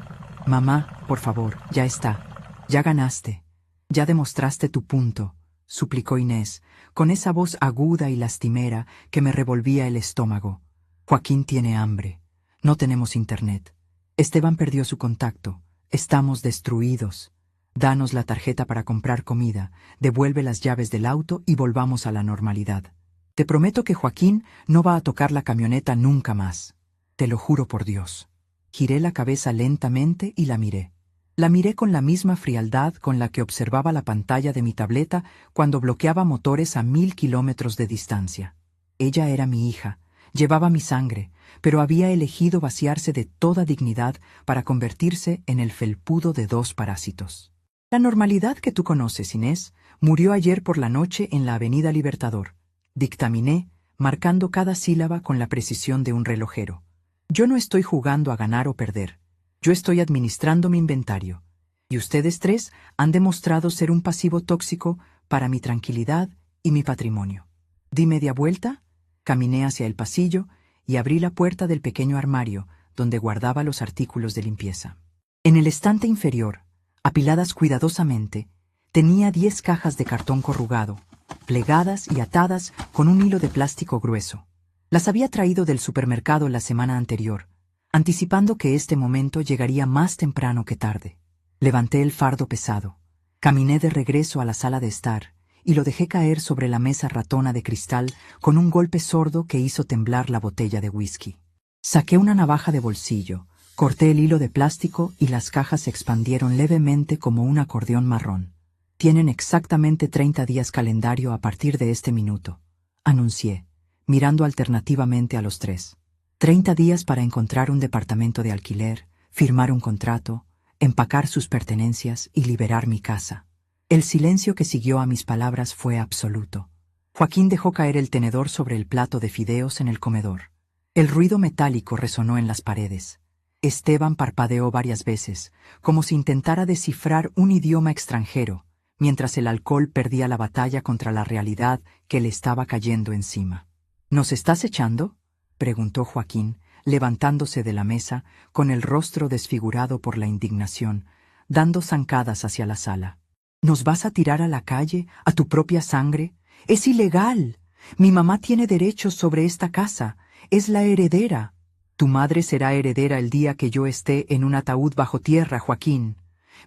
Mamá, por favor, ya está. Ya ganaste. Ya demostraste tu punto, suplicó Inés, con esa voz aguda y lastimera que me revolvía el estómago. Joaquín tiene hambre. No tenemos internet. Esteban perdió su contacto. Estamos destruidos. Danos la tarjeta para comprar comida, devuelve las llaves del auto y volvamos a la normalidad. Te prometo que Joaquín no va a tocar la camioneta nunca más. Te lo juro por Dios. Giré la cabeza lentamente y la miré. La miré con la misma frialdad con la que observaba la pantalla de mi tableta cuando bloqueaba motores a 1000 kilómetros de distancia. Ella era mi hija, llevaba mi sangre, pero había elegido vaciarse de toda dignidad para convertirse en el felpudo de 2 parásitos. La normalidad que tú conoces, Inés, murió ayer por la noche en la Avenida Libertador. Dictaminé, marcando cada sílaba con la precisión de un relojero. Yo no estoy jugando a ganar o perder. Yo estoy administrando mi inventario. Y ustedes 3 han demostrado ser un pasivo tóxico para mi tranquilidad y mi patrimonio. Di media vuelta, caminé hacia el pasillo y abrí la puerta del pequeño armario donde guardaba los artículos de limpieza. En el estante inferior, apiladas cuidadosamente, tenía 10 cajas de cartón corrugado, plegadas y atadas con un hilo de plástico grueso. Las había traído del supermercado la semana anterior, anticipando que este momento llegaría más temprano que tarde. Levanté el fardo pesado, caminé de regreso a la sala de estar y lo dejé caer sobre la mesa ratona de cristal con un golpe sordo que hizo temblar la botella de whisky. Saqué una navaja de bolsillo, corté el hilo de plástico y las cajas se expandieron levemente como un acordeón marrón. Tienen exactamente 30 días calendario a partir de este minuto, anuncié, mirando alternativamente a los 3. 30 días para encontrar un departamento de alquiler, firmar un contrato, empacar sus pertenencias y liberar mi casa. El silencio que siguió a mis palabras fue absoluto. Joaquín dejó caer el tenedor sobre el plato de fideos en el comedor. El ruido metálico resonó en las paredes. Esteban parpadeó varias veces, como si intentara descifrar un idioma extranjero, mientras el alcohol perdía la batalla contra la realidad que le estaba cayendo encima. ¿Nos estás echando?, preguntó Joaquín, levantándose de la mesa, con el rostro desfigurado por la indignación, dando zancadas hacia la sala. ¿Nos vas a tirar a la calle, a tu propia sangre? ¡Es ilegal! Mi mamá tiene derechos sobre esta casa. Es la heredera. Tu madre será heredera el día que yo esté en un ataúd bajo tierra, Joaquín.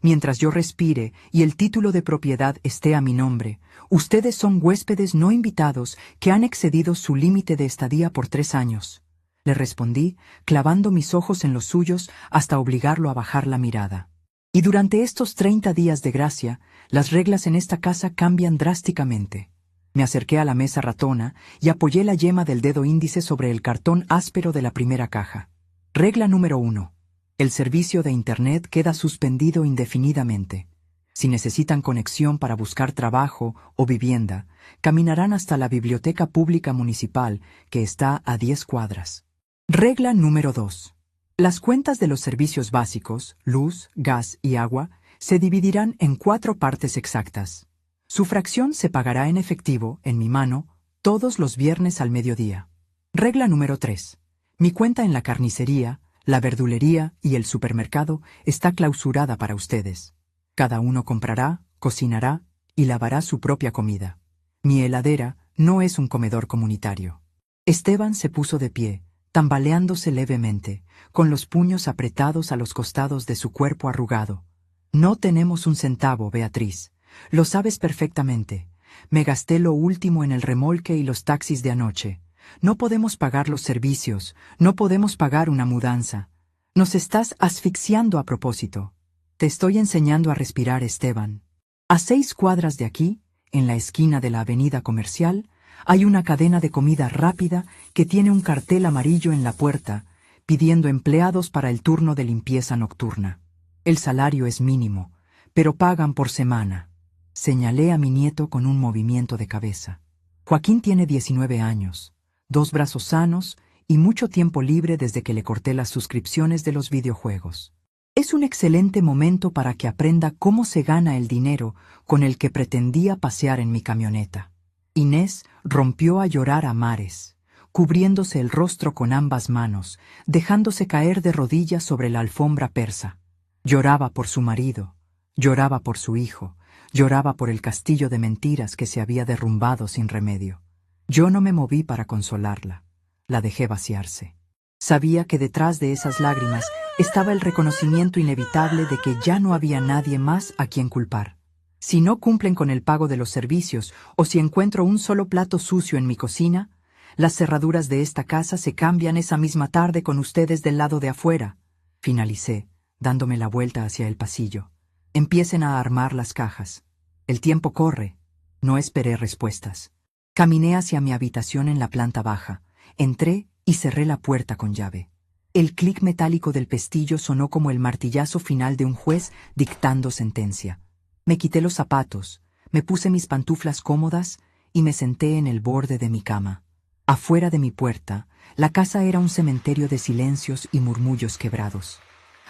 Mientras yo respire y el título de propiedad esté a mi nombre, ustedes son huéspedes no invitados que han excedido su límite de estadía por 3 años. Le respondí, clavando mis ojos en los suyos hasta obligarlo a bajar la mirada. Y durante estos 30 días de gracia, las reglas en esta casa cambian drásticamente. Me acerqué a la mesa ratona y apoyé la yema del dedo índice sobre el cartón áspero de la primera caja. Regla número 1. El servicio de Internet queda suspendido indefinidamente. Si necesitan conexión para buscar trabajo o vivienda, caminarán hasta la biblioteca pública municipal, que está a 10 cuadras. Regla número 2. Las cuentas de los servicios básicos, luz, gas y agua, se dividirán en 4 partes exactas. Su fracción se pagará en efectivo, en mi mano, todos los viernes al mediodía. Regla número 3. Mi cuenta en la carnicería, la verdulería y el supermercado está clausurada para ustedes. Cada uno comprará, cocinará y lavará su propia comida. Mi heladera no es un comedor comunitario. Esteban se puso de pie, tambaleándose levemente, con los puños apretados a los costados de su cuerpo arrugado. No tenemos un centavo, Beatriz. Lo sabes perfectamente. Me gasté lo último en el remolque y los taxis de anoche. No podemos pagar los servicios, no podemos pagar una mudanza. Nos estás asfixiando a propósito. Te estoy enseñando a respirar, Esteban. A 6 cuadras de aquí, en la esquina de la avenida comercial, hay una cadena de comida rápida que tiene un cartel amarillo en la puerta, pidiendo empleados para el turno de limpieza nocturna. El salario es mínimo, pero pagan por semana. Señalé a mi nieto con un movimiento de cabeza. Joaquín tiene 19 años, 2 brazos sanos y mucho tiempo libre desde que le corté las suscripciones de los videojuegos. Es un excelente momento para que aprenda cómo se gana el dinero con el que pretendía pasear en mi camioneta. Inés rompió a llorar a mares, cubriéndose el rostro con ambas manos, dejándose caer de rodillas sobre la alfombra persa. Lloraba por su marido, lloraba por su hijo, lloraba por el castillo de mentiras que se había derrumbado sin remedio. Yo no me moví para consolarla. La dejé vaciarse. Sabía que detrás de esas lágrimas estaba el reconocimiento inevitable de que ya no había nadie más a quien culpar. Si no cumplen con el pago de los servicios o si encuentro un solo plato sucio en mi cocina, las cerraduras de esta casa se cambian esa misma tarde con ustedes del lado de afuera. Finalicé, dándome la vuelta hacia el pasillo. Empiecen a armar las cajas. El tiempo corre. No esperé respuestas. Caminé hacia mi habitación en la planta baja. Entré y cerré la puerta con llave. El clic metálico del pestillo sonó como el martillazo final de un juez dictando sentencia. Me quité los zapatos, me puse mis pantuflas cómodas y me senté en el borde de mi cama. Afuera de mi puerta, la casa era un cementerio de silencios y murmullos quebrados.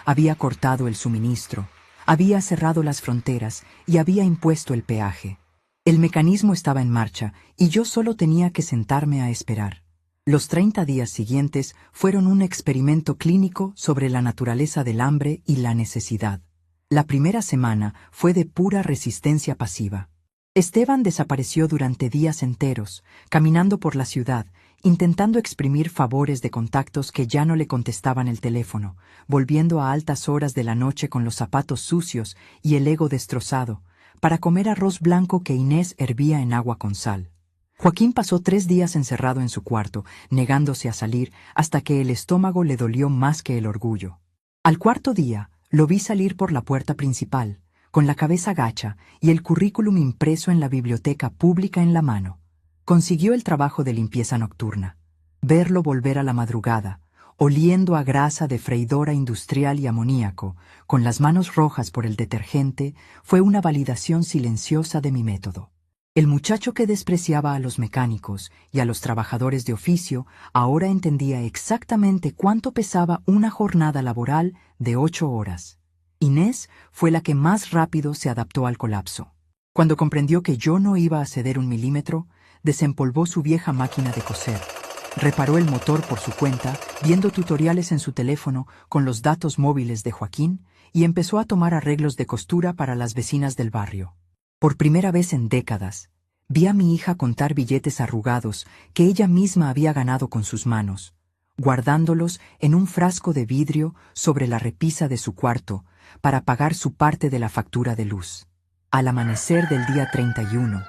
Había cortado el suministro, había cerrado las fronteras y había impuesto el peaje. El mecanismo estaba en marcha y yo solo tenía que sentarme a esperar. Los 30 días siguientes fueron un experimento clínico sobre la naturaleza del hambre y la necesidad. La primera semana fue de pura resistencia pasiva. Esteban desapareció durante días enteros, caminando por la ciudad, intentando exprimir favores de contactos que ya no le contestaban el teléfono, volviendo a altas horas de la noche con los zapatos sucios y el ego destrozado, para comer arroz blanco que Inés hervía en agua con sal. Joaquín pasó 3 días encerrado en su cuarto, negándose a salir hasta que el estómago le dolió más que el orgullo. Al 4.º día, lo vi salir por la puerta principal, con la cabeza gacha y el currículum impreso en la biblioteca pública en la mano. Consiguió el trabajo de limpieza nocturna. Verlo volver a la madrugada, oliendo a grasa de freidora industrial y amoníaco, con las manos rojas por el detergente, fue una validación silenciosa de mi método. El muchacho que despreciaba a los mecánicos y a los trabajadores de oficio ahora entendía exactamente cuánto pesaba una jornada laboral de 8 horas. Inés fue la que más rápido se adaptó al colapso. Cuando comprendió que yo no iba a ceder 1 milímetro, desempolvó su vieja máquina de coser. Reparó el motor por su cuenta, viendo tutoriales en su teléfono con los datos móviles de Joaquín, y empezó a tomar arreglos de costura para las vecinas del barrio. Por primera vez en décadas, vi a mi hija contar billetes arrugados que ella misma había ganado con sus manos, guardándolos en un frasco de vidrio sobre la repisa de su cuarto para pagar su parte de la factura de luz. Al amanecer del día 31,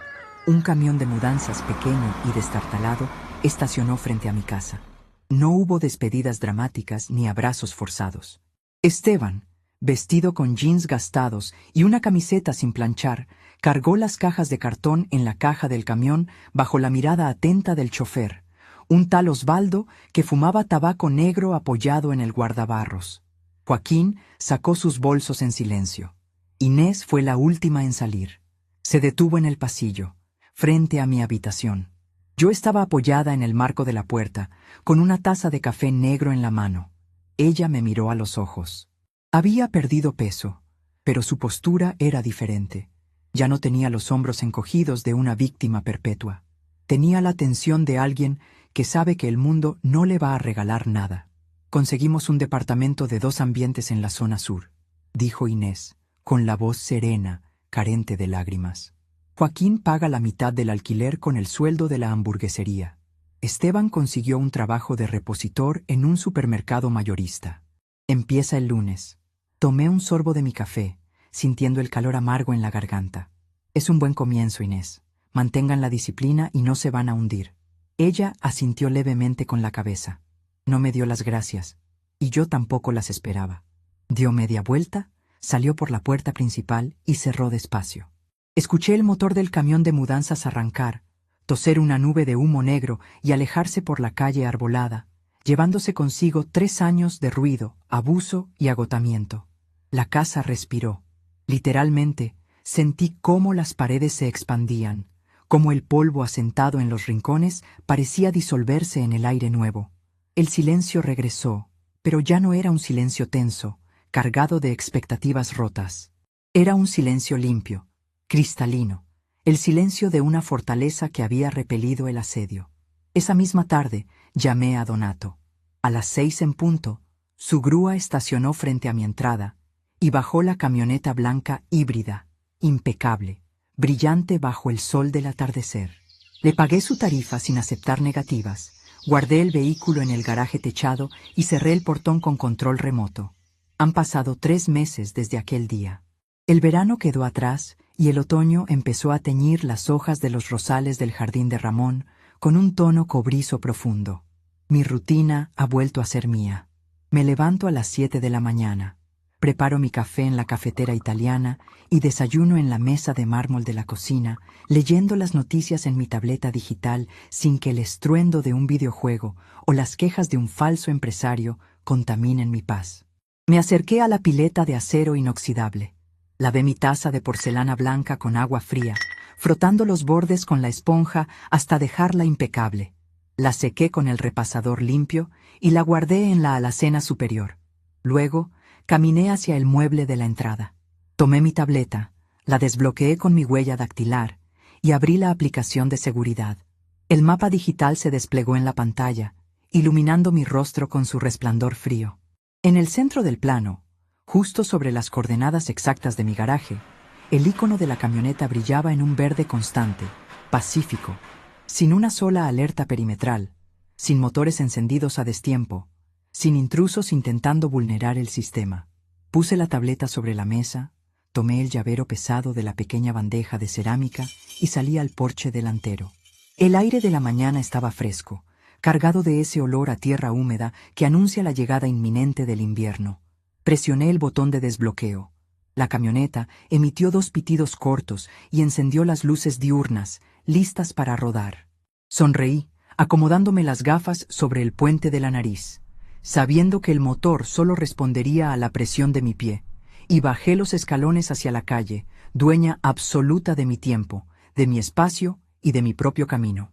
un camión de mudanzas pequeño y destartalado estacionó frente a mi casa. No hubo despedidas dramáticas ni abrazos forzados. Esteban, vestido con jeans gastados y una camiseta sin planchar, cargó las cajas de cartón en la caja del camión bajo la mirada atenta del chofer, un tal Osvaldo que fumaba tabaco negro apoyado en el guardabarros. Joaquín sacó sus bolsos en silencio. Inés fue la última en salir. Se detuvo en el pasillo, frente a mi habitación. Yo estaba apoyada en el marco de la puerta, con una taza de café negro en la mano. Ella me miró a los ojos. Había perdido peso, pero su postura era diferente. Ya no tenía los hombros encogidos de una víctima perpetua. Tenía la tensión de alguien que sabe que el mundo no le va a regalar nada. Conseguimos un departamento de 2 ambientes en la zona sur, dijo Inés, con la voz serena, carente de lágrimas. Joaquín paga la mitad del alquiler con el sueldo de la hamburguesería. Esteban consiguió un trabajo de repositor en un supermercado mayorista. Empieza el lunes. Tomé un sorbo de mi café, sintiendo el calor amargo en la garganta. Es un buen comienzo, Inés. Mantengan la disciplina y no se van a hundir. Ella asintió levemente con la cabeza. No me dio las gracias, y yo tampoco las esperaba. Dio media vuelta, salió por la puerta principal y cerró despacio. Escuché el motor del camión de mudanzas arrancar, toser una nube de humo negro y alejarse por la calle arbolada, llevándose consigo 3 años de ruido, abuso y agotamiento. La casa respiró. Literalmente, sentí cómo las paredes se expandían, cómo el polvo asentado en los rincones parecía disolverse en el aire nuevo. El silencio regresó, pero ya no era un silencio tenso, cargado de expectativas rotas. Era un silencio limpio, cristalino, el silencio de una fortaleza que había repelido el asedio. Esa misma tarde llamé a Donato. A las 6 en punto, su grúa estacionó frente a mi entrada y bajó la camioneta blanca híbrida, impecable, brillante bajo el sol del atardecer. Le pagué su tarifa sin aceptar negativas, guardé el vehículo en el garaje techado y cerré el portón con control remoto. Han pasado 3 meses desde aquel día. El verano quedó atrás y el otoño empezó a teñir las hojas de los rosales del jardín de Ramón con un tono cobrizo profundo. Mi rutina ha vuelto a ser mía. Me levanto a las 7 de la mañana, preparo mi café en la cafetera italiana y desayuno en la mesa de mármol de la cocina, leyendo las noticias en mi tableta digital sin que el estruendo de un videojuego o las quejas de un falso empresario contaminen mi paz. Me acerqué a la pileta de acero inoxidable. Lavé mi taza de porcelana blanca con agua fría, frotando los bordes con la esponja hasta dejarla impecable. La sequé con el repasador limpio y la guardé en la alacena superior. Luego, caminé hacia el mueble de la entrada. Tomé mi tableta, la desbloqueé con mi huella dactilar y abrí la aplicación de seguridad. El mapa digital se desplegó en la pantalla, iluminando mi rostro con su resplandor frío. En el centro del plano, justo sobre las coordenadas exactas de mi garaje, el icono de la camioneta brillaba en un verde constante, pacífico, sin una sola alerta perimetral, sin motores encendidos a destiempo, sin intrusos intentando vulnerar el sistema. Puse la tableta sobre la mesa, tomé el llavero pesado de la pequeña bandeja de cerámica y salí al porche delantero. El aire de la mañana estaba fresco, cargado de ese olor a tierra húmeda que anuncia la llegada inminente del invierno. Presioné el botón de desbloqueo. La camioneta emitió 2 pitidos cortos y encendió las luces diurnas, listas para rodar. Sonreí, acomodándome las gafas sobre el puente de la nariz, sabiendo que el motor solo respondería a la presión de mi pie, y bajé los escalones hacia la calle, dueña absoluta de mi tiempo, de mi espacio y de mi propio camino.